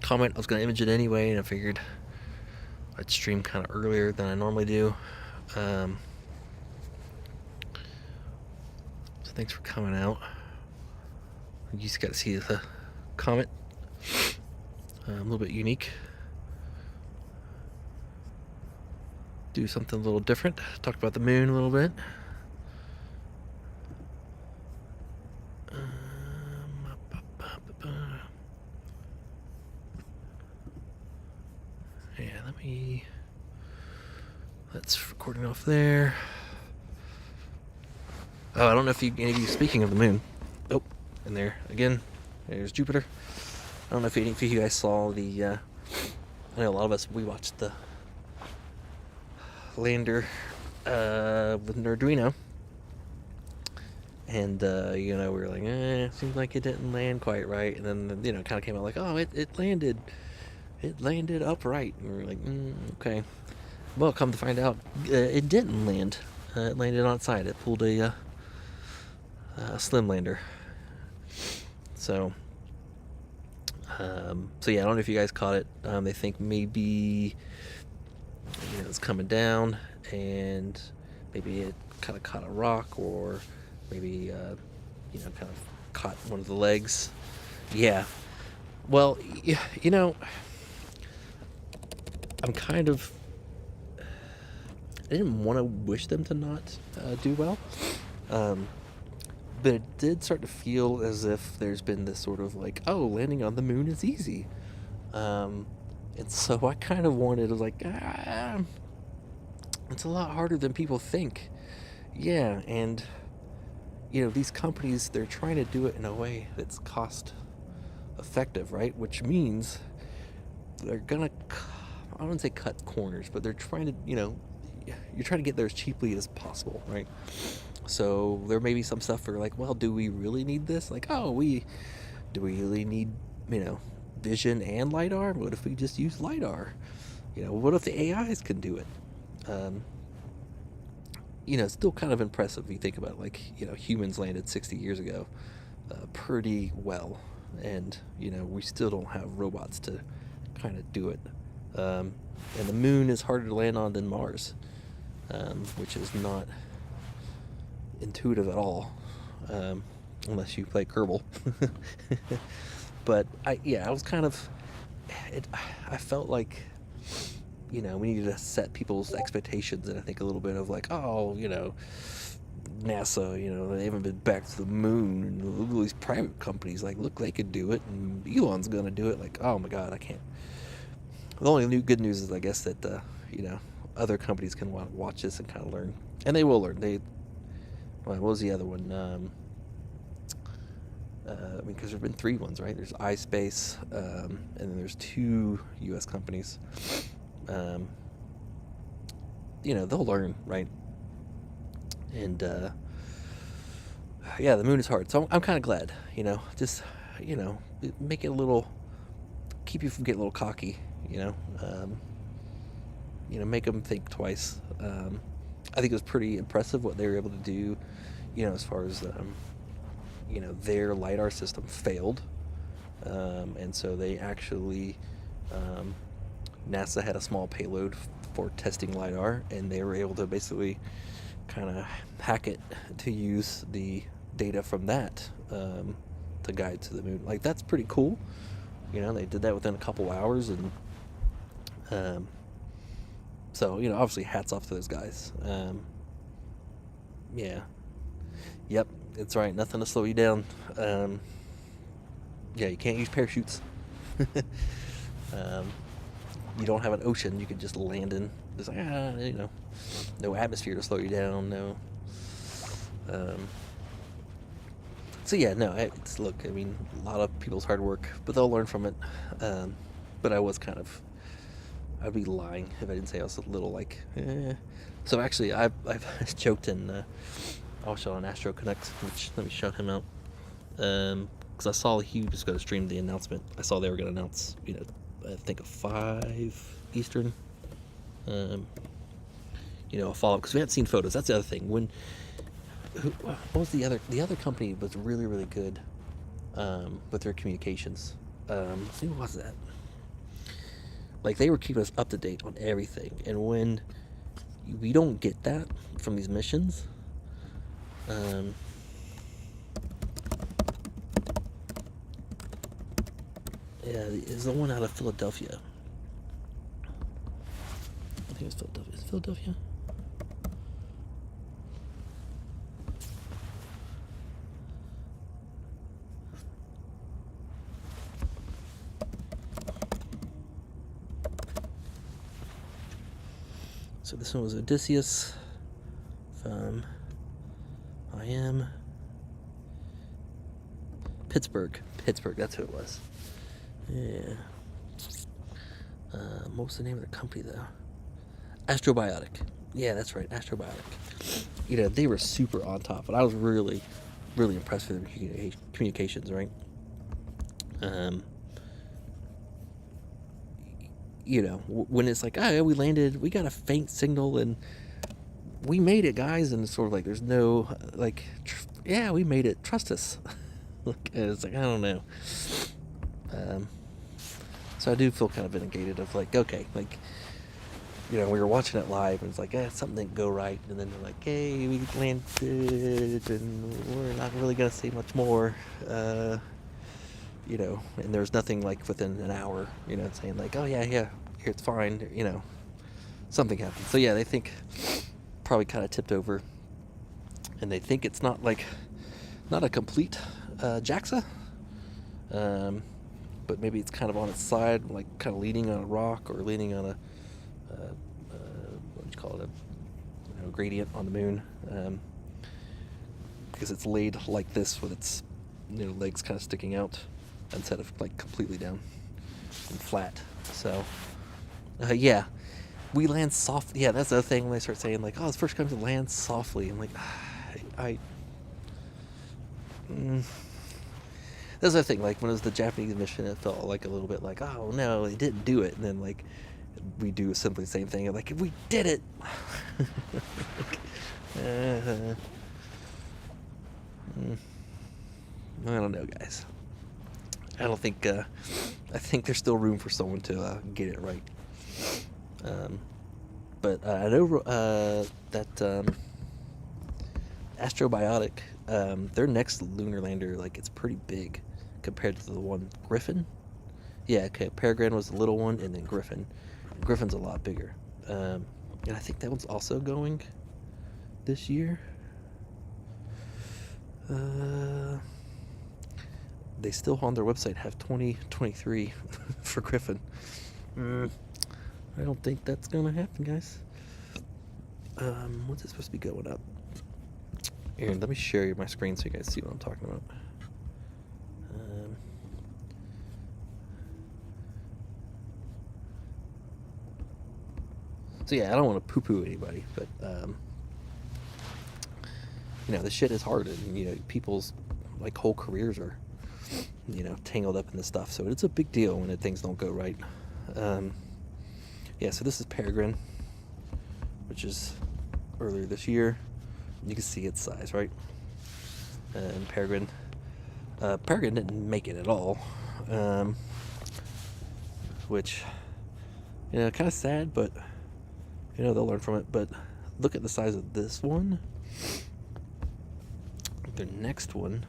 Speaker 4: comment. I was going to image it anyway, and I figured I'd stream kind of earlier than I normally do. So thanks for coming out. You just got to see the comet. A little bit unique. Do something a little different. Talk about the moon a little bit. Yeah, that's recording off there. Oh, I don't know if any of you, speaking of the moon. Oh, and there again. There's Jupiter. I don't know if any of you guys saw the. I know a lot of us, we watched the lander with an Arduino. And, we were like, seems like it didn't land quite right. And then, kind of came out like, oh, it landed. It landed upright. And we were like, okay. Well, come to find out, it didn't land. It landed on its side. It pulled a slim lander. So yeah, I don't know if you guys caught it. They think maybe it's coming down, and maybe it kind of caught a rock, or maybe kind of caught one of the legs. Yeah. Well, I'm kind of didn't want to wish them to not do well, but it did start to feel as if there's been this sort of like, oh, landing on the moon is easy. And so I kind of wanted, I was like, it's a lot harder than people think. Yeah, and, these companies, they're trying to do it in a way that's cost effective, right? Which means they're going to, I wouldn't say cut corners, but they're trying to, you're trying to get there as cheaply as possible, right? So there may be some stuff where like, well, do we really need this? Like, do we really need, vision and LiDAR? What if we just use LiDAR? What if the AIs can do it? It's still kind of impressive if you think about it. Like, humans landed 60 years ago pretty well. And, we still don't have robots to kind of do it. And the moon is harder to land on than Mars, which is not intuitive at all, unless you play Kerbal. But I was kind of, I felt like, we needed to set people's expectations, and I think a little bit of like, NASA, they haven't been back to the moon, and look at these private companies, like, look, they could do it, and Elon's gonna do it. Like, oh my God, I can't. The only good news is, I guess, that other companies can watch this and kind of learn, and they will learn. What was the other one? Because there's been 3 ones, right? There's iSpace, and then there's 2 U.S. companies. They'll learn, right? And the moon is hard, so I'm kind of glad. Just make it a little, keep you from getting a little cocky. Make them think twice. I think it was pretty impressive what they were able to do. As far as their LiDAR system failed, and so they actually, NASA had a small payload for testing LiDAR, and they were able to basically kind of hack it to use the data from that to guide to the moon. Like, that's pretty cool. They did that within a couple hours, and so obviously hats off to those guys. Yep, it's right. Nothing to slow you down. You can't use parachutes. You don't have an ocean you can just land in. It's like, no atmosphere to slow you down. No. It's look. I mean, a lot of people's hard work, but they'll learn from it. But I was kind of, I'd be lying if I didn't say I was a little like, eh. So actually, I've joked in. I was on Astro Connect, which let me shout him out. Because I saw he was going to stream the announcement. I saw they were going to announce, I think at 5 Eastern. A follow-up, because we hadn't seen photos. That's the other thing. What was the other company was really, really good with their communications. Who was that? Like, they were keeping us up to date on everything. And when we don't get that from these missions, is the one out of Philadelphia. I think it's Philadelphia. Is it Philadelphia? So this one was Odysseus from Pittsburgh, that's who it was. Yeah. What was the name of the company though? Astrobiotic. Yeah, that's right, Astrobiotic. They were super on top, and I was really, really impressed with their communications, right? When it's like, we landed, we got a faint signal, and we made it, guys, and it's sort of like, there's no, like, we made it, trust us. And it's like, I don't know. So I do feel kind of vindicated of like, okay, like, we were watching it live, and it's like, something didn't go right, and then they're like, hey, we landed, and we're not really gonna say much more, and there's nothing like within an hour, saying like, oh yeah, it's fine, something happened. So yeah, they think probably kind of tipped over, and they think it's not a complete JAXA, but maybe it's kind of on its side, like kind of leaning on a rock or leaning on a what do you call it, a gradient on the moon, because it's laid like this with its legs kind of sticking out instead of like completely down and flat. So yeah, we land soft. Yeah, that's the other thing when they start saying like, oh, this first comes to land softly. I'm like, that's the thing, like when it was the Japanese mission, it felt like a little bit like, oh no, they didn't do it, and then like we do simply the same thing, like we did it. I don't know, guys. I don't think I think there's still room for someone to get it right. But I know that Astrobiotic, their next lunar lander, like it's pretty big compared to the one Griffin. Yeah, okay, Peregrine was the little one, and then Griffin's a lot bigger. And I think that one's also going this year. They still on their website have 2023 for Griffin. I don't think that's gonna happen, guys. What's it supposed to be going up? Here, let me share my screen so you guys see what I'm talking about. So yeah, I don't want to poo-poo anybody, but this shit is hard, and people's like whole careers are tangled up in this stuff, so it's a big deal when things don't go right. Yeah, so this is Peregrine, which is earlier this year. You can see its size, right? And Peregrine didn't make it at all, which kind of sad, but they'll learn from it. But look at the size of this one. The next one.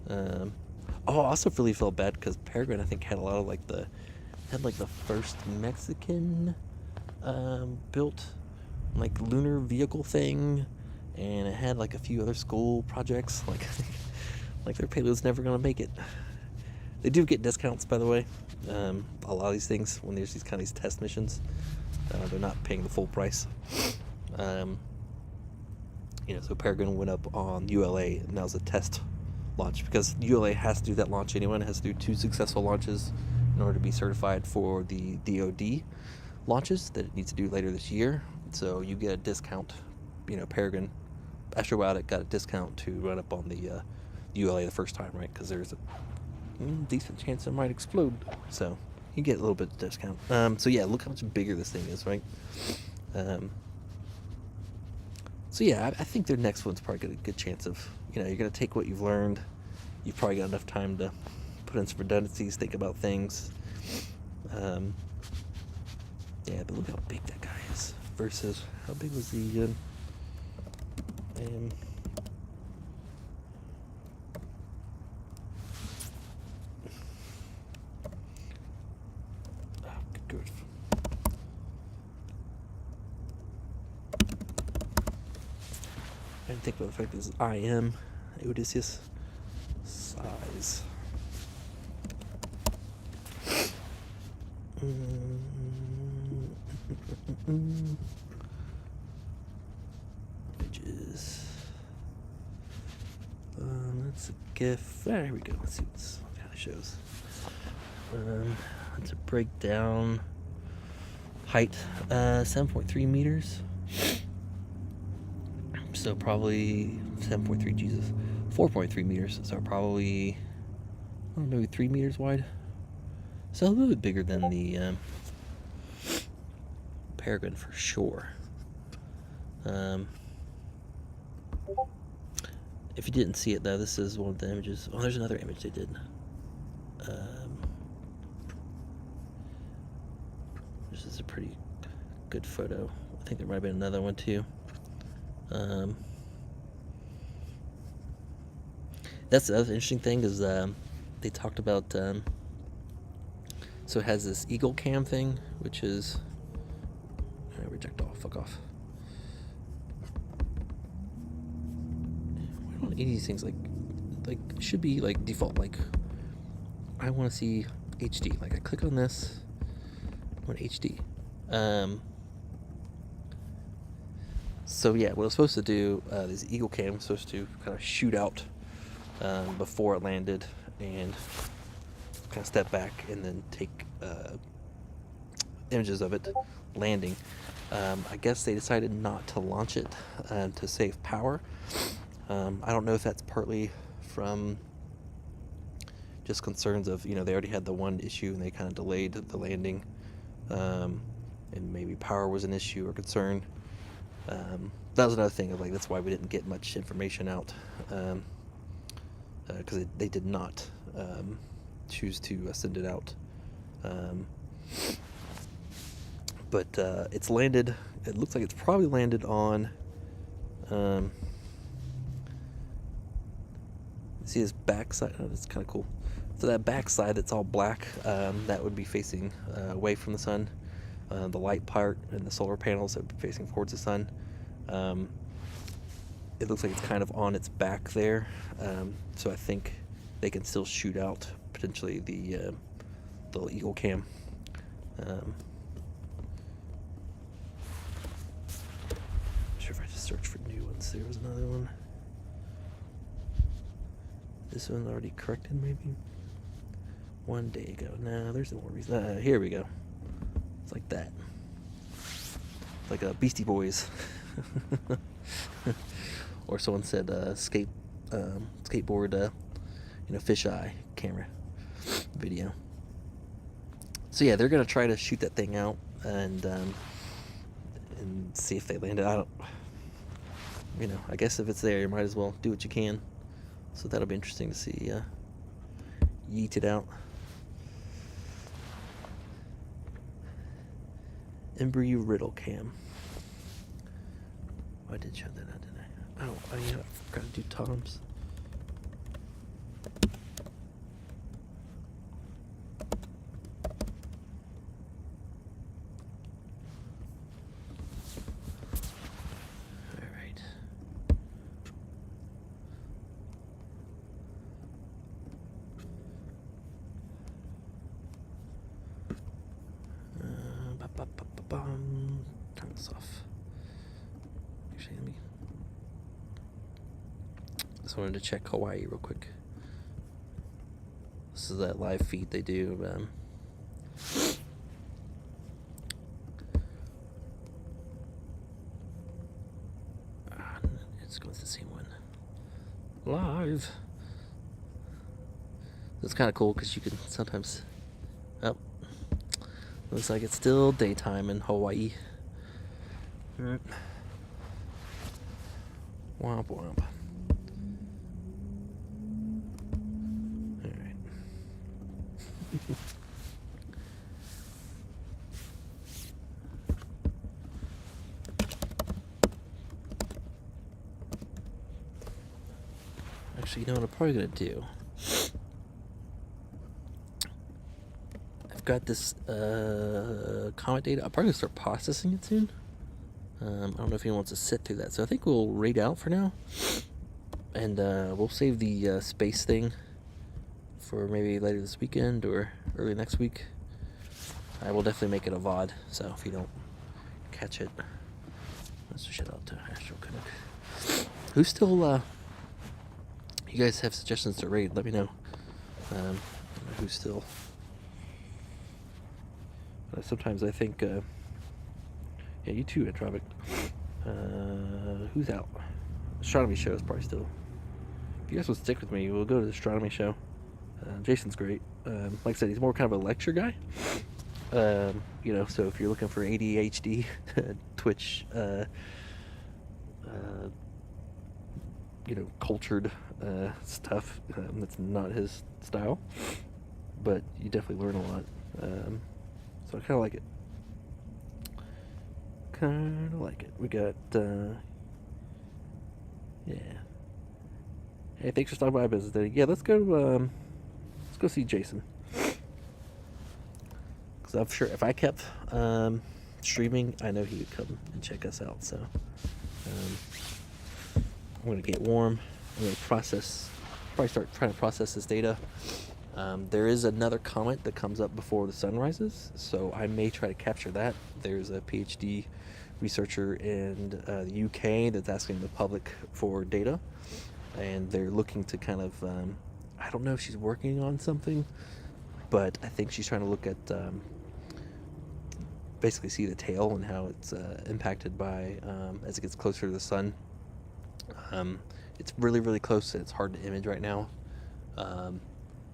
Speaker 4: I also really felt bad because Peregrine, I think, had a lot of the first Mexican built lunar vehicle thing, and it had a few other school projects. Like their payload's never gonna make it. They do get discounts, by the way. A lot of these things, when there's these test missions, they're not paying the full price. So Peregrine went up on ULA, and that was a test launch, because ULA has to do that launch anyway. It has to do 2 successful launches in order to be certified for the DoD launches that it needs to do later this year. So you get a discount. Peregrine, Astrobiotic got a discount to run up on the ULA the first time, right? Because there's a decent chance it might explode. So you get a little bit of discount. So yeah, look how much bigger this thing is, right? So yeah, I think their next one's probably got a good chance of, you're going to take what you've learned. You've probably got enough time to put in some redundancies, think about things. Yeah, but look how big that guy is versus how big was the good. I didn't think about the fact that this is IM Odysseus size. Images. That's a GIF. There we go. Let's see what kind of shows. That's a breakdown. Height, 7.3 meters. So probably 7.3, Jesus, 4.3 meters. So probably, maybe 3 meters wide. So a little bit bigger than the Peregrine for sure. If you didn't see it though, this is one of the images. Oh, there's another image they did. This is a pretty good photo. I think there might have been another one too. That's the other interesting thing is they talked about so it has this Eagle Cam thing, which is reject all, fuck off. any of these things like should be like default. Like I want to see HD. Like I click on this, I want HD. So yeah, what I was supposed to do, this Eagle Cam was supposed to kind of shoot out before it landed and kind of step back and then take images of it landing. I guess they decided not to launch it to save power. I don't know if that's partly from just concerns of, they already had the one issue and they kind of delayed the landing, and maybe power was an issue or concern. That was another thing of that's why we didn't get much information out, because they did not choose to send it out. But it's landed. It looks like it's probably landed on. See his backside? Oh, that's kind of cool. So that backside that's all black, that would be facing away from the sun. The light part and the solar panels that would be facing towards the sun. It looks like it's kind of on its back there, so I think they can still shoot out potentially the Eagle Cam. I'm sure if I just search for new ones, there was another one. This one's already corrected, maybe. One day ago. Nah, there's no more reason. Here we go. It's like that. It's like a Beastie Boys. Or someone said skateboard, fisheye camera video. So yeah, they're gonna try to shoot that thing out and see if they land it. I guess if it's there, you might as well do what you can. So that'll be interesting to see. Yeet it out. Embry Riddle Cam. I did show that out, didn't I? Oh, I forgot to do Tom's. All right. Turn this off. Actually, just wanted to check Hawaii real quick. This is that live feed they do. It's going to the same one. Live. It's kind of cool because you can sometimes. Oh, looks like it's still daytime in Hawaii. Womp womp. Alright. Actually, you know what I'm probably going to do? I've got this comment data. I'm probably going to start processing it soon. I don't know if anyone wants to sit through that. So I think we'll raid out for now. And we'll save the space thing for maybe later this weekend or early next week. I will definitely make it a VOD. So if you don't catch it, let's shout out to Astro. Who's still... you guys have suggestions to raid, let me know. Who's still... sometimes I think... yeah, you too, Entropic. Who's out? Astronomy show is probably still. If you guys will stick with me, we'll go to the astronomy show. Jason's great. Like I said, he's more kind of a lecture guy. So if you're looking for ADHD, Twitch, cultured stuff, that's not his style. But you definitely learn a lot. So I kind of like it. We got, yeah. Hey, thanks for stopping by business today. Yeah, let's go see Jason. Because I'm sure if I kept streaming, I know he would come and check us out. So I'm going to get warm, I'm going to probably start trying to process this data. There is another comet that comes up before the sun rises, so I may try to capture that. There's a PhD researcher in the UK that's asking the public for data, and they're looking to kind of, I don't know if she's working on something, but I think she's trying to look at, basically see the tail and how it's impacted by, as it gets closer to the sun. It's really, really close, and it's hard to image right now.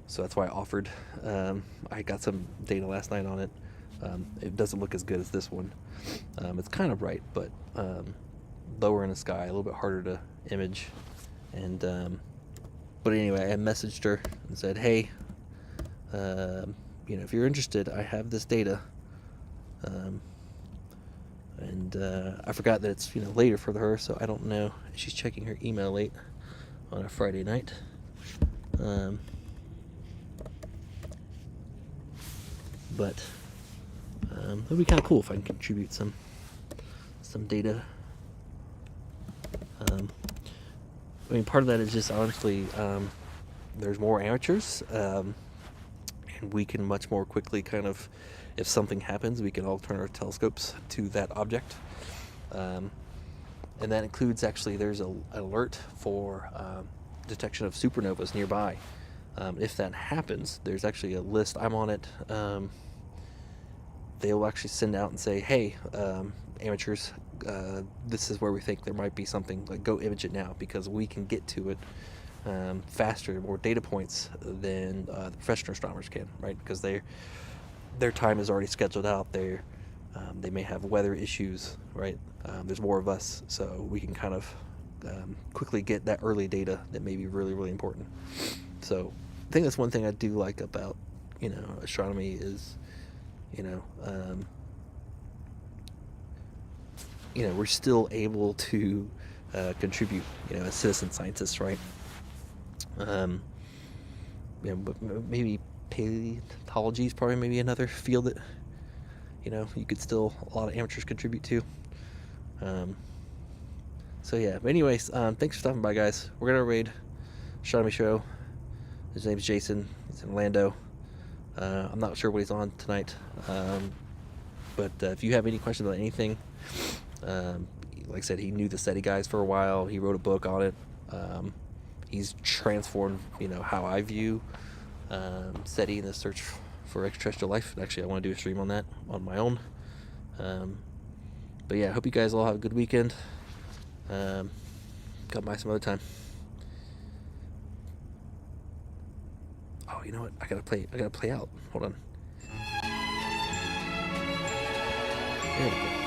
Speaker 4: So that's why I offered. I got some data last night on it. It doesn't look as good as this one. It's kind of bright, but lower in the sky, a little bit harder to image. And but anyway, I messaged her and said, hey, if you're interested, I have this data. And I forgot that it's later for her, so I don't know. She's checking her email late on a Friday night. But it'll be kind of cool if I can contribute some data. I mean, part of that is just honestly, there's more amateurs, and we can much more quickly kind of, if something happens, we can all turn our telescopes to that object. And that includes, actually, there's an alert for detection of supernovas nearby. If that happens, there's actually a list. I'm on it. They will actually send out and say, hey, amateurs, this is where we think there might be something. Like, go image it now, because we can get to it faster, more data points than the professional astronomers can, right? Because their time is already scheduled out. They may have weather issues, right? There's more of us, so we can kind of quickly get that early data that may be really, really important. So I think that's one thing I do like about astronomy is we're still able to contribute as citizen scientists, right? But maybe paleontology is probably maybe another field that you could still, a lot of amateurs contribute to. So yeah, but anyways, thanks for stopping by, guys. We're gonna raid Astronomy Show. His name's Jason. He's in Orlando. I'm not sure what he's on tonight, but if you have any questions about anything, like I said, he knew the SETI guys for a while. He wrote a book on it. He's transformed, how I view SETI and the search for extraterrestrial life. Actually, I want to do a stream on that on my own. But yeah, I hope you guys all have a good weekend. Come by some other time. Oh, you know what? I gotta play out. Hold on. There we go.